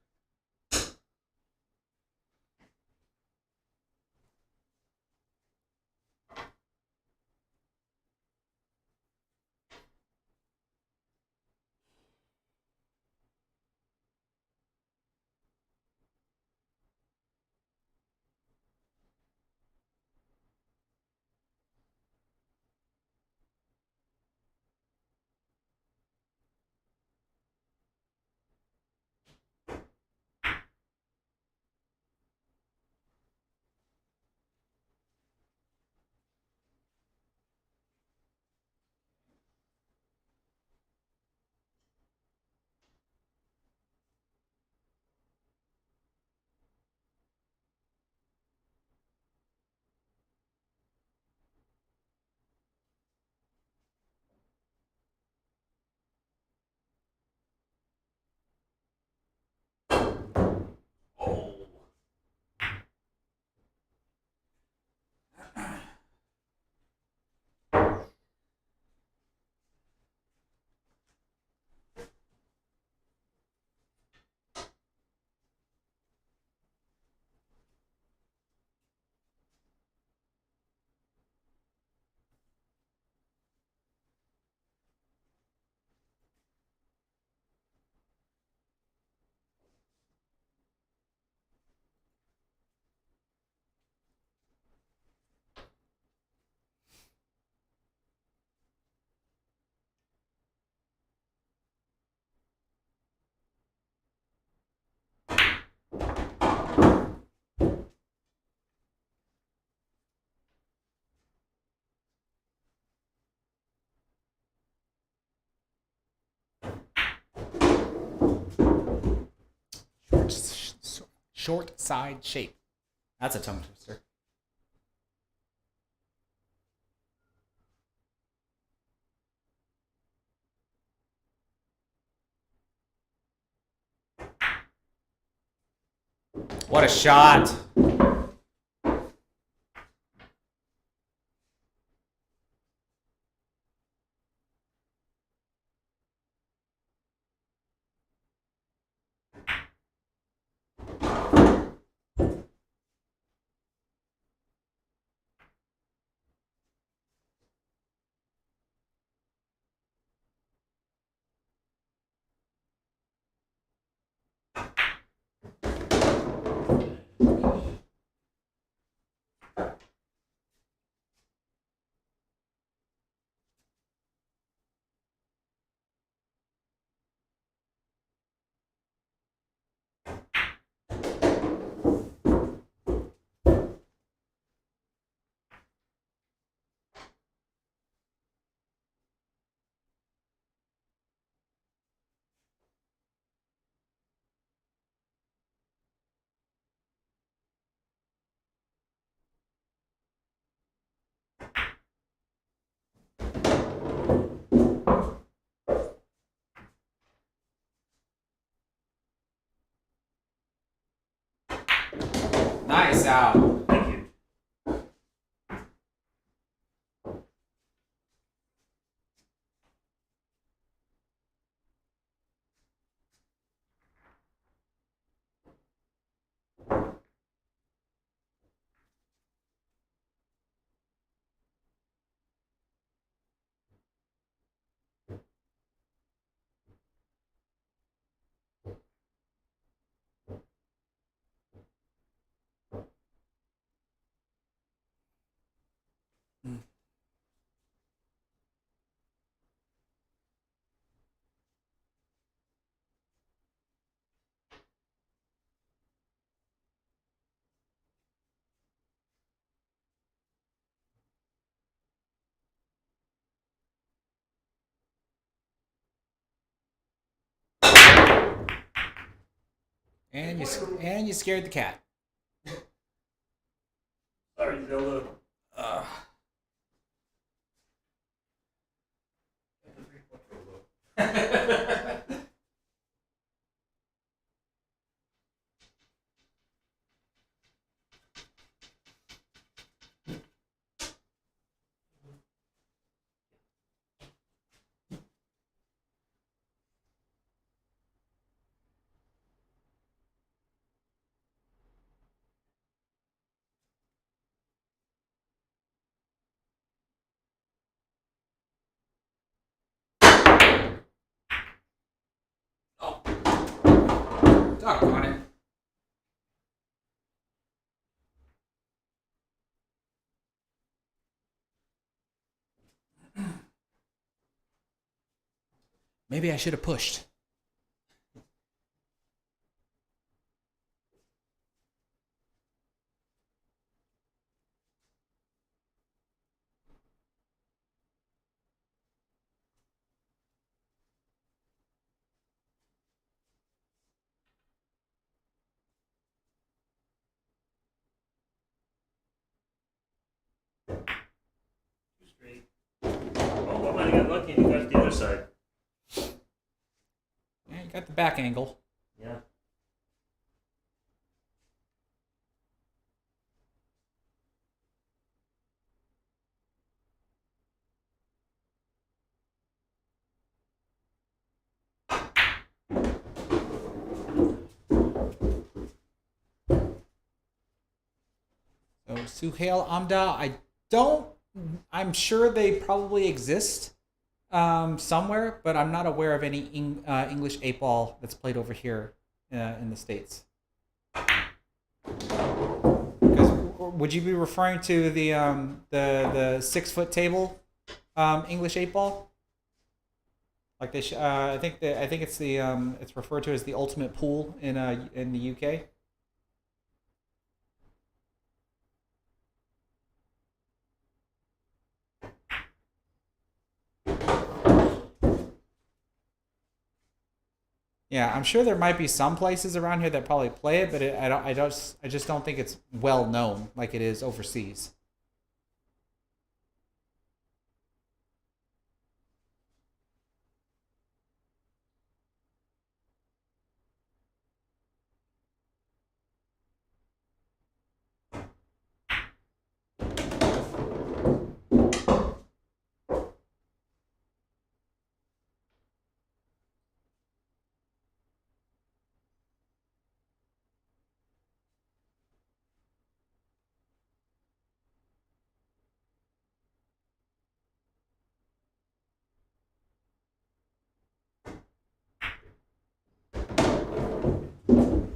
short side shape. That's a tongue twister. What a shot. Nice out. Thank you. And you scared the cat. Sorry, Zelda. Doggone it. Maybe I should have pushed. Two straight. Oh, I might have got lucky and you got the other side. Yeah, you got the back angle. Yeah. So Suhail Amda, I'm sure they probably exist somewhere, but I'm not aware of any English 8-ball that's played over here in the States. Because would you be referring to the 6-foot table English 8-ball? Like they, I think it's it's referred to as the ultimate pool in the UK. Yeah, I'm sure there might be some places around here that probably play it, but I just don't think it's well known like it is overseas.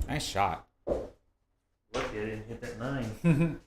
Nice shot. Lucky I didn't hit that 9.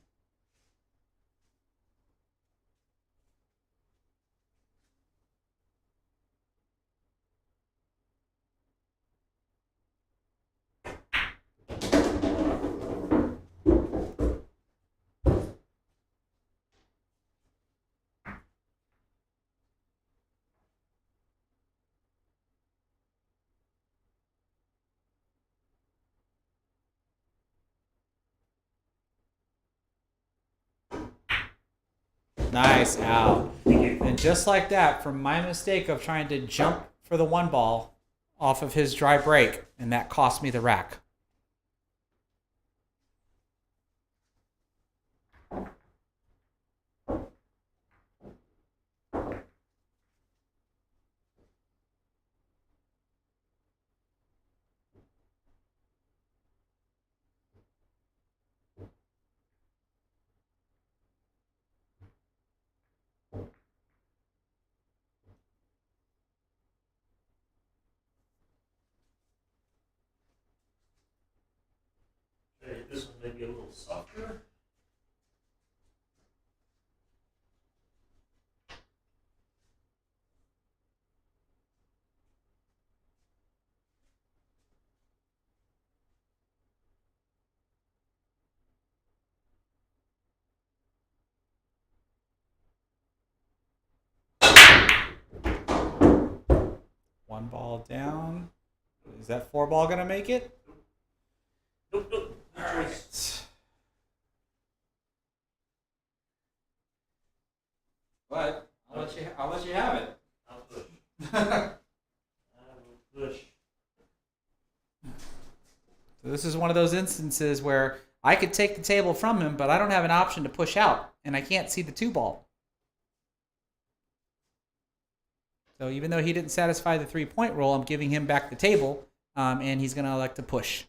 Nice out. Thank you. And just like that, from my mistake of trying to jump for the one ball off of his dry break, and that cost me the rack. Should I hit this one maybe a little softer? One ball down. Is that four ball gonna make it? Nope, nope. All right. But I'll let you have it. I'll push. I will push. So this is one of those instances where I could take the table from him, but I don't have an option to push out, and I can't see the two ball. So even though he didn't satisfy the 3-point rule, I'm giving him back the table, and he's going to elect to push.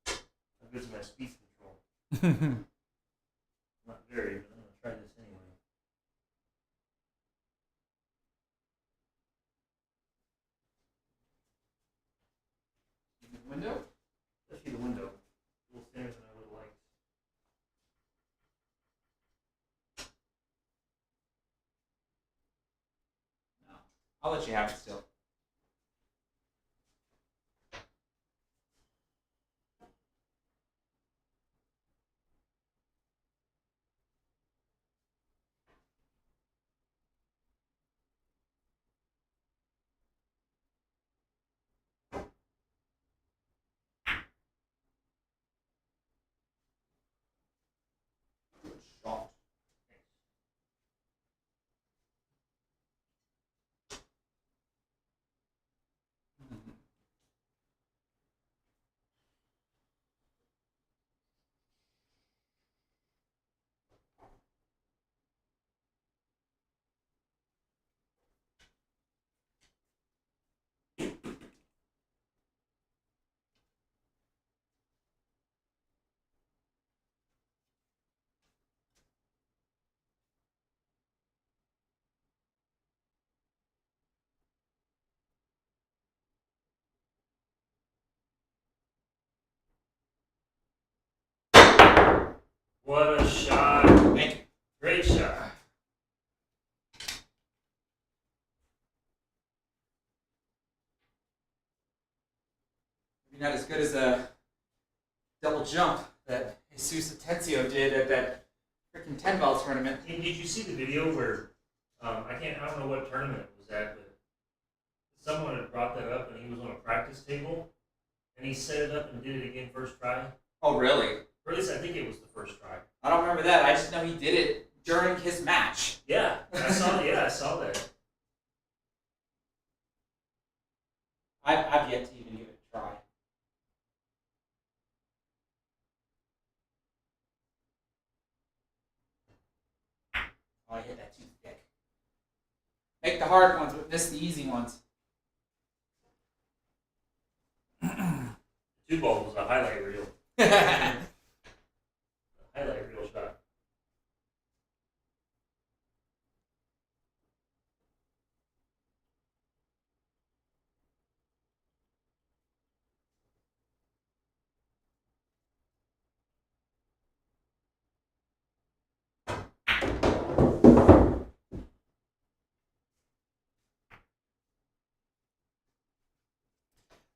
How good's my speed control? Not very, but I'm going to try this anyway. Window? Especially the window. A little thinner than I would have liked. No. I'll let you have it still. Good shot. What a shot. Thank you. Great shot. Maybe not as good as a double jump that Jesus Atencio did at that freaking 10 ball tournament. Hey, did you see the video where I don't know what tournament it was at, but someone had brought that up, and he was on a practice table, and he set it up and did it again first try. Oh, really? Or at least I think it was the first try. I don't remember that. I just know he did it during his match. Yeah, I saw. Yeah, I saw that. I've yet to even give it a try. Oh, I hit that too thick. Make the hard ones, but miss the easy ones. Two ball was a highlight reel. A highlight reel shot.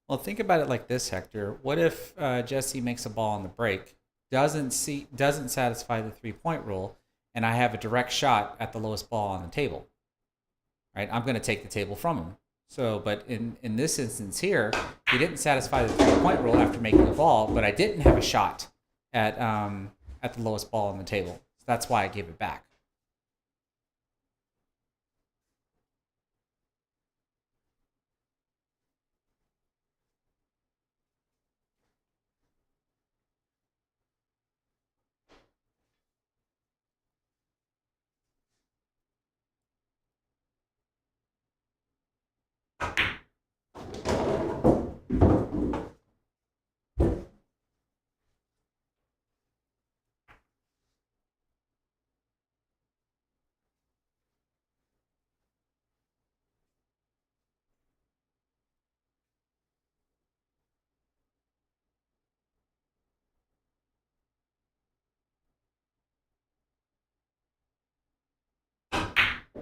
Well, think about it like this, Hector. What if Jesse makes a ball on the break, doesn't satisfy the 3 point rule, and I have a direct shot at the lowest ball on the table? Right, I'm going to take the table from him. So, but in this instance here, he didn't satisfy the 3 point rule after making the ball, but I didn't have a shot at the lowest ball on the table. So that's why I gave it back.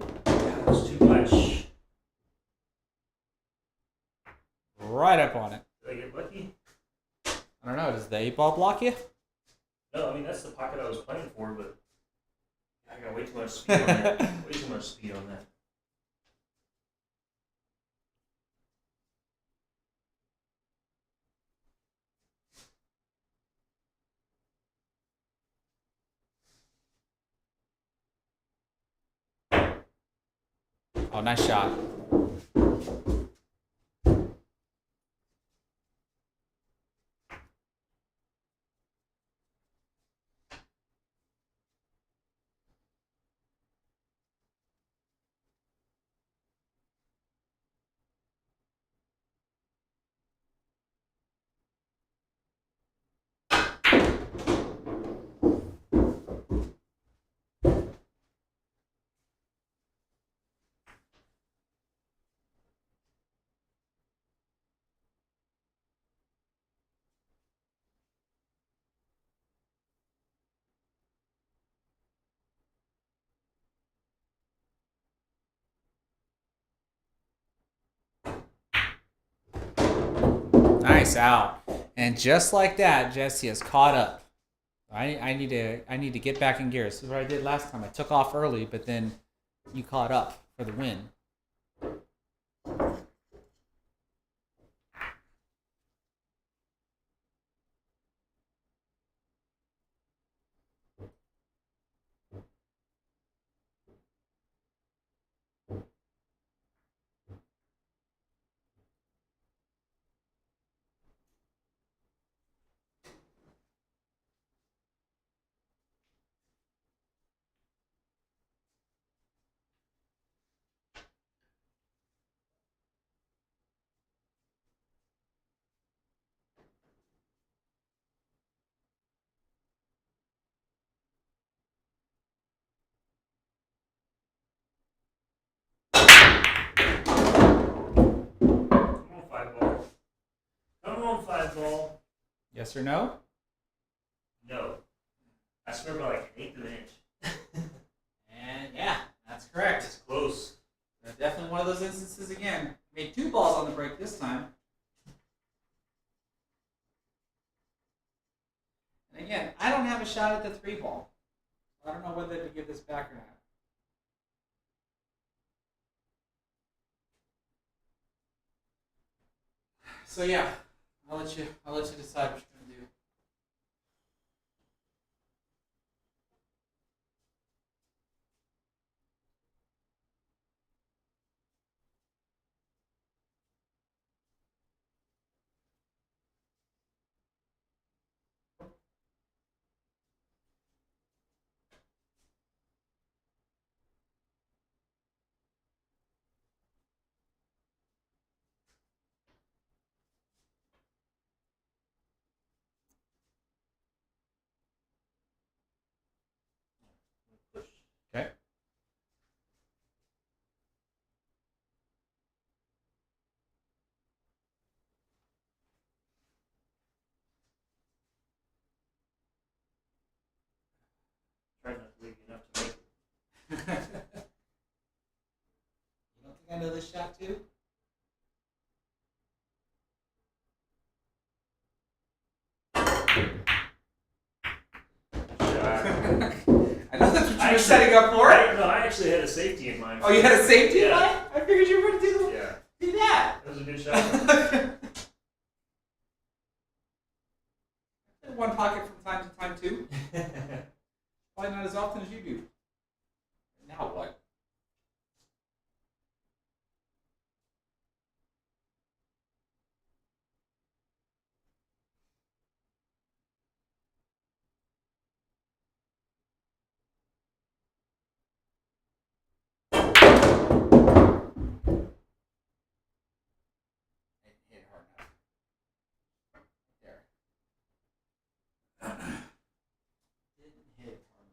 That was too much. Right up on it. Did I get lucky? I don't know. Does the 8 ball block you? No, I mean that's the pocket I was playing for, but I got way too much speed on that. Way too much speed on that. Oh, nice shot. Nice out. And just like that, Jesse has caught up. I need to get back in gear. This is what I did last time. I took off early, but then you caught up for the win. Come on, 5 ball. Come on, 5 ball. Yes or no? No. I swear by like an eighth of an inch. And yeah, that's correct. It's close. Definitely one of those instances again. Made 2 balls on the break this time. And again, I don't have a shot at the 3 ball. I don't know whether to give this back or not. So yeah, I'll let you decide what you're gonna do. Push. Okay. Try not to leave you enough to make it. You don't think I know this shot too? Shot. I know that's what you were Actually- setting up for. No, I actually had a safety in mind. Oh, you had a safety Yeah. line? I figured you were going to Yeah, do that. that was a good shot. In one pocket from time to time too. Probably not as often as you do. Now what? It hit hard enough. There. Didn't hit hard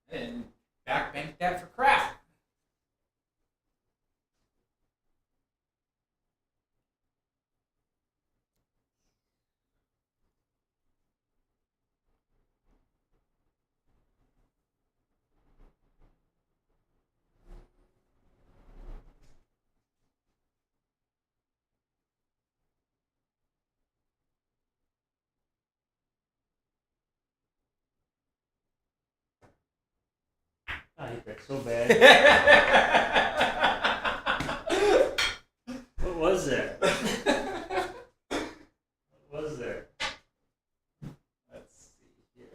enough. And backbank that for crap. I hate that so bad. What was that? What was that? Let's see here.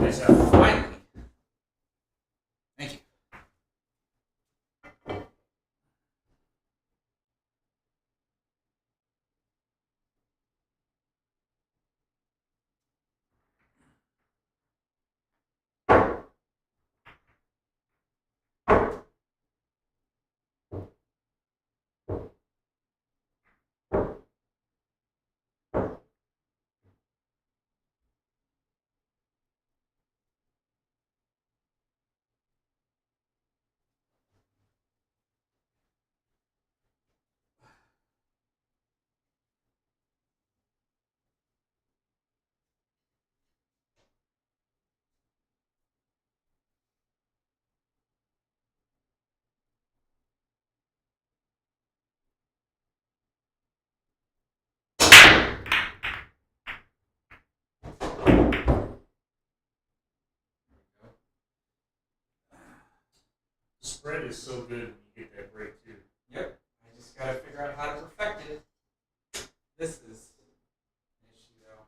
Nice shot. Finally. Thank you. spread is so good when you get that break too. Yep. I just gotta figure out how to perfect it. This is an issue though.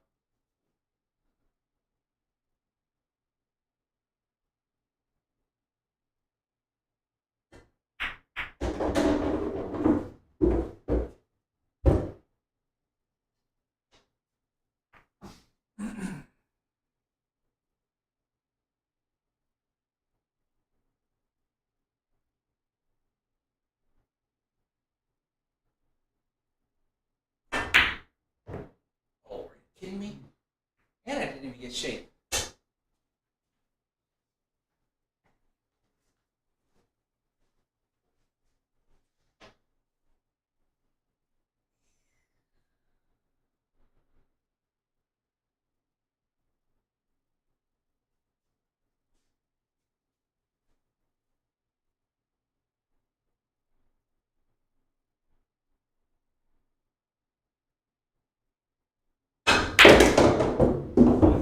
Oh, are you kidding me? And I didn't even get shape.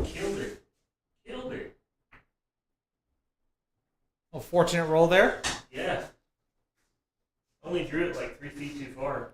Killed it. Killed it. A fortunate roll there. Yeah. Only drew it like 3 feet too far.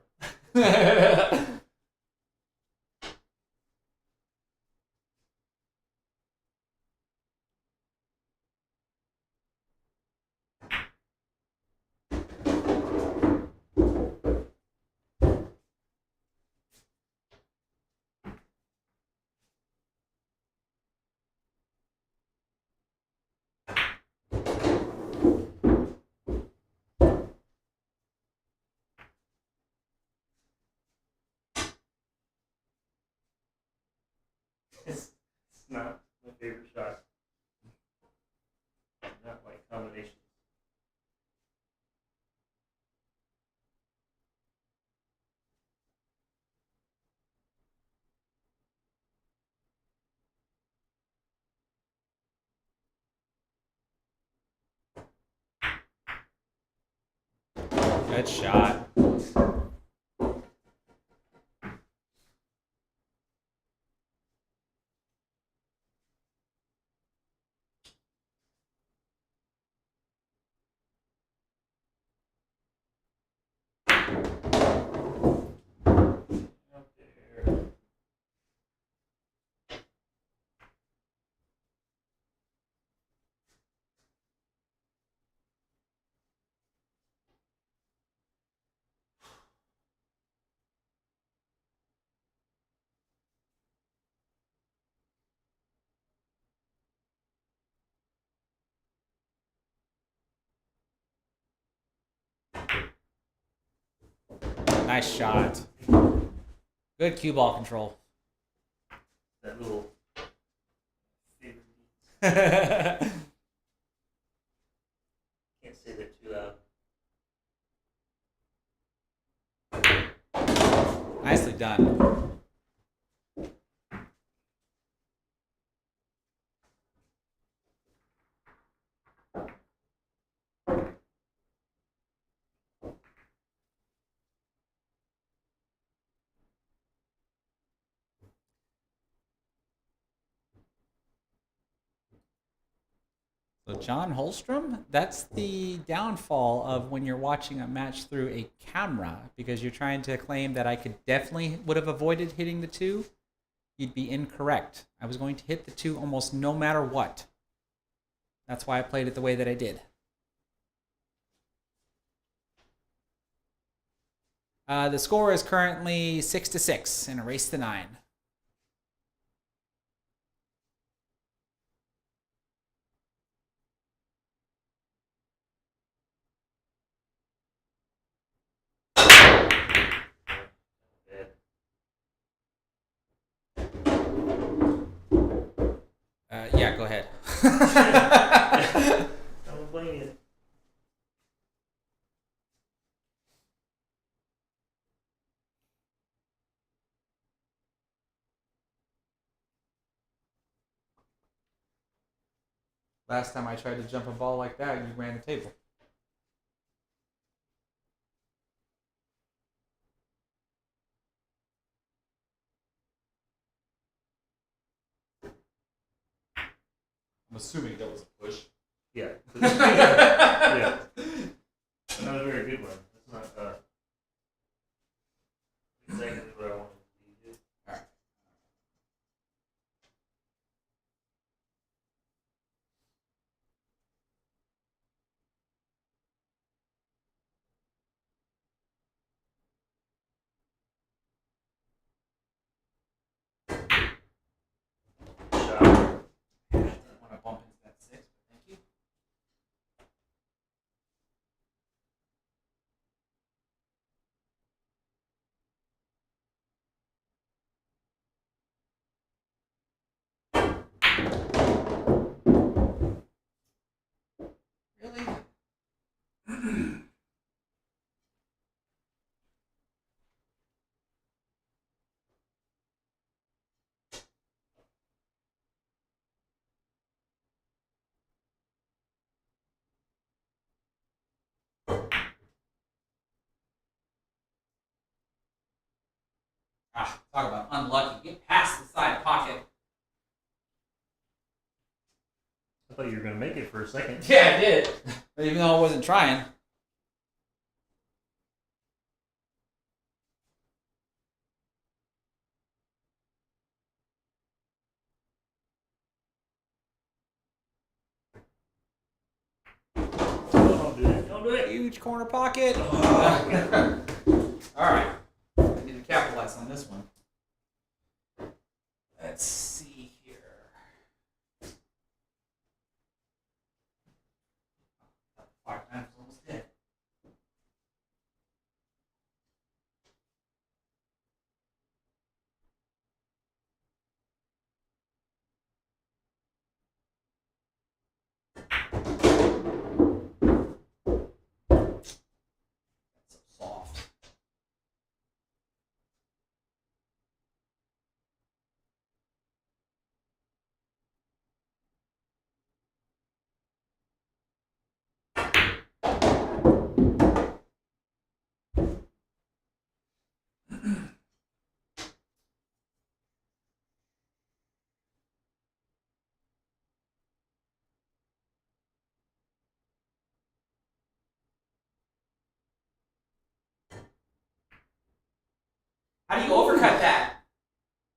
It's not my favorite shot. Not like combinations. Good shot. Out there. Nice shot. Good cue ball control. That little favorite. Can't say that too loud. Nicely done. So John Holstrom, that's the downfall of when you're watching a match through a camera, because you're trying to claim that I could definitely would have avoided hitting the two. You'd be incorrect. I was going to hit the two almost no matter what. That's why I played it the way that I did. The score is currently 6-6 in a race to 9. Yeah, go ahead. I don't blame you. Last time I tried to jump a ball like that, you ran the table. I'm assuming that was a push. Yeah. Yeah. Ah, talk about unlucky. Get past the side pocket. I thought you were gonna make it for a second. Yeah, I did. Even though I wasn't trying. Don't do it. Don't do it. Huge corner pocket. All right. I need to capitalize on this one. Let's see here. Five times almost dead. That's so soft. How do you overcut that?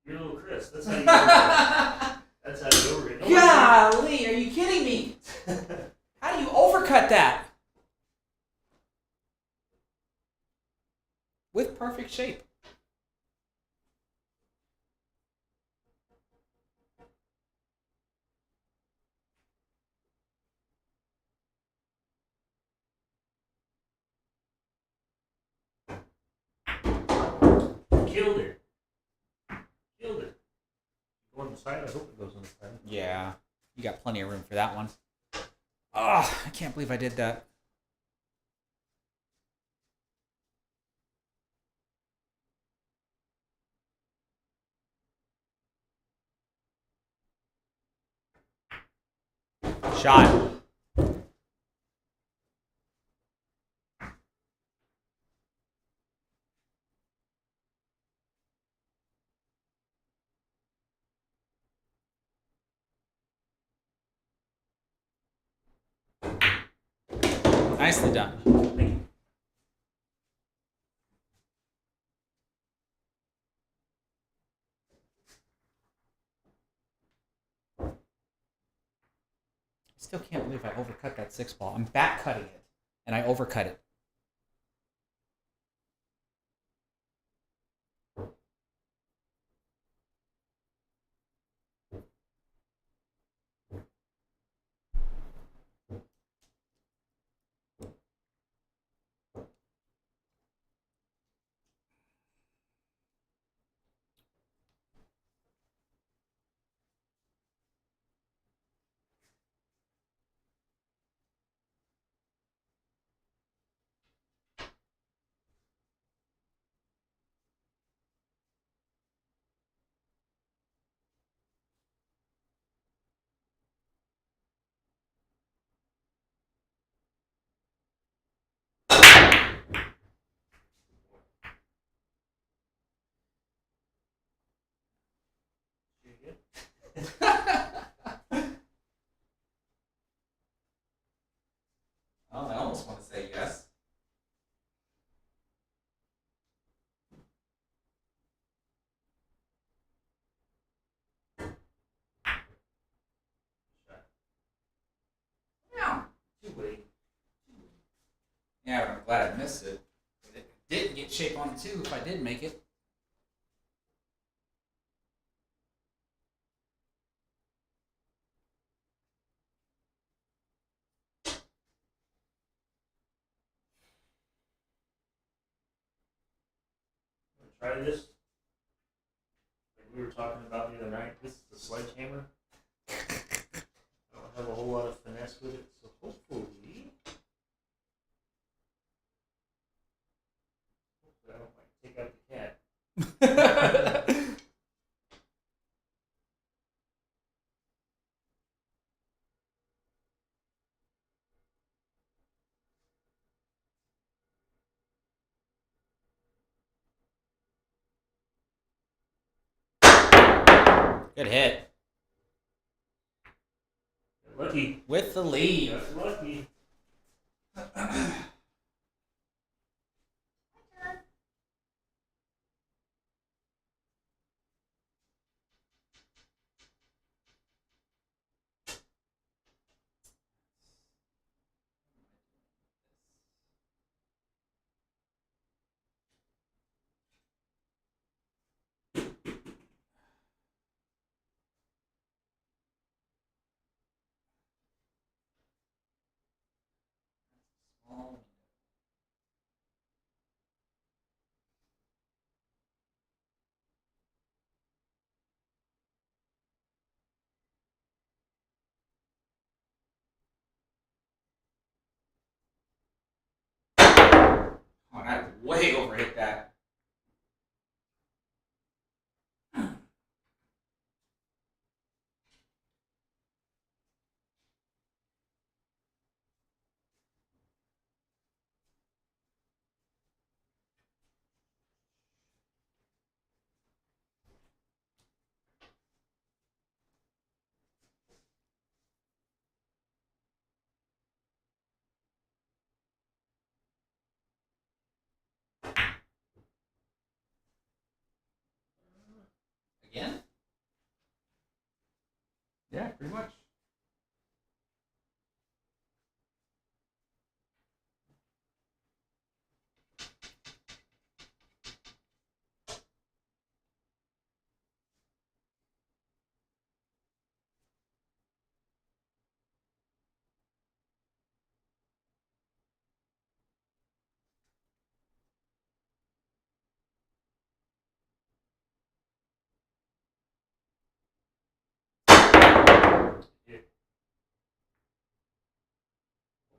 You're a little Chris. That's how you overcut. That's how you overcut. Golly, are you kidding me? How do you overcut that? With perfect shape. Killed it. Killed it. Go on the side. I hope it goes on the side. Yeah, you got plenty of room for that one. Oh, I can't believe I did that. Shot. Nicely done. Thank you. I still can't believe I overcut that six ball. I'm back cutting it, and I overcut it. You good? Oh, I almost want to say yes. Yeah. Two-way. Yeah, but I'm glad I missed it. It didn't get shape on it too if I did make it. Try this. Like we were talking about the other night. This is the sledgehammer. I don't have a whole lot of finesse with it, so hopefully I don't like take out the cat. Good hit. Lucky. With the lead. That's lucky. Oh, I way overhit that. Again? Yeah, pretty much.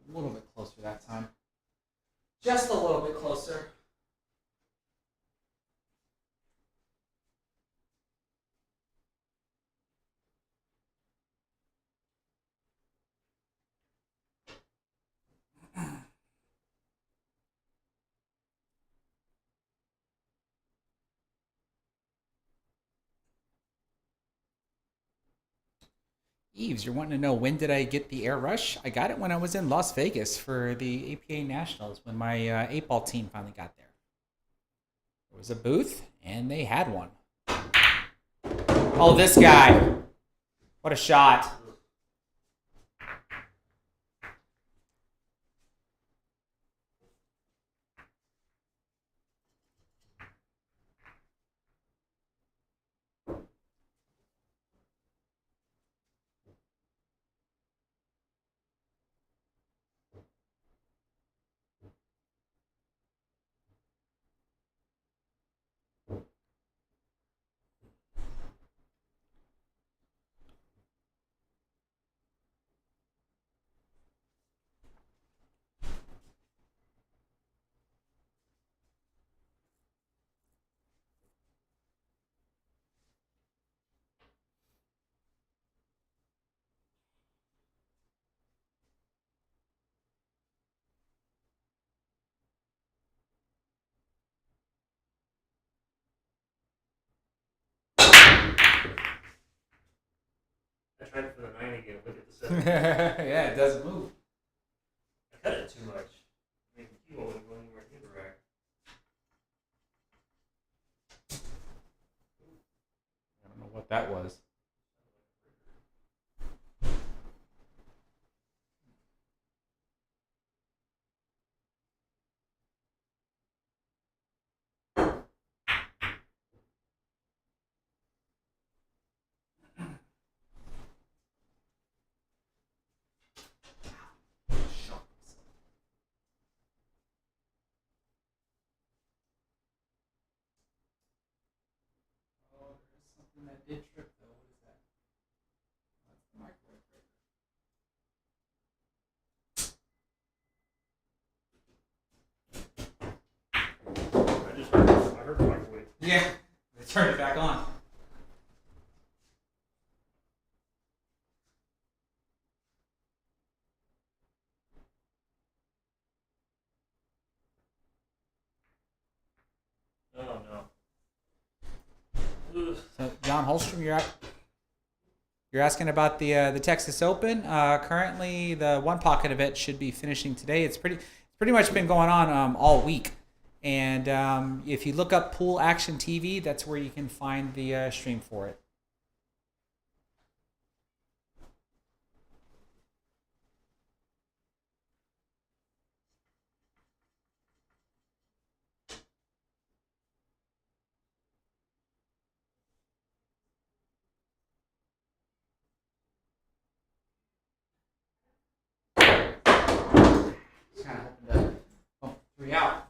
A little bit closer that time. Just a little bit closer. Eves, you're wanting to know when did I get the air rush? I got it when I was in Las Vegas for the APA Nationals when my 8-ball team finally got there. There was a booth, and they had one. Oh, this guy. What a shot. I tried for the 9 again. Look at the 7. Yeah, it doesn't move. I cut it too much. I mean, the keyboard wasn't going anywhere near the rack. I don't know what that was. That did trip though. What is that? That's the microwave I heard the microwave. Yeah, they turned it back on. Oh no. Ugh. So, John Holstrom, you're out. You're asking about the Texas Open. Currently, the one pocket of it should be finishing today. It's pretty much been going on all week. And if you look up Pool Action TV, that's where you can find the stream for it. Just kind of hoping to pump 3 out.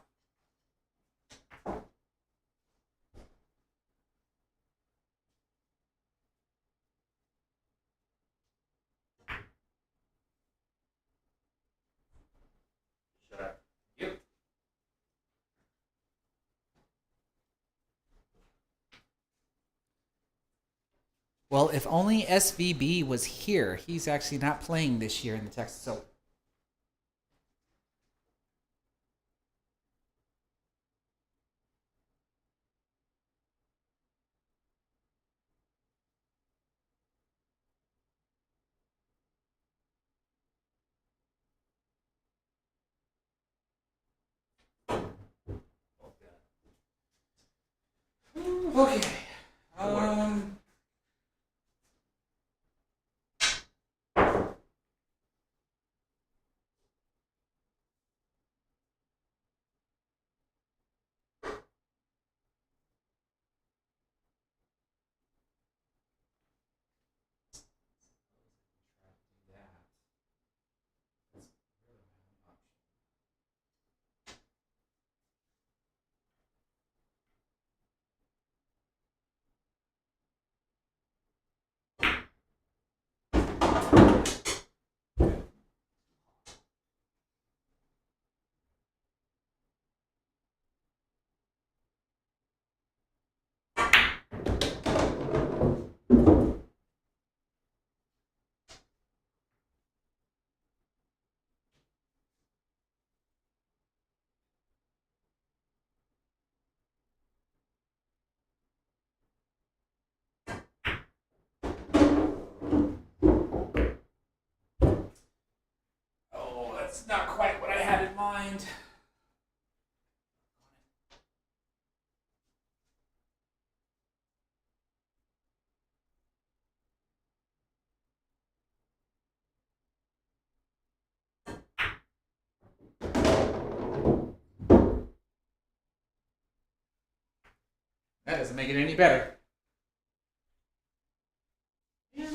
Shot. Yep. Well, if only SVB was here. He's actually not playing this year in the Texas Open. Okay. Oh, that's not quite what I had in mind. That doesn't make it any better. Yeah.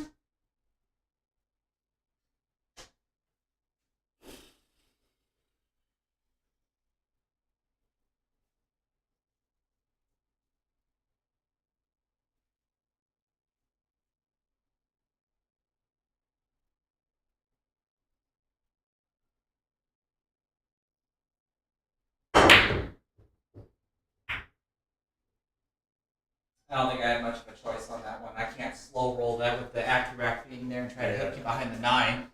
I don't think I had much of a choice on that one. I can't slow roll that with the AccuRack being there and try to hook you behind the 9.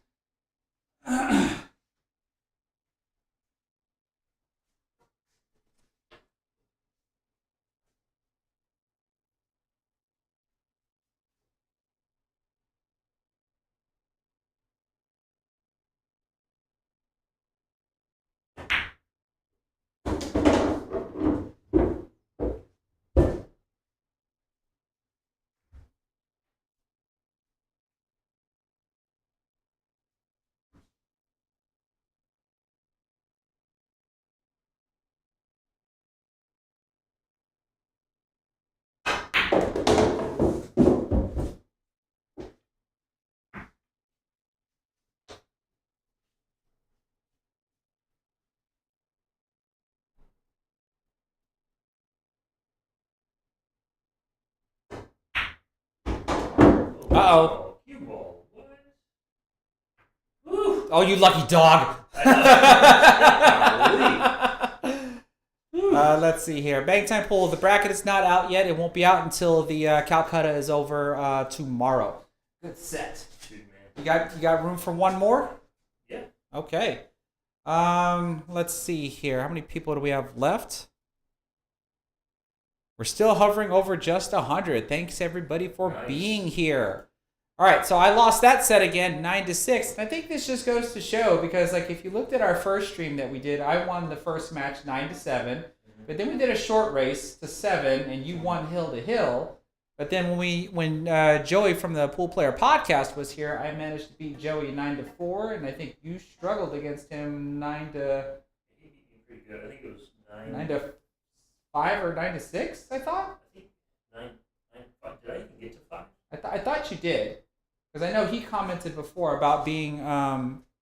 Uh-oh. Cue ball. What? Oh, you lucky dog. Let's see here. Bang time pool. The bracket is not out yet. It won't be out until the Calcutta is over tomorrow. Good set. Dude, man. You got room for one more? Yeah. Okay. Let's see here. How many people do we have left? We're still hovering over just 100. Thanks everybody for Nice. being here. All right, so I lost that set again, 9-6. And I think this just goes to show because, like, if you looked at our first stream that we did, I won the first match 9-7, but then we did a short race to 7, and you won hill to hill. But then when Joey from the Pool Player Podcast was here, I managed to beat Joey 9-4, and I think you struggled against him 9 to. He beat me pretty good. I think it was 9-5 or 9-6. I thought. I think 9-5. Did I even get to 5? I thought you did. Because I know he commented before about being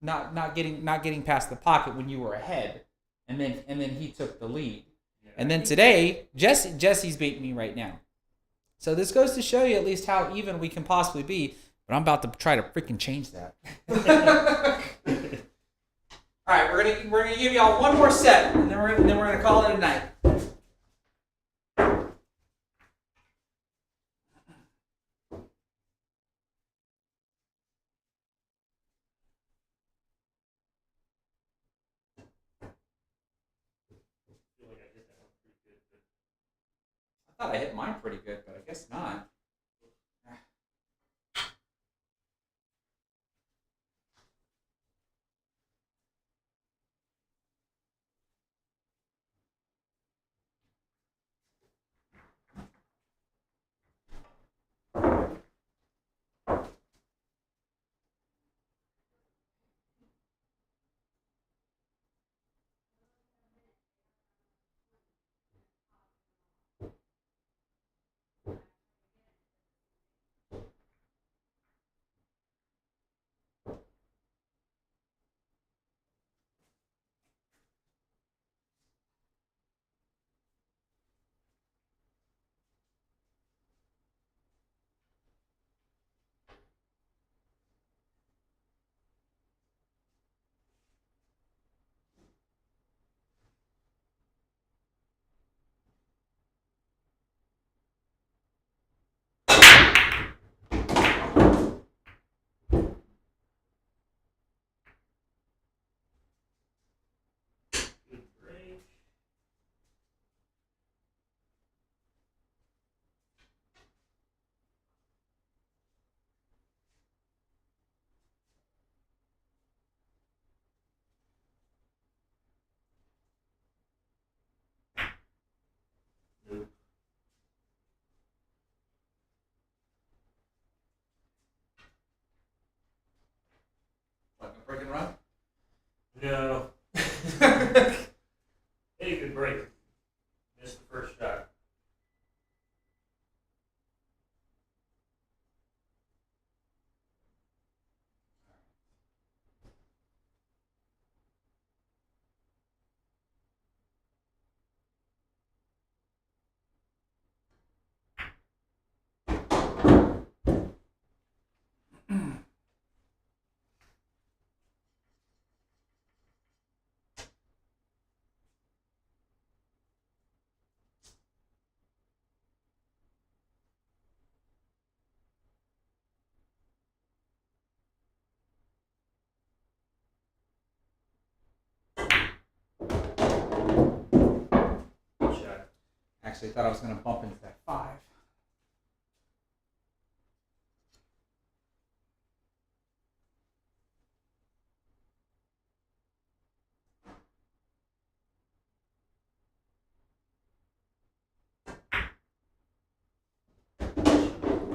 not getting past the pocket when you were ahead, and then he took the lead, yeah. And then today Jesse's beating me right now, so this goes to show you at least how even we can possibly be. But I'm about to try to freaking change that. All right, we're gonna give y'all one more set, and then we're gonna call it a night. I thought I hit mine pretty good, but I guess not. Good break. Nope. Like a break and run? No. Hey, good break. Missed the first shot. Good shot. Actually, I thought I was going to bump into that 5.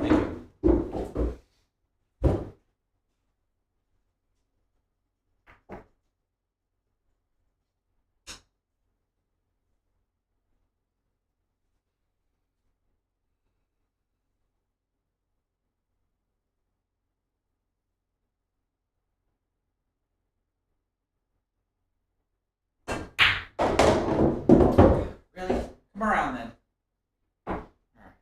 Thank you. Really? Come around then. All right.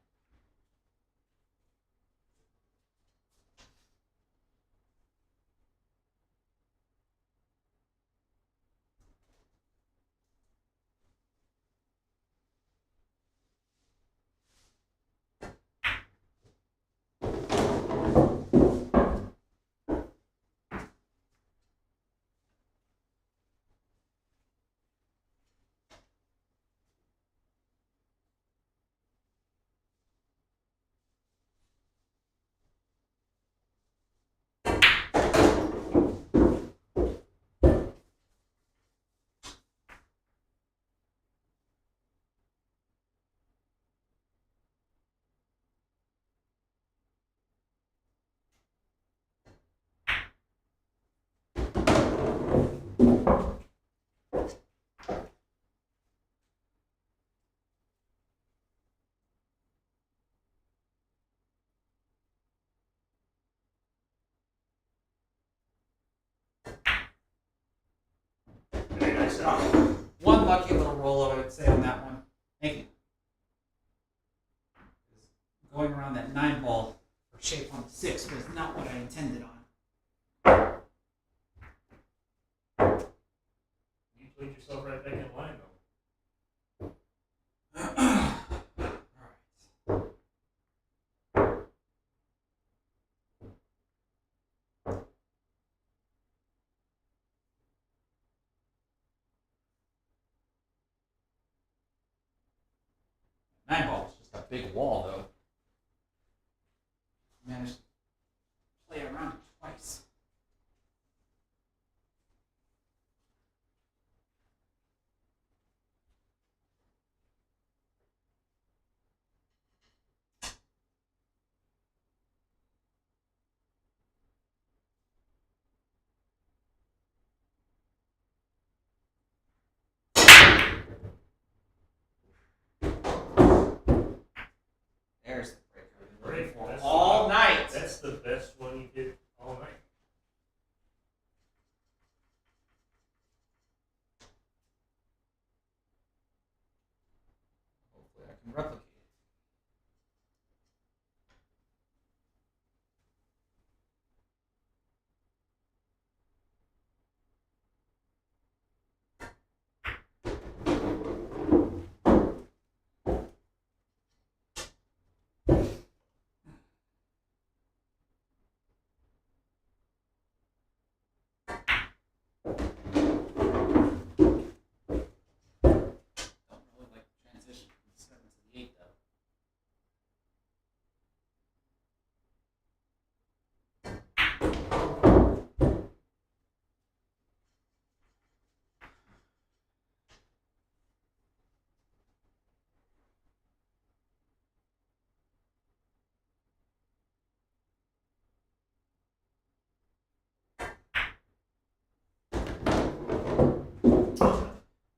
One lucky little roll, I would say, on that one. Thank you. Going around that 9 ball for shape on the 6 was not what I intended on. You put yourself right back in line, though. Nine ball was just a big wall, though. Managed to play around it twice. There's the breaker. Right, For that's all night. That's the best one you did all night. Hopefully I can replicate it. Don't really like the transition from the 7 to the 8, though.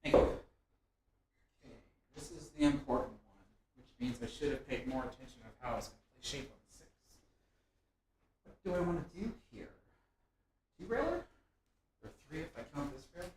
Thank you. Okay, this is the important one, which means I should have paid more attention of how I was going to play shape on the 6. What do I want to do here? 2 railer? Or 3 if I count this rail?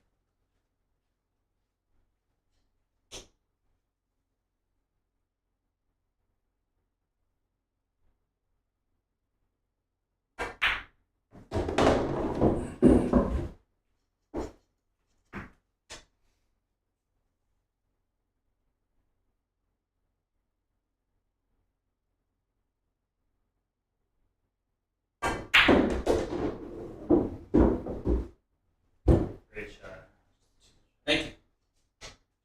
Great shot. Thank you.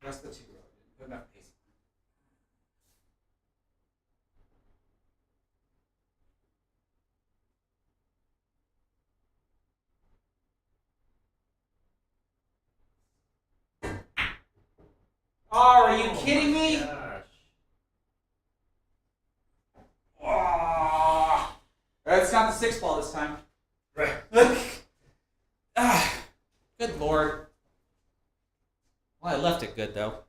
Just the 2 row. Didn't put enough pace on it. Oh, are you kidding me? Gosh. Oh, it's not the 6 ball this time. Right. Good lord. Well, I left it good, though.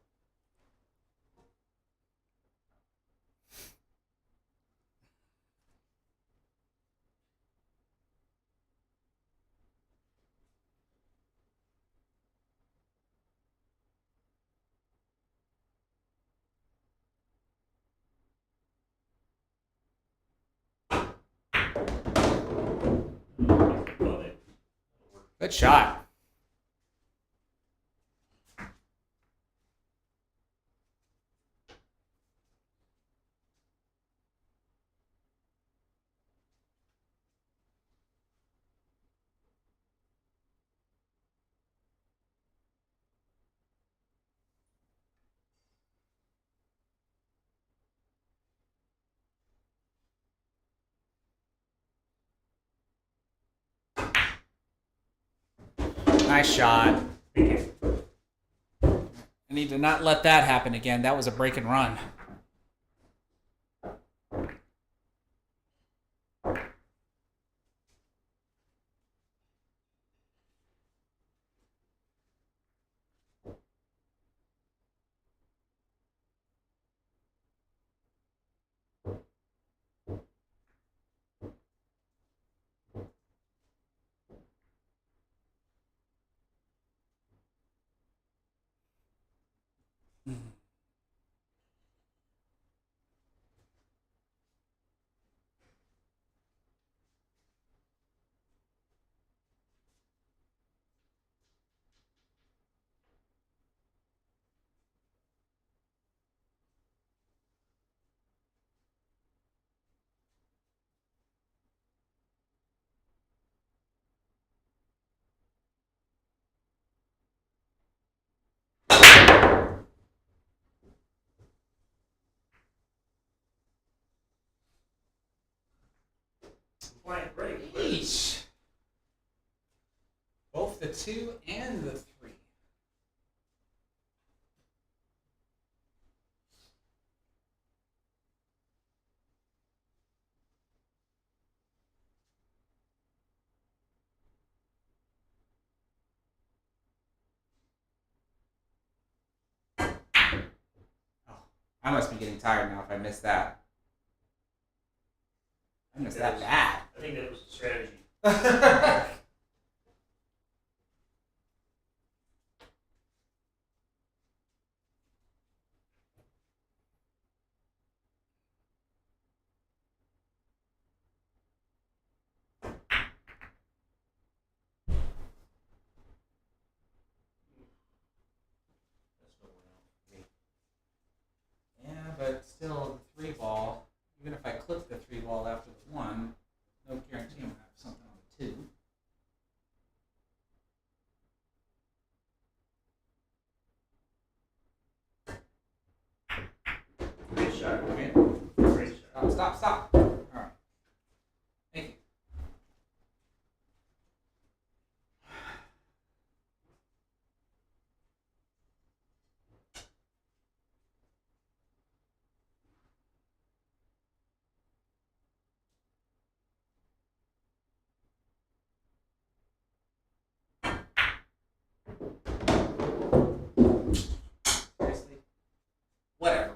Love it. Good shot. Nice shot. I need to not let that happen again. That was a break and run. Compliant break. Each. Both the 2 and the 3. Oh, I must be getting tired now if I missed that. I missed that bad. I think that was a strategy. That's no one else. Yeah, but still, the 3 ball, even if I clip the 3 ball after the 1, no guarantee I'm going to have something on the 2. Great shot. Okay. Great shot. Stop. All right. Thank you. Seriously? Whatever.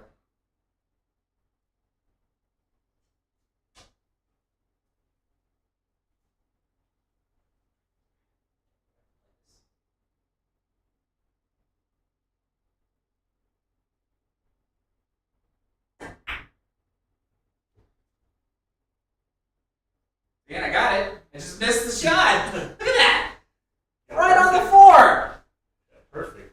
Man, I got it. I just missed the shot. Look at that. Right on the 4. Yeah, perfect.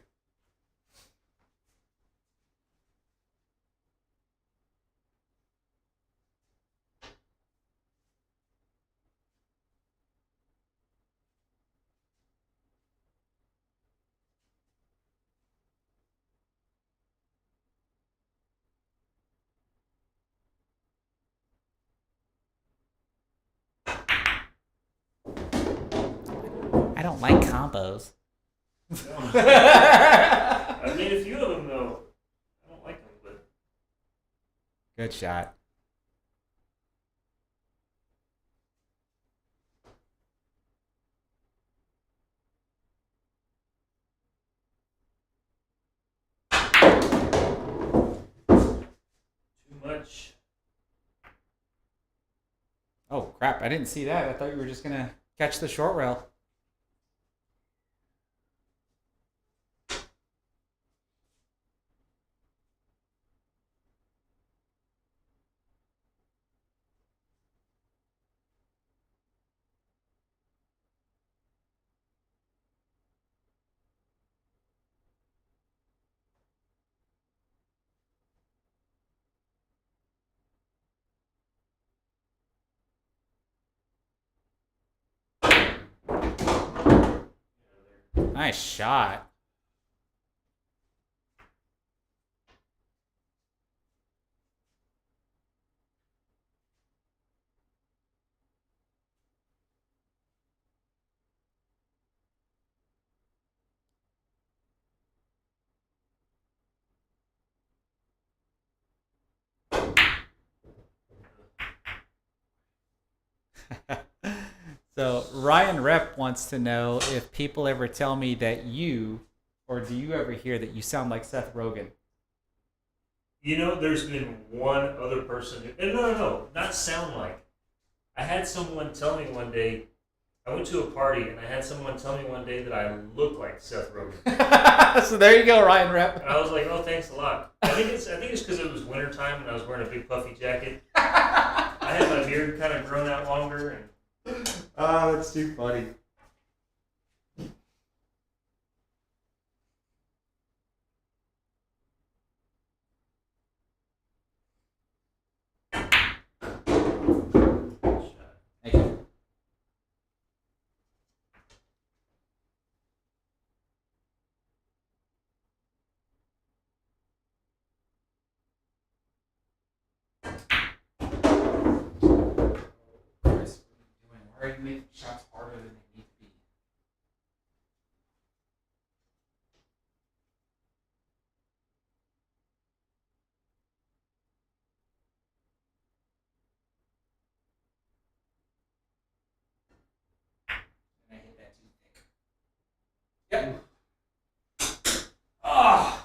I don't like combos. I've made a few of them though. I don't like them, but Good shot. too much. Oh, crap. I didn't see that. I thought you were just going to catch the short rail. Nice shot. So Ryan Rep wants to know if people ever tell me that or do you ever hear that you sound like Seth Rogan? You know, there's been one other person. No, not sound like. I had someone tell me one day I went to a party and I had someone tell me one day that I look like Seth Rogan. So there you go, Ryan Rep. And I was like, oh, thanks a lot. I think it's because it was wintertime and I was wearing a big puffy jacket. I had my beard kind of grown out longer. Oh, that's too funny. Thank you. Chris, what are you doing? Why are you making shots harder than they need to be? And I hit that too thick. Yep. Oh.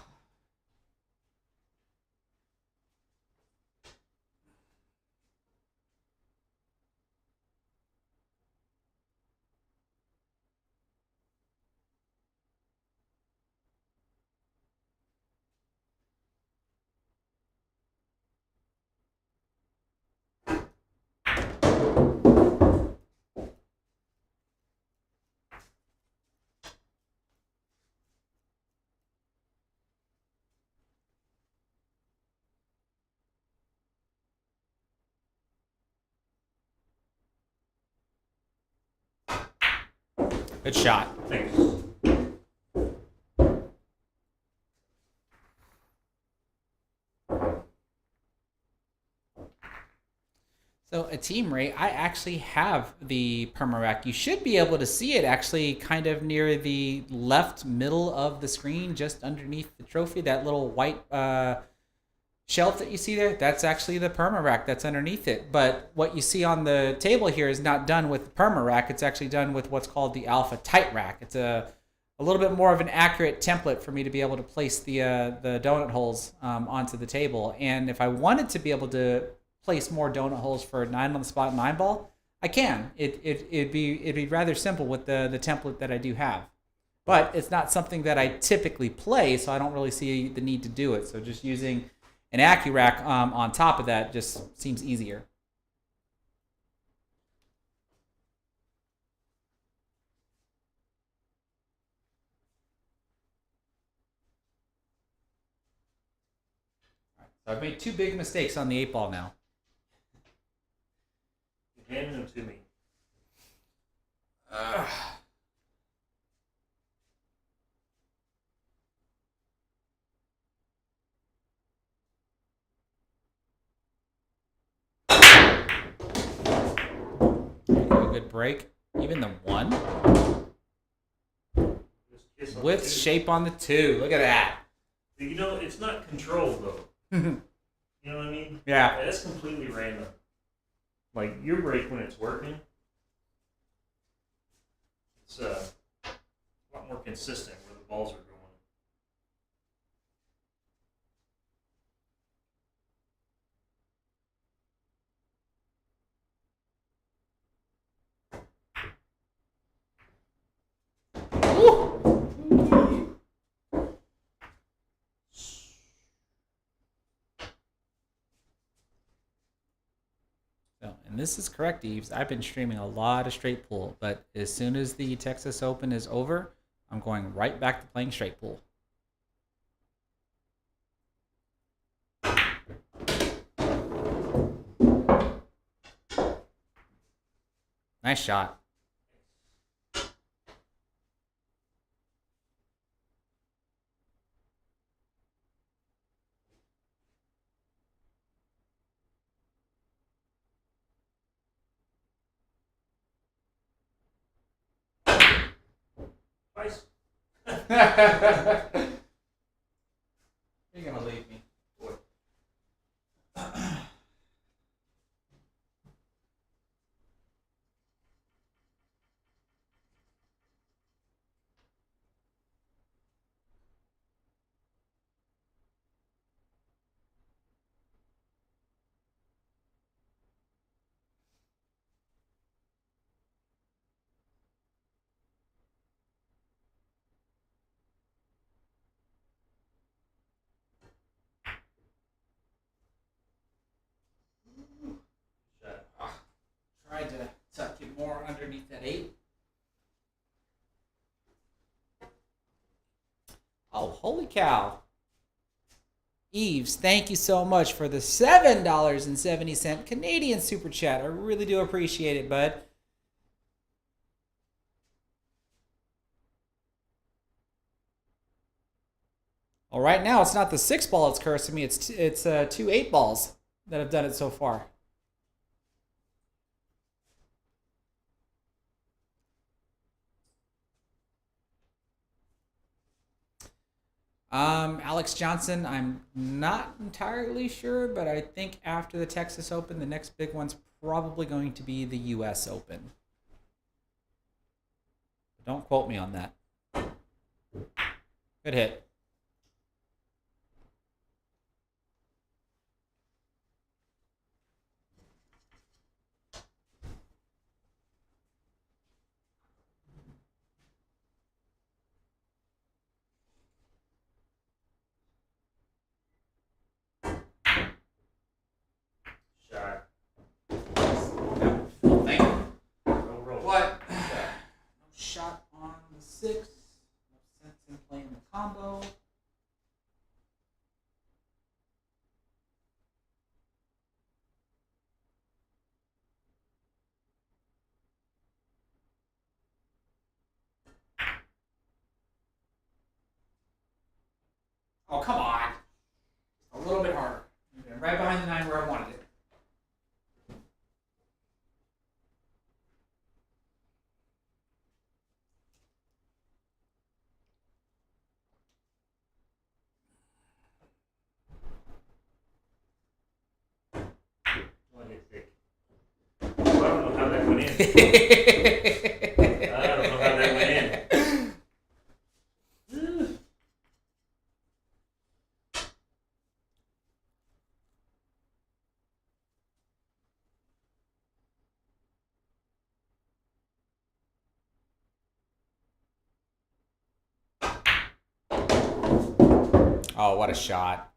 Good shot. Thanks. So a team rate, I actually have the perma rack. You should be able to see it actually kind of near the left middle of the screen, just underneath the trophy, that little white shelf that you see there. That's actually the perma rack that's underneath it. But what you see on the table here is not done with the perma rack. It's actually done with what's called the alpha tight rack. It's a little bit more of an accurate template for me to be able to place the donut holes onto the table. And if I wanted to be able to place more donut holes for 9 on the spot 9 ball, I can. It'd be rather simple with the template that I do have. But it's not something that I typically play, so I don't really see the need to do it. So just using an AccuRack on top of that just seems easier. So I've made 2 big mistakes on the 8 ball now. You're handing them to me. A good break. Even the 1 with shape on the 2. Look at that. You know, it's not controlled though. You know what I mean? Yeah. That's completely random. Like your break when it's working, it's a lot more consistent where the balls are going. So, and this is correct, Eves. I've been streaming a lot of straight pool, but as soon as the Texas Open is over, I'm going right back to playing straight pool. Nice shot. Twice. You're gonna leave me. Boy. Oh, holy cow. Eves, thank you so much for the $7.70 Canadian super chat. I really do appreciate it, bud. Well, right now it's not the 6 ball that's cursing me. It's two 8 balls that have done it so far. Alex Johnson, I'm not entirely sure, but I think after the Texas Open, the next big one's probably going to be the U.S. Open. Don't quote me on that. Good hit. Shot. Thank you. No roll. What? No shot on the 6. No sense in playing the combo. Oh, come on. A little bit harder. Okay, right behind the 9 where I wanted it. Oh, I hit thick. Well, I don't know how that went in. I don't know how that went in. Oh, what a shot.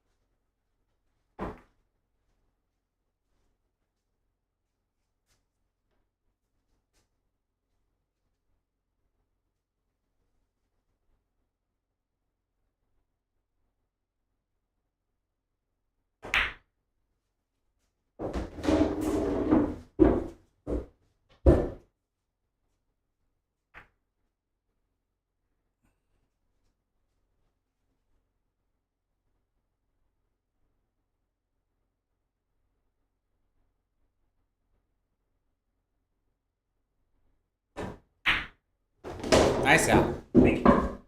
Nice out. Thank you.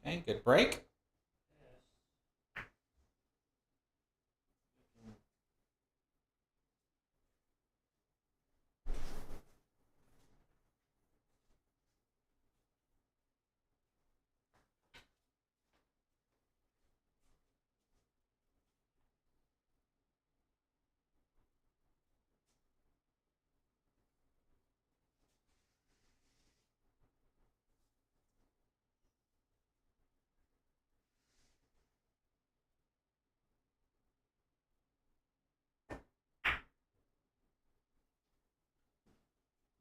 Okay, good break.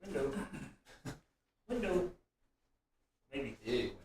Window. Window. Maybe big window.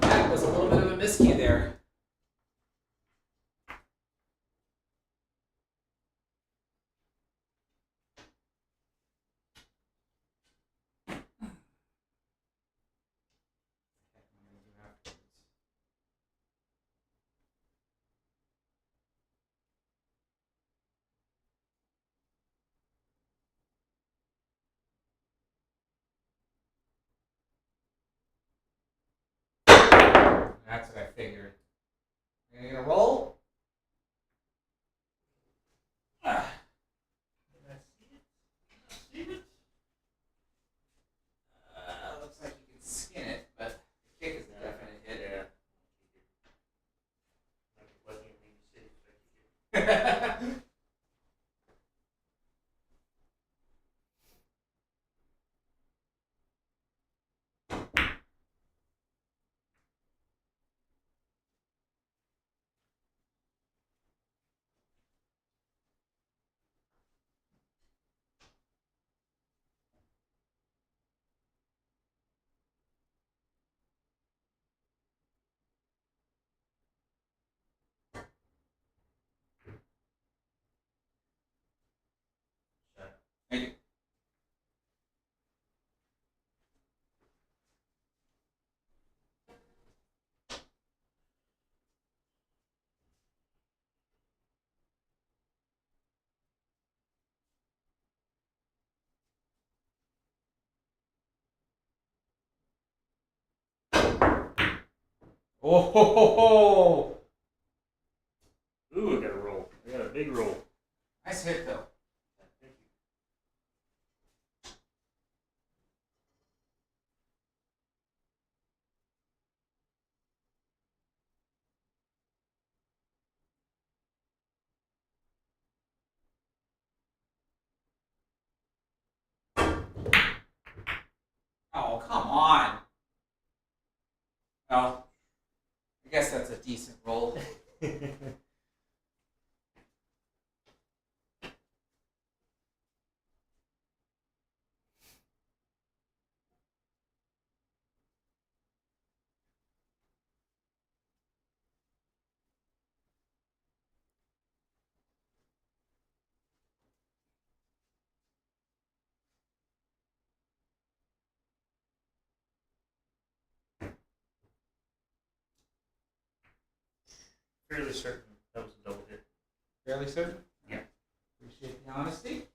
That was a little bit of a miscue there. That's what I figured. Are you gonna roll? Ah. Can I see it? Can I see it? Looks like you can skin it, but the kick is a definite hit. Yeah. I'm letting you leave the city. Thank you. Oh ho ho ho! Ooh, I got a roll. I got a big roll. Nice hit though. Thank you. Oh come on! Well, I guess that's a decent roll. Fairly certain that was a double hit. Fairly certain? Yeah. Appreciate the honesty.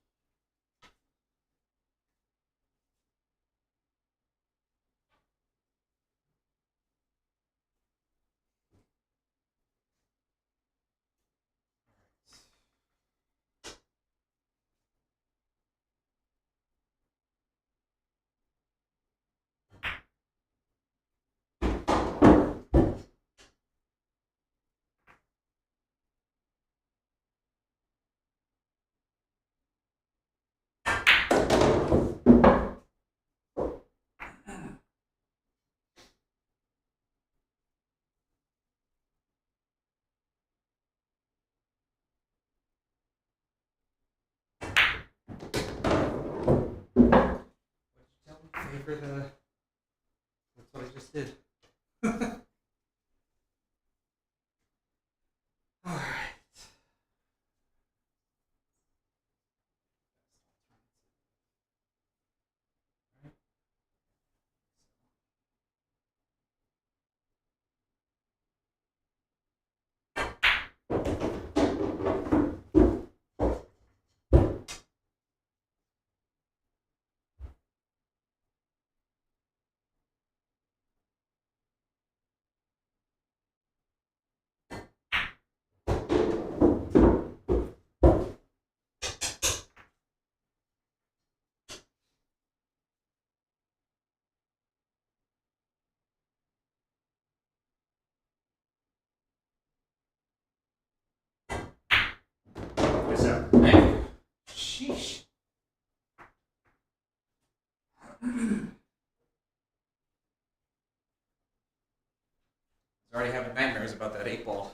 Tell me favor the. That's what I just did. Alright. Miss out. Hey. Sheesh. already having nightmares about that 8 ball.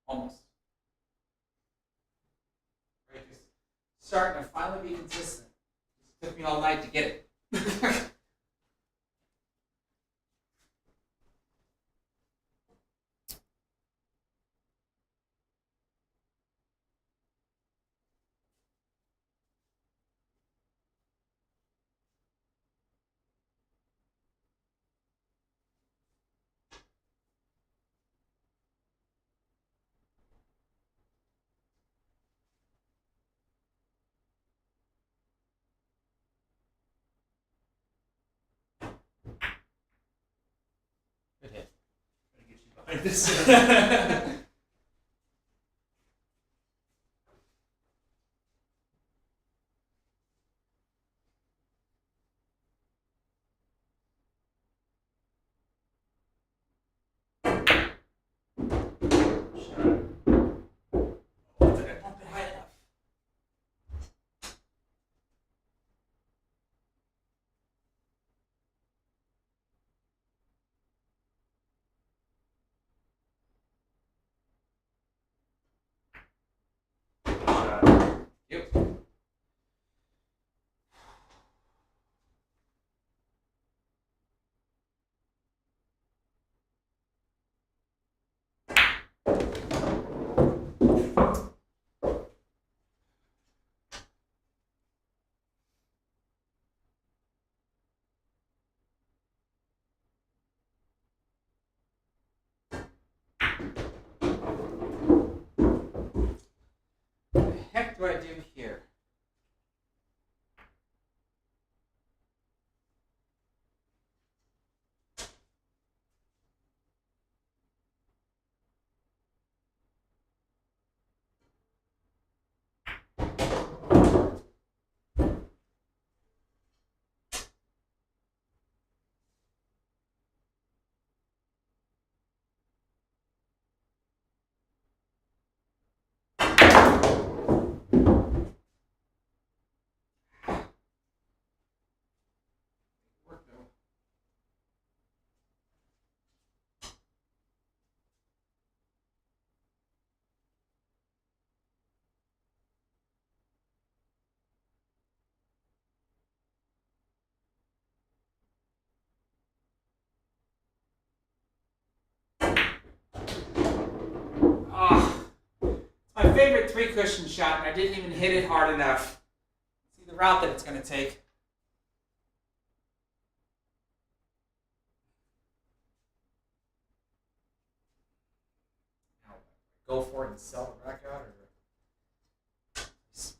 Almost. Right, just starting to finally be consistent. It took me all night to get it. Good hit. Trying to get you behind this. Yep. What the heck do I do here? Work though. Ah, it's my favorite 3-cushion shot, and I didn't even hit it hard enough. See the route that it's going to take. Now, go for it and sell it back out, or smart.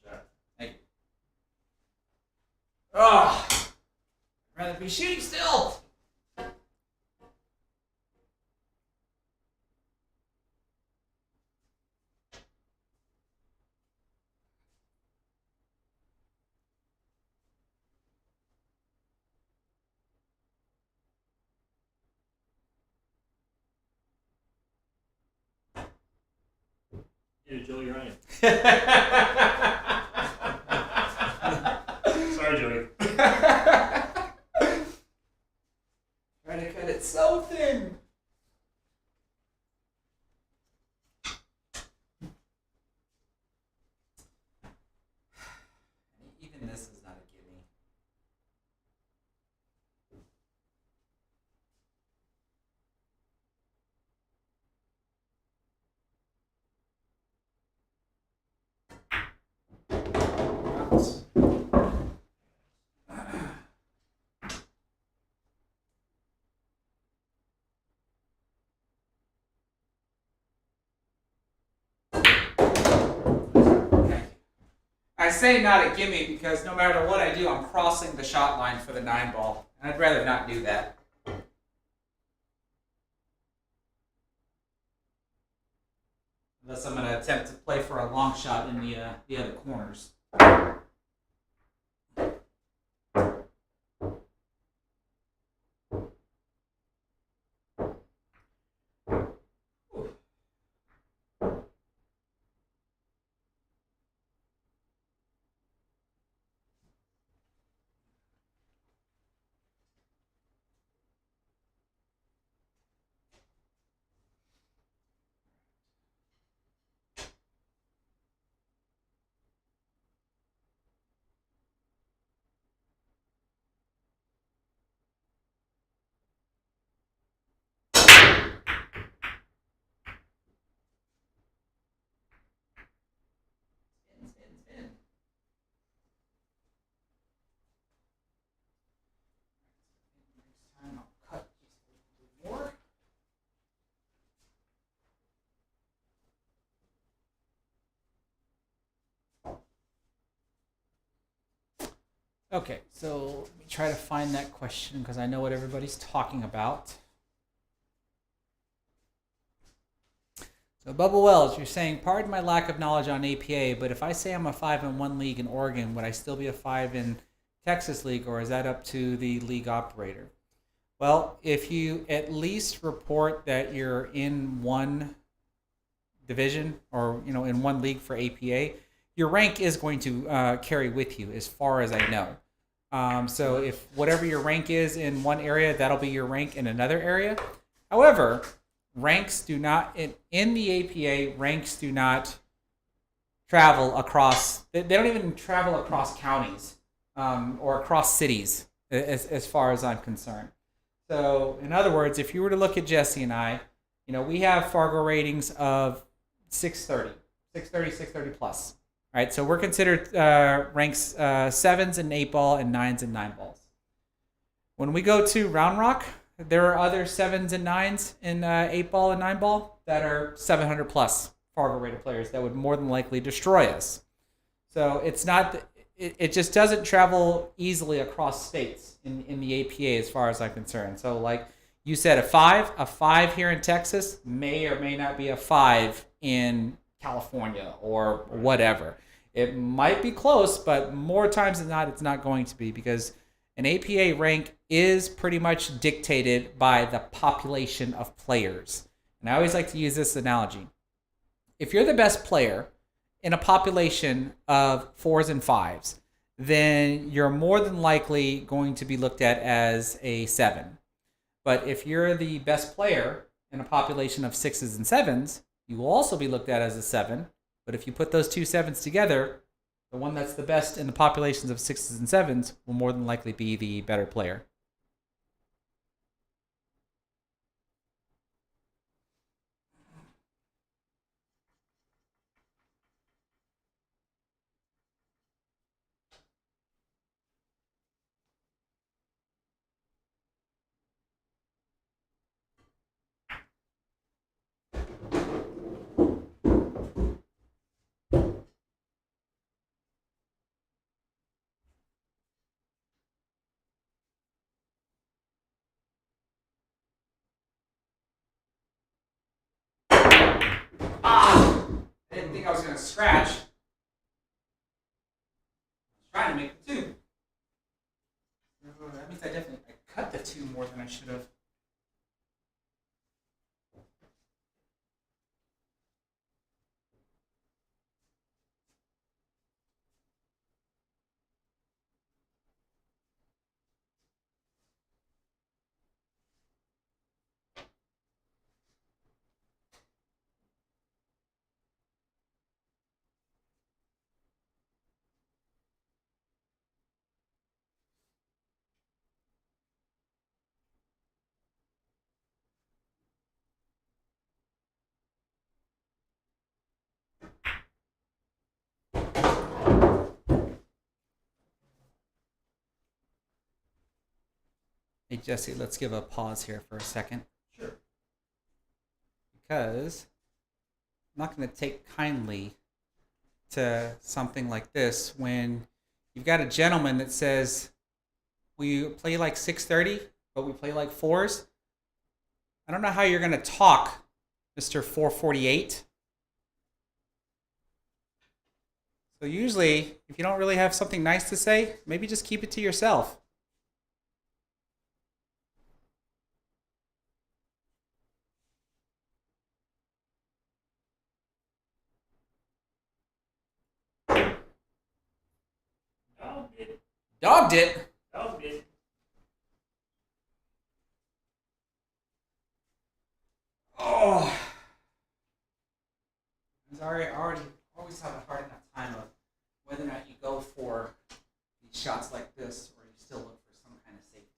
Shot. Thank you. Oh, I'd rather be shooting still. Yeah, Joey Ryan. Sorry, Sorry, Joey. Trying to cut it so thin. Even this is not a gimme. I say not a gimme because no matter what I do, I'm crossing the shot line for the 9 ball. And I'd rather not do that. Unless I'm going to attempt to play for a long shot in the other corners. Spin. Next time I'll cut just a little more. Okay, so let me try to find that question because I know what everybody's talking about. So Bubba Wells, you're saying, pardon my lack of knowledge on APA, but if I say I'm a 5-1 league in Oregon, would I still be a 5 in Texas league, or is that up to the league operator? Well, if you at least report that you're in one division or in one league for APA, your rank is going to carry with you, as far as I know. So if whatever your rank is in one area, that'll be your rank in another area. However, ranks do not in the APA. Ranks do not travel across. They don't even travel across counties or across cities, as far as I'm concerned. So, in other words, if you were to look at Jesse and I, we have Fargo ratings of 630 plus. All right, so we're considered ranks 7s and 8-ball and 9s and 9-balls. When we go to Round Rock, there are other 7s and 9s in 8-ball and 9-ball that are 700 plus Fargo rated players that would more than likely destroy us. So it's not, it just doesn't travel easily across states in the APA as far as I'm concerned. So like you said, a 5 here in Texas may or may not be a 5 in California or whatever. It might be close, but more times than not, it's not going to be, because an APA rank is pretty much dictated by the population of players. And I always like to use this analogy. If you're the best player in a population of 4s and 5s, then you're more than likely going to be looked at as a 7. But if you're the best player in a population of 6s and 7s, you will also be looked at as a 7. But if you put those two 7s together, the one that's the best in the populations of 6s and 7s will more than likely be the better player. I didn't think I was going to scratch. I was trying to make the 2. That means I cut the 2 more than I should have. Hey, Jesse, let's give a pause here for a second. Sure. Because I'm not going to take kindly to something like this when you've got a gentleman that says we play like 6:30, but we play like fours. I don't know how you're gonna talk, Mr. 448. So usually, if you don't really have something nice to say, maybe just keep it to yourself. Dog did. Dogged it. Dog did. Oh, I already always have a hard enough time of whether or not you go for these shots like this or you still look for some kind of safety.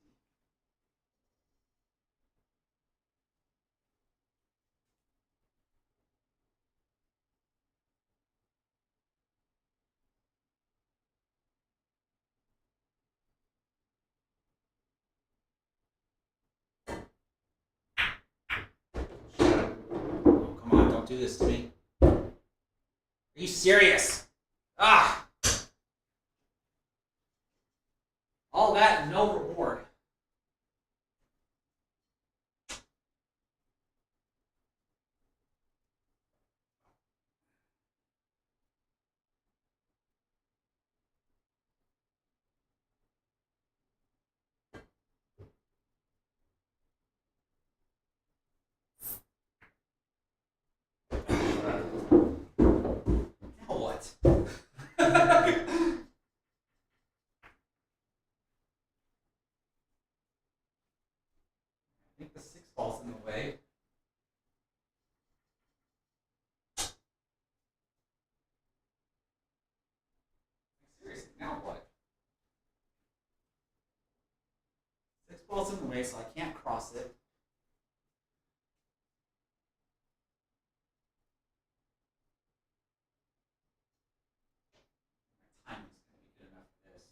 Oh, come on, don't do this to me. Are you serious? Ah! All that and no reward. Now what? I think the 6 ball's in the way. Seriously, now what? 6 ball's in the way, so I can't cross it. My timing's gonna be good enough for this.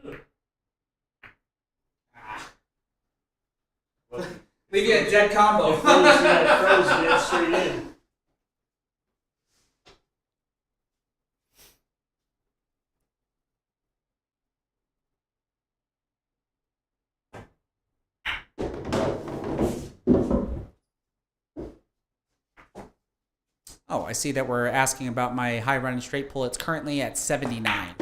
Ugh. Ah. Well, Leave you a dead combo. it froze dead straight in. Oh, I see that we're asking about my high running straight pull. It's currently at 79.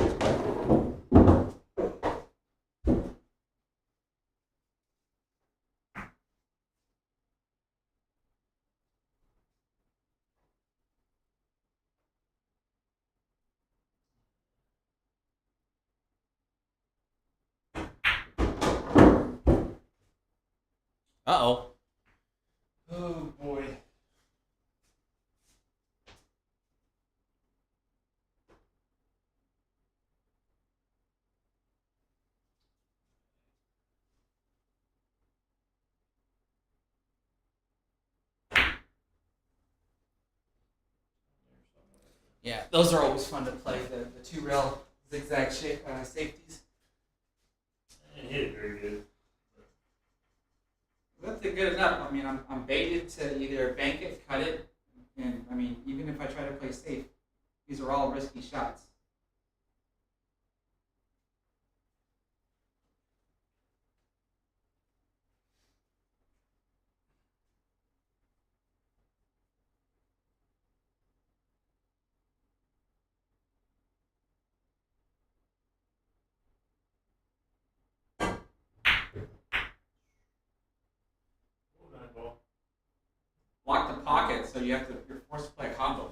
Uh-oh. Oh boy. Yeah, those are always fun to play, the two rail zigzag safeties. I didn't hit it very good. That's good enough. I mean, I'm baited to either bank it, cut it, and I mean, even if I try to play safe, these are all risky shots. Oh, 9 ball. Block the pocket, so you're forced to play a combo.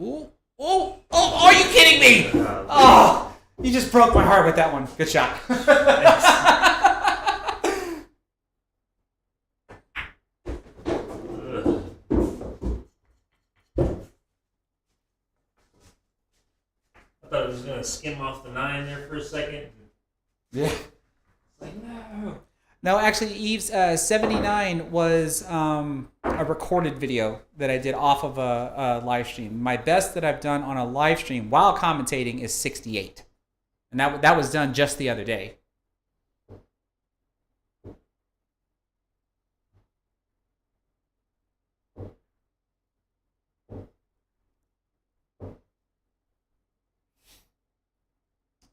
Ooh, oh, are you kidding me? Oh, you just broke my heart with that one. Good shot. I thought it was gonna of skim off the 9 there for a second. Yeah. It's like, no. No, actually, Eve's 79 was a recorded video that I did off of a live stream. My best that I've done on a live stream while commentating is 68. And that was done just the other day.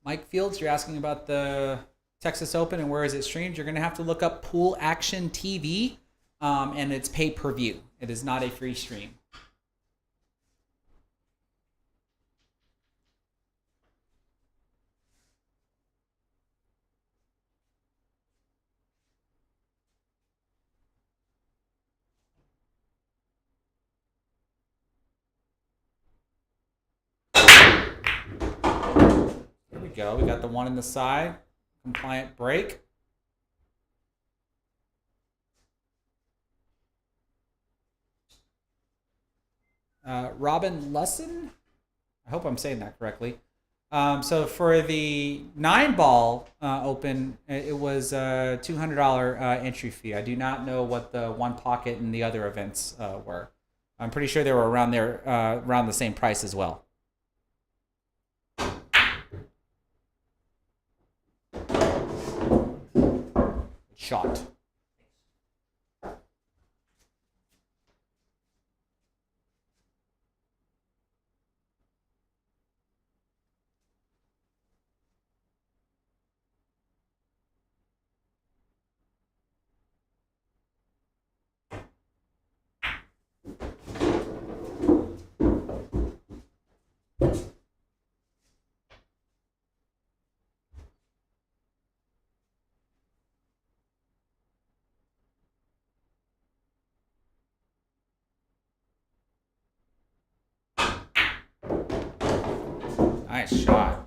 Mike Fields, you're asking about the Texas Open and where is it streamed? You're going to have to look up Pool Action TV, and it's pay per view. It is not a free stream. There we go. We got the one in the side. Compliant break. Robin Lusson. I hope I'm saying that correctly. So for the 9-ball open, it was a $200 entry fee. I do not know what the one pocket and the other events were. I'm pretty sure they were around there, around the same price as well. Shot. Nice shot.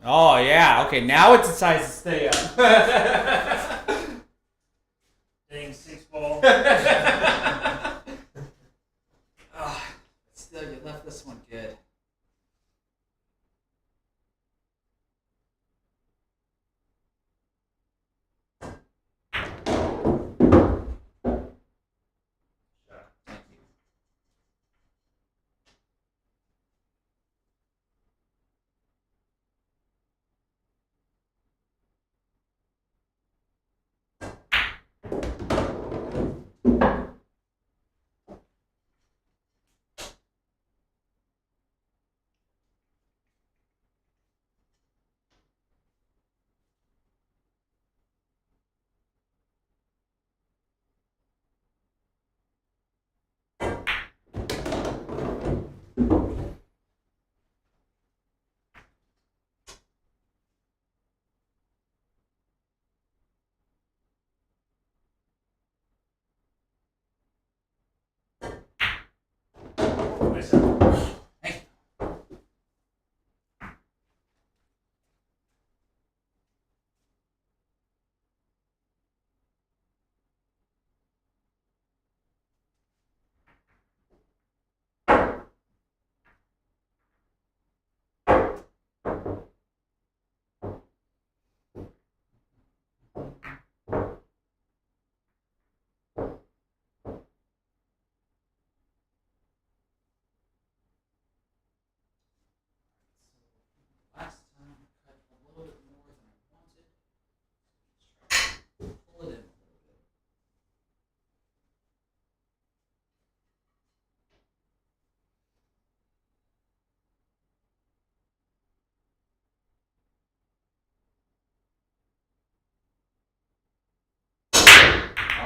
Oh, yeah. Okay, now it decides to stay up. Dang, 6-ball. Still, you left this one good. Thank you. Nice out. Hey.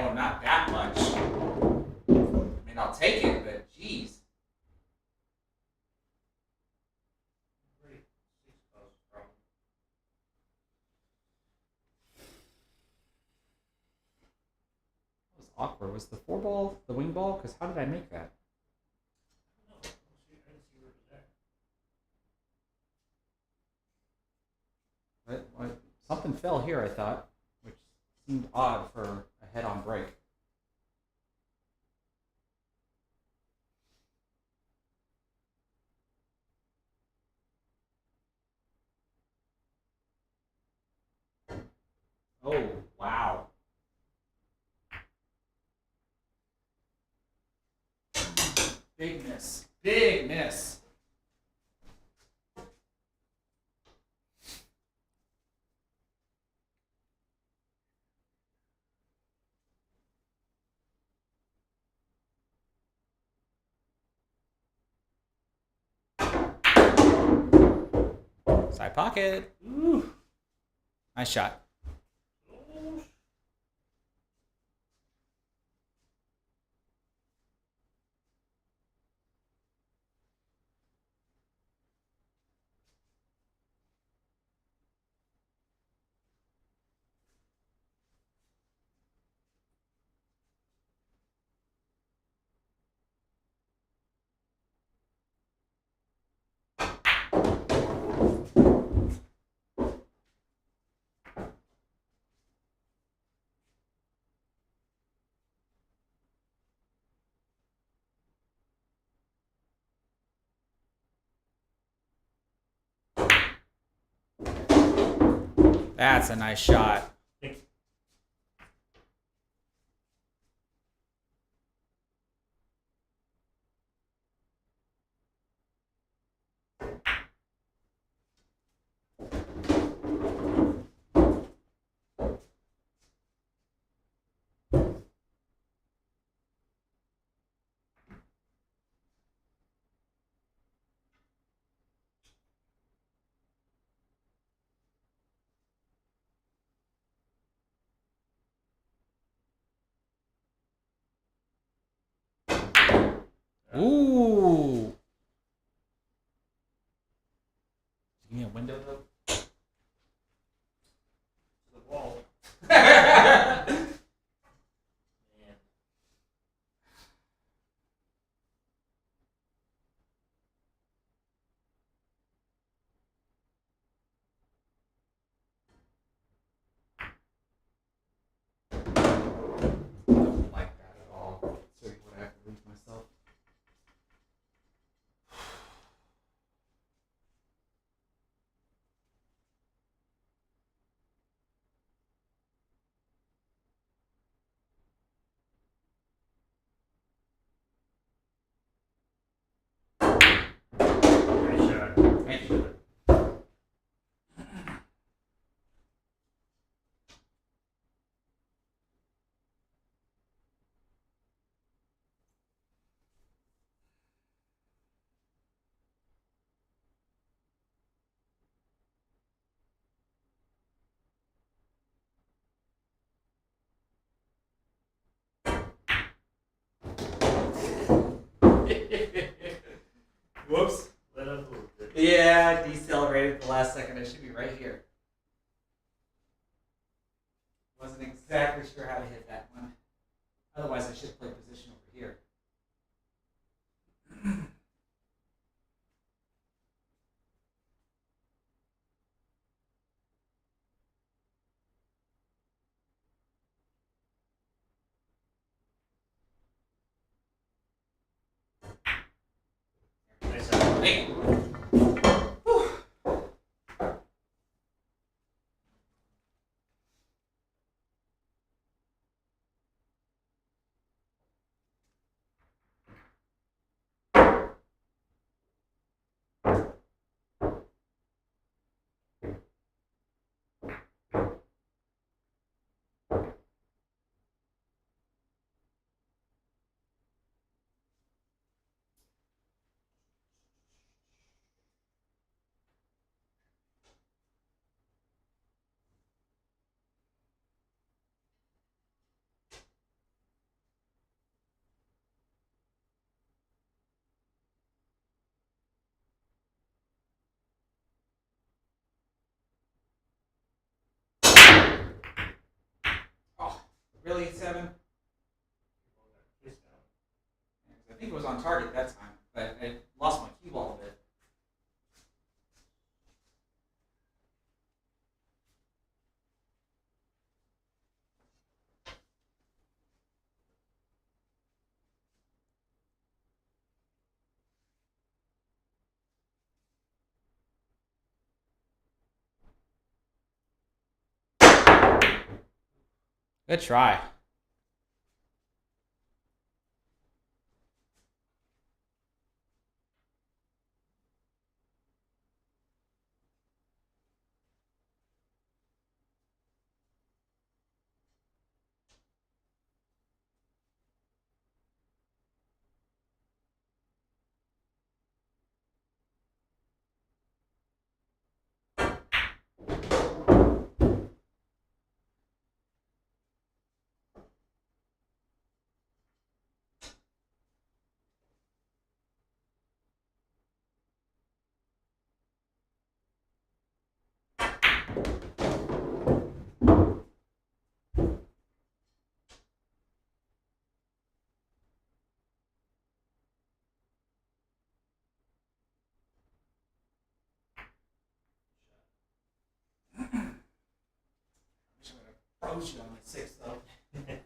know, not that much. I mean, I'll take it, but geez. Pretty six cause problem. That was awkward. Was the four ball the wing ball? Because how did I make that? No, I didn't see where it was at. Something fell here, I thought, which seemed odd for a head-on break. Oh, wow. Big miss. Big miss. Side pocket. Ooh. Nice shot. Oh, That's a nice shot. thanks. Ooh. Give me a window though. To the wall. Man. I don't like that at all. So what I have to lose myself. Nice shot. Thank you. Whoops. Let up a little bit. Yeah, decelerated at the last second. I should be right here. Wasn't exactly sure how to hit that one. Otherwise, I should play position over here. Nice shot. Hey. Really, 7? Kiss I think it was on target that time, but I lost my cue ball a bit. Good try. Froze you on my 6 though. It hit.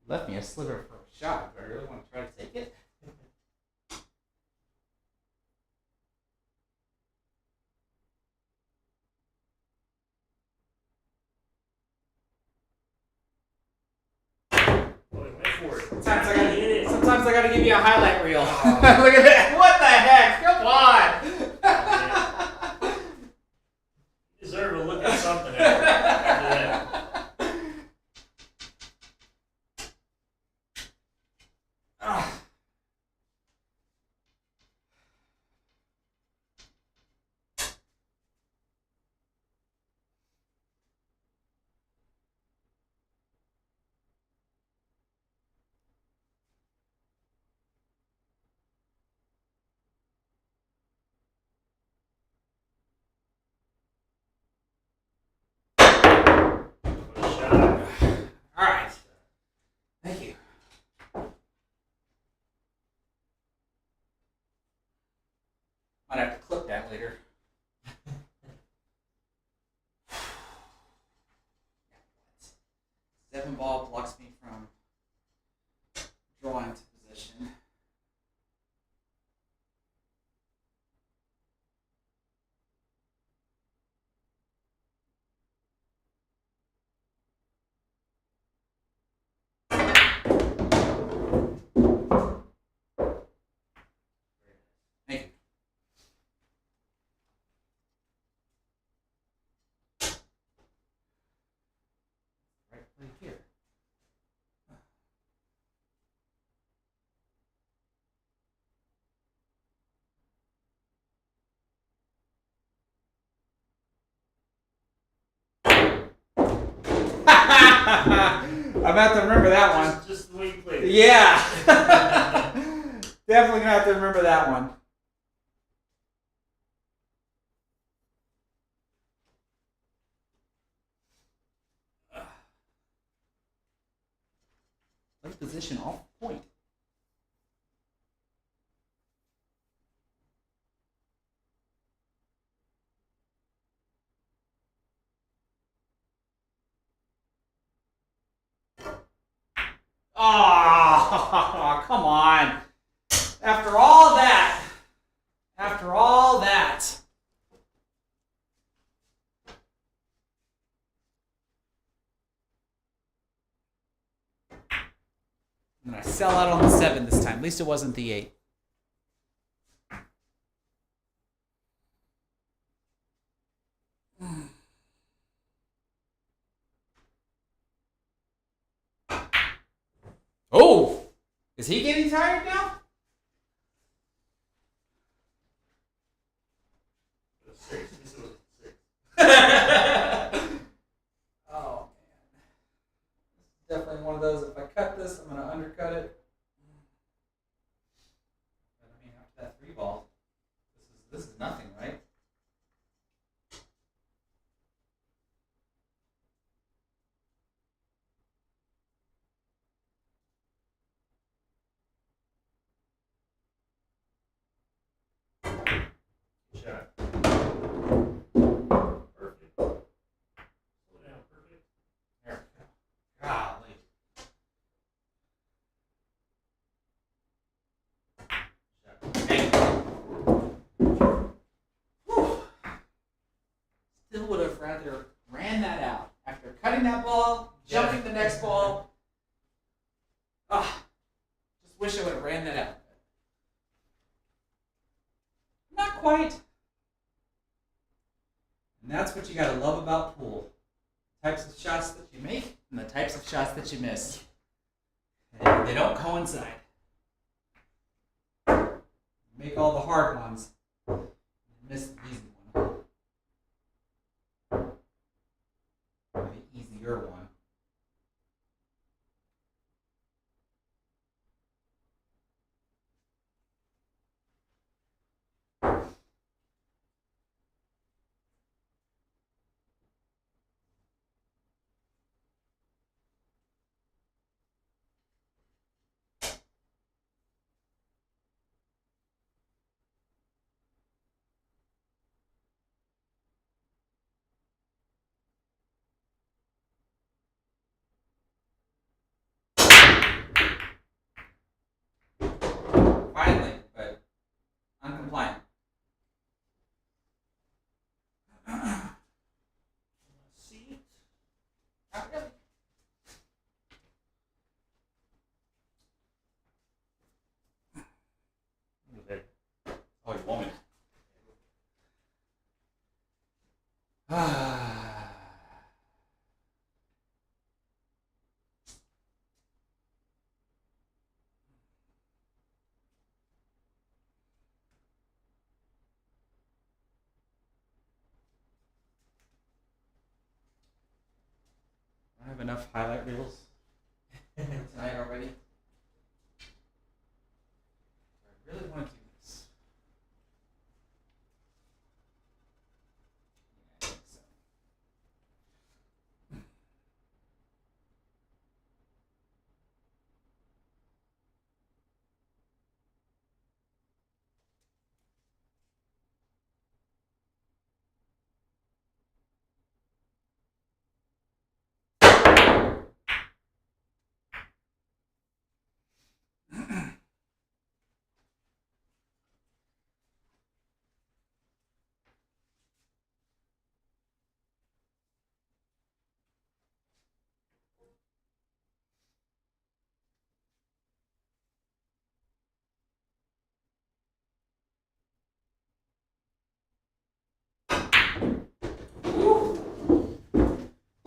Left me a sliver for a shot. Do I really want to try to take it? Sometimes I gotta give you a highlight reel. Oh. Look at that. What the heck? Come on. You deserve to look at something after that. Alright. Thank you. Might have to clip that later. 7 ball blocks me from drawing to position. Thank you. Right play here. I'm about to remember that one. Just the way you played it. Yeah. Definitely gonna have to remember that one. Let's position off point. Oh, come on. After all that. After all that. I'm gonna sell out on the 7 this time. At least it wasn't the 8. Oh! Is he getting tired now? Six. This was six. Oh man, this is definitely one of those. If I cut this, I'm gonna undercut it. But I mean, after that 3 ball, this is nothing, right? Shot. Perfect. Slow down. Perfect. There we go. Golly. Shot. Hey. Whew. Still would have rather ran that out after cutting that ball, jumping the next ball. Ah, just wish I would have ran that out. Not quite. And that's what you gotta love about pool. Types of shots that you make and the types of shots that you miss. They don't coincide. Make all the hard ones and miss the easy one. Or the easier one. Finally, but uncompliant. See? Not really. Okay. Oh, you want me? I have enough highlight reels tonight already. I really want to do this. Yeah, I think so.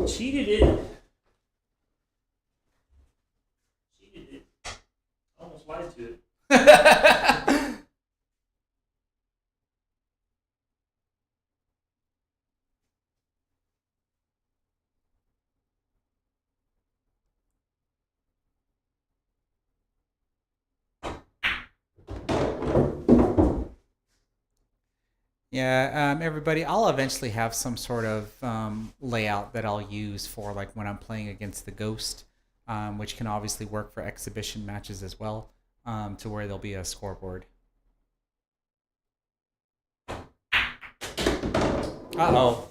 Cheated it. Cheated it. Almost lied to it. Yeah, everybody, I'll eventually have some sort of layout that I'll use for like when I'm playing against the Ghost, which can obviously work for exhibition matches as well, to where there'll be a scoreboard. Uh-oh.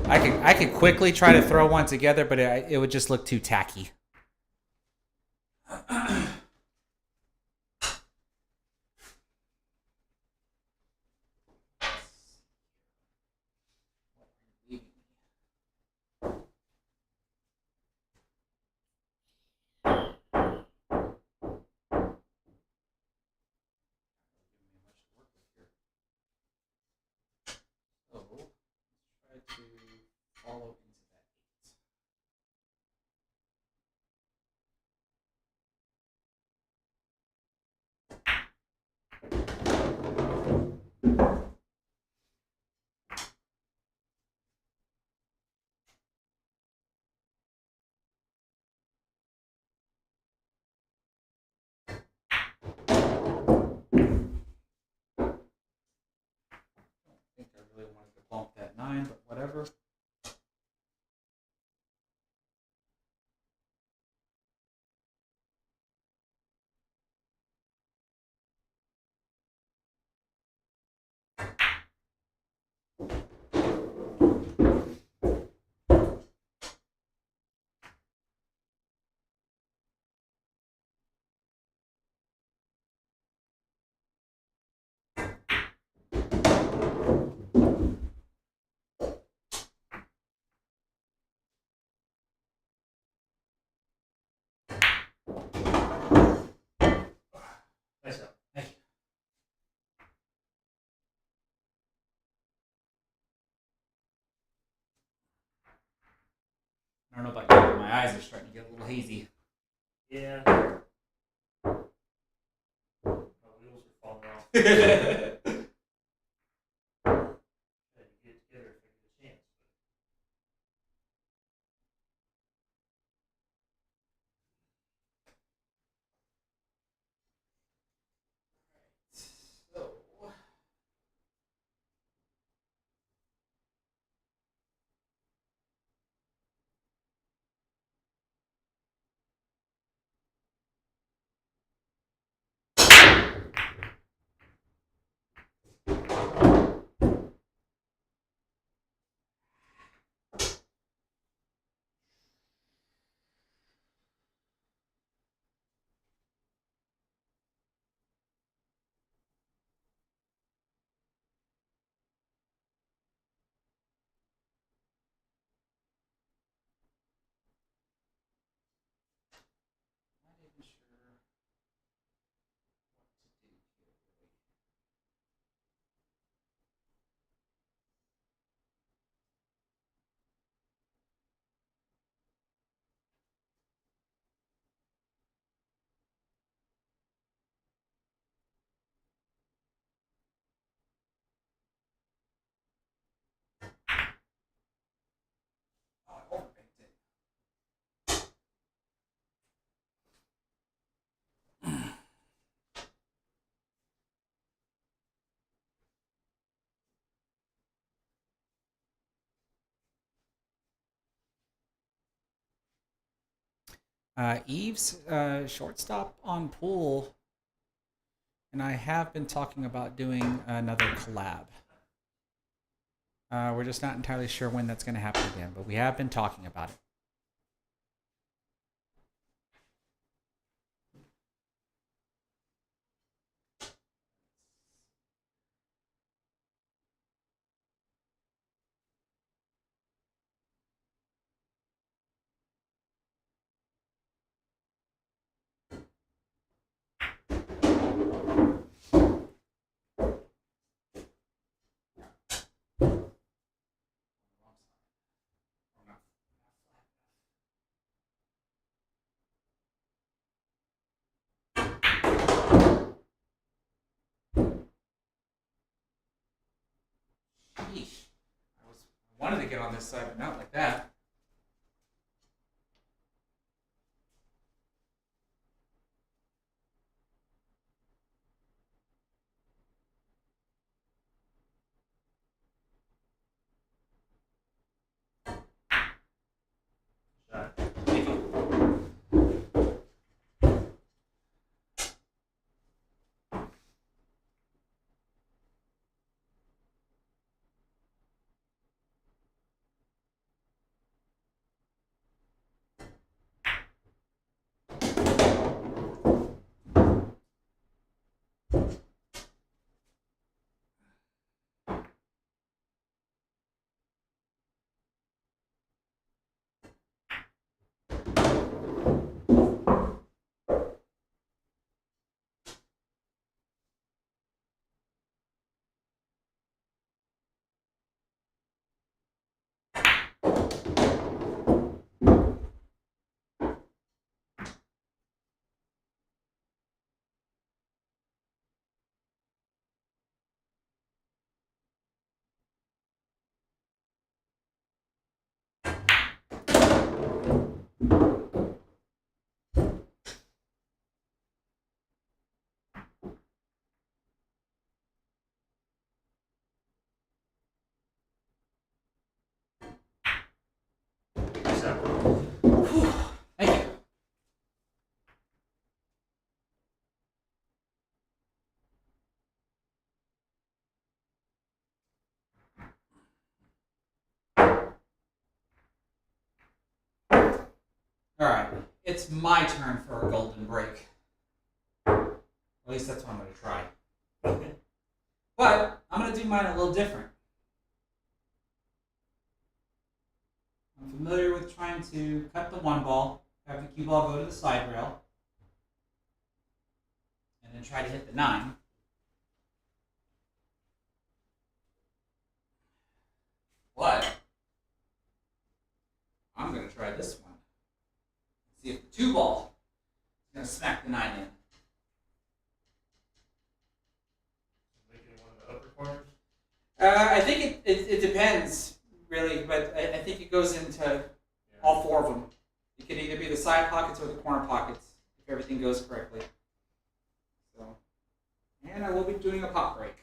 I could quickly try to throw one together, but it would just look too tacky. follow into that eight. I think I really wanted to bump that nine, but whatever. Nice job. Thank you. I don't know about you, but my eyes are starting to get a little hazy. Yeah. My wheels are falling off. Try to get it together if I get a chance. So, not even sure what to do here, really. Oh, I overpicked it. Eve's shortstop on pool, and I have been talking about doing another collab. We're just not entirely sure when that's going to happen again, but we have been talking about it. Sheesh. I wanted to get on this side, but not like that. Shot. Thank you. All right, it's my turn for a golden break. At least that's what I'm going to try. Okay. But I'm going to do mine a little different. I'm familiar with trying to cut the one ball, have the cue ball go to the side rail, and then try to hit the 9. But I'm going to try this one. See if the 2 ball is going to smack the 9 in. Make it one of the upper corners. I think it depends, really, but I think it goes into all 4 of them. It could either be the side pockets or the corner pockets, if everything goes correctly. So, and I will be doing a pop break.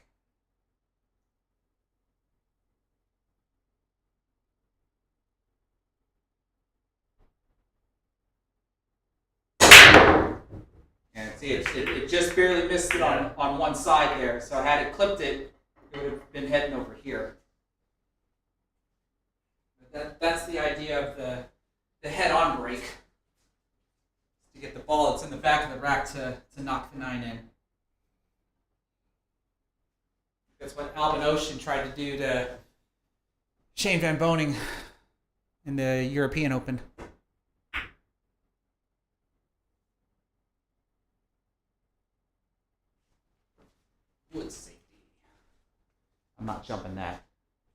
And see, it just barely missed it on one side there. So had it clipped it, it would have been heading over here. But that's the idea of the head-on break. To get the ball that's in the back of the rack to knock the 9 in. That's what Albin Ocean tried to do to Shane Van Boening in the European Open. Wood safety. I'm not jumping that.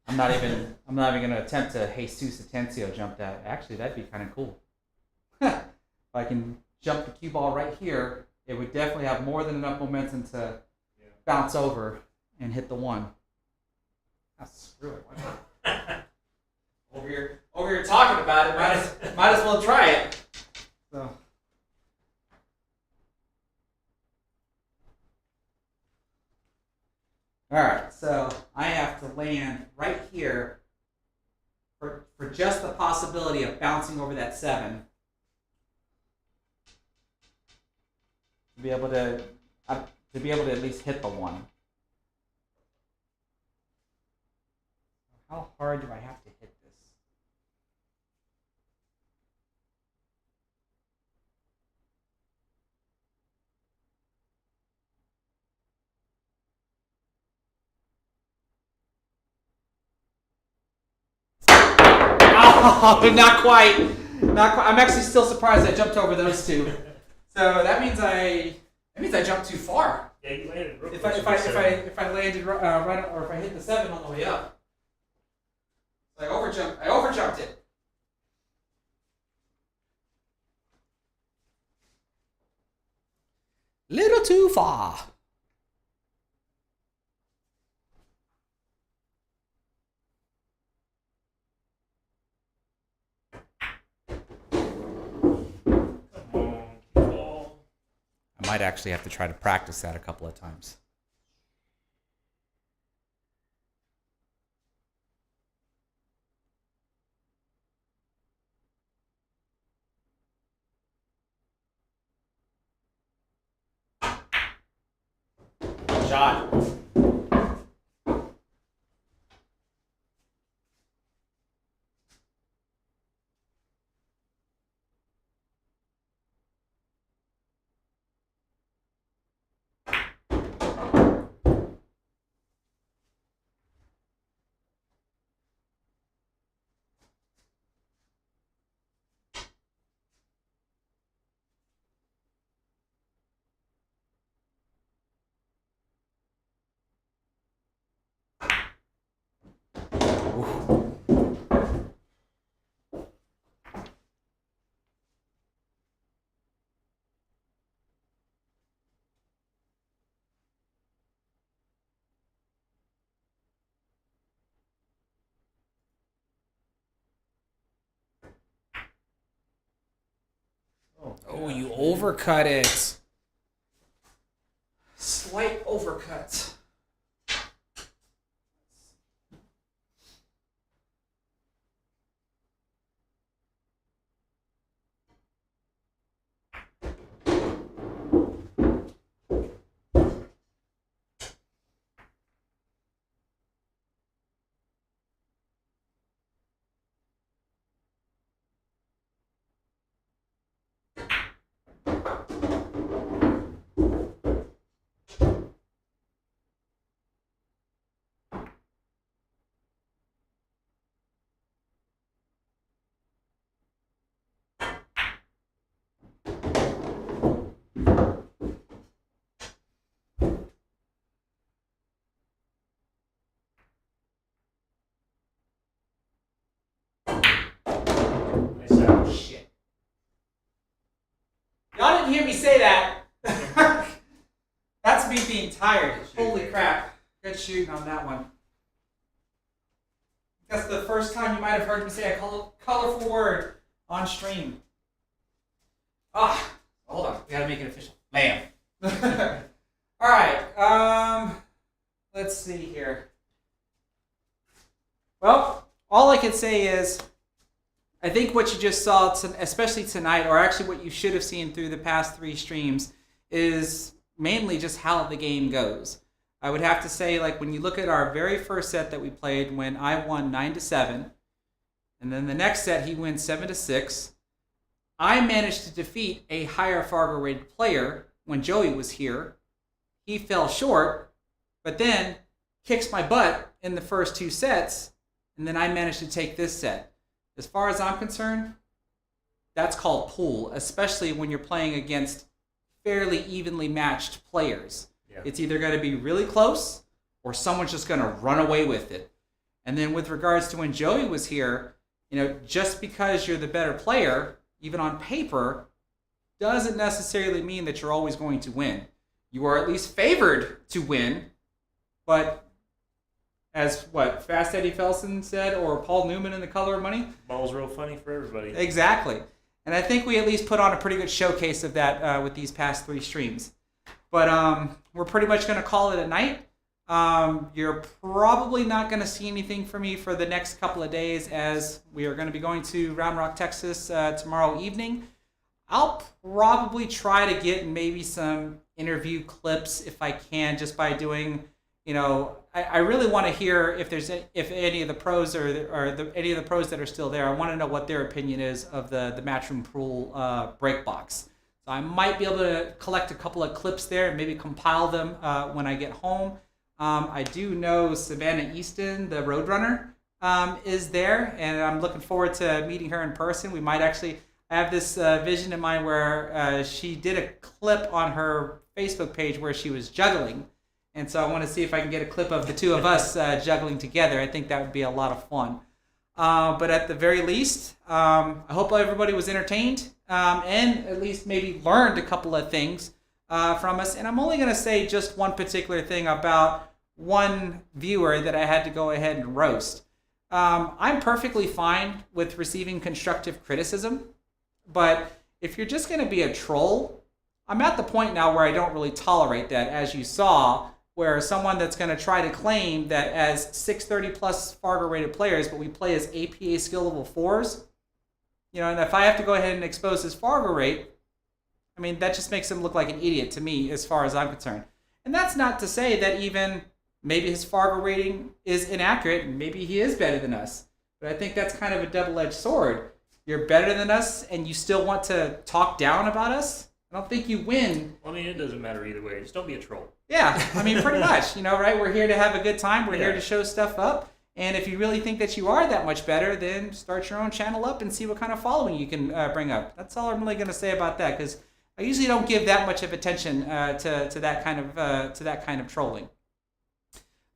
I'm not even going to attempt to Jesus Atencio jump that. Actually, that'd be kind of cool. If I can jump the cue ball right here, it would definitely have more than enough momentum to bounce over and hit the 1. Screw it. Why not? over here talking about it. Might as well try it. So. All right, so I have to land right here for just the possibility of bouncing over that 7. To be able to at least hit the 1. How hard do I have to hit this? Oh, not quite. I'm actually still surprised I jumped over those 2. So that means I jumped too far. Yeah, you landed real If close I landed right, or if I hit the 7 on the way up. So I overjumped it. Little too far. I might actually have to try to practice that a couple of times. Shot. Oh, you overcut it. Slight overcut. say that. That's me being tired. Holy crap. Good shooting on that one. That's the first time you might have heard me say a colorful word on stream. Hold on. We gotta make it official. Bam. All right. Let's see here. Well, all I can say is, I think what you just saw, especially tonight, or actually what you should have seen through the past 3 streams, is mainly just how the game goes. I would have to say, like, when you look at our very first set that we played, when I won 9-7, and then the next set he wins 7-6, I managed to defeat a higher Fargo rated player when Joey was here. He fell short, but then kicks my butt in the first 2 sets, and then I managed to take this set. As far as I'm concerned, that's called pool, especially when you're playing against fairly evenly matched players. Yeah. It's either going to be really close or someone's just going to run away with it. And then with regards to when Joey was here, just because you're the better player, even on paper, doesn't necessarily mean that you're always going to win. You are at least favored to win, but as Fast Eddie Felsen said, or Paul Newman in The Color of Money? Ball's real funny for everybody. Exactly. And I think we at least put on a pretty good showcase of that with these past 3 streams. But we're pretty much going to call it a night. You're probably not going to see anything from me for the next couple of days, as we are going to be going to Round Rock, Texas tomorrow evening. I'll probably try to get maybe some interview clips if I can, just by doing, I really want to hear if any of the pros any of the pros that are still there. I want to know what their opinion is of the Matchroom Pool break box. So I might be able to collect a couple of clips there and maybe compile them when I get home. I do know Savannah Easton, the Roadrunner, is there, and I'm looking forward to meeting her in person. We might actually have this vision in mind where she did a clip on her Facebook page where she was juggling. And so I want to see if I can get a clip of the 2 of us juggling together. I think that would be a lot of fun. But at the very least, I hope everybody was entertained and at least maybe learned a couple of things from us. And I'm only going to say just one particular thing about one viewer that I had to go ahead and roast. I'm perfectly fine with receiving constructive criticism, but if you're just going to be a troll, I'm at the point now where I don't really tolerate that, as you saw, where someone that's going to try to claim that as 630 plus Fargo rated players, but we play as APA skill level 4s, and if I have to go ahead and expose his Fargo rate, I mean, that just makes him look like an idiot to me as far as I'm concerned. And that's not to say that even maybe his Fargo rating is inaccurate and maybe he is better than us. But I think that's kind of a double-edged sword. You're better than us and you still want to talk down about us? I don't think you win. Well, I mean, it doesn't matter either way. Just don't be a troll. Yeah, I mean, pretty much, right? We're here to have a good time. We're here to show stuff up. And if you really think that you are that much better, then start your own channel up and see what kind of following you can bring up. That's all I'm really going to say about that, because I usually don't give that much of attention to that kind of trolling.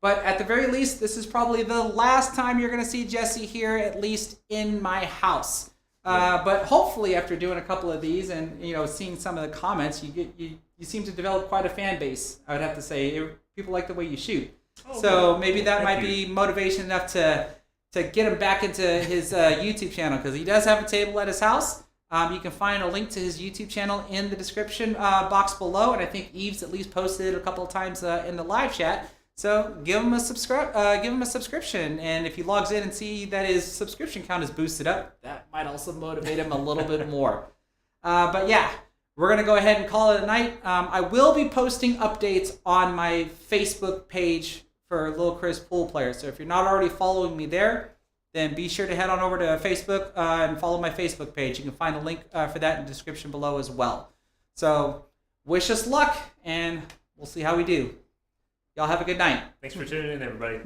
But at the very least, this is probably the last time you're going to see Jesse here, at least in my house. But hopefully, after doing a couple of these and seeing some of the comments, you seem to develop quite a fan base. I would have to say, people like the way you shoot. So maybe that might be motivation enough to get him back into his YouTube channel, because he does have a table at his house. You can find a link to his YouTube channel in the description box below, and I think Eve's at least posted it a couple of times in the live chat. So give him a subscription, and if he logs in and see that his subscription count is boosted up, that might also motivate him a little bit more. But yeah, we're gonna go ahead and call it a night. I will be posting updates on my Facebook page for Lil Chris Pool Player. So if you're not already following me there, then be sure to head on over to Facebook and follow my Facebook page. You can find a link for that in the description below as well. So wish us luck, and we'll see how we do. Y'all have a good night. Thanks for tuning in, everybody.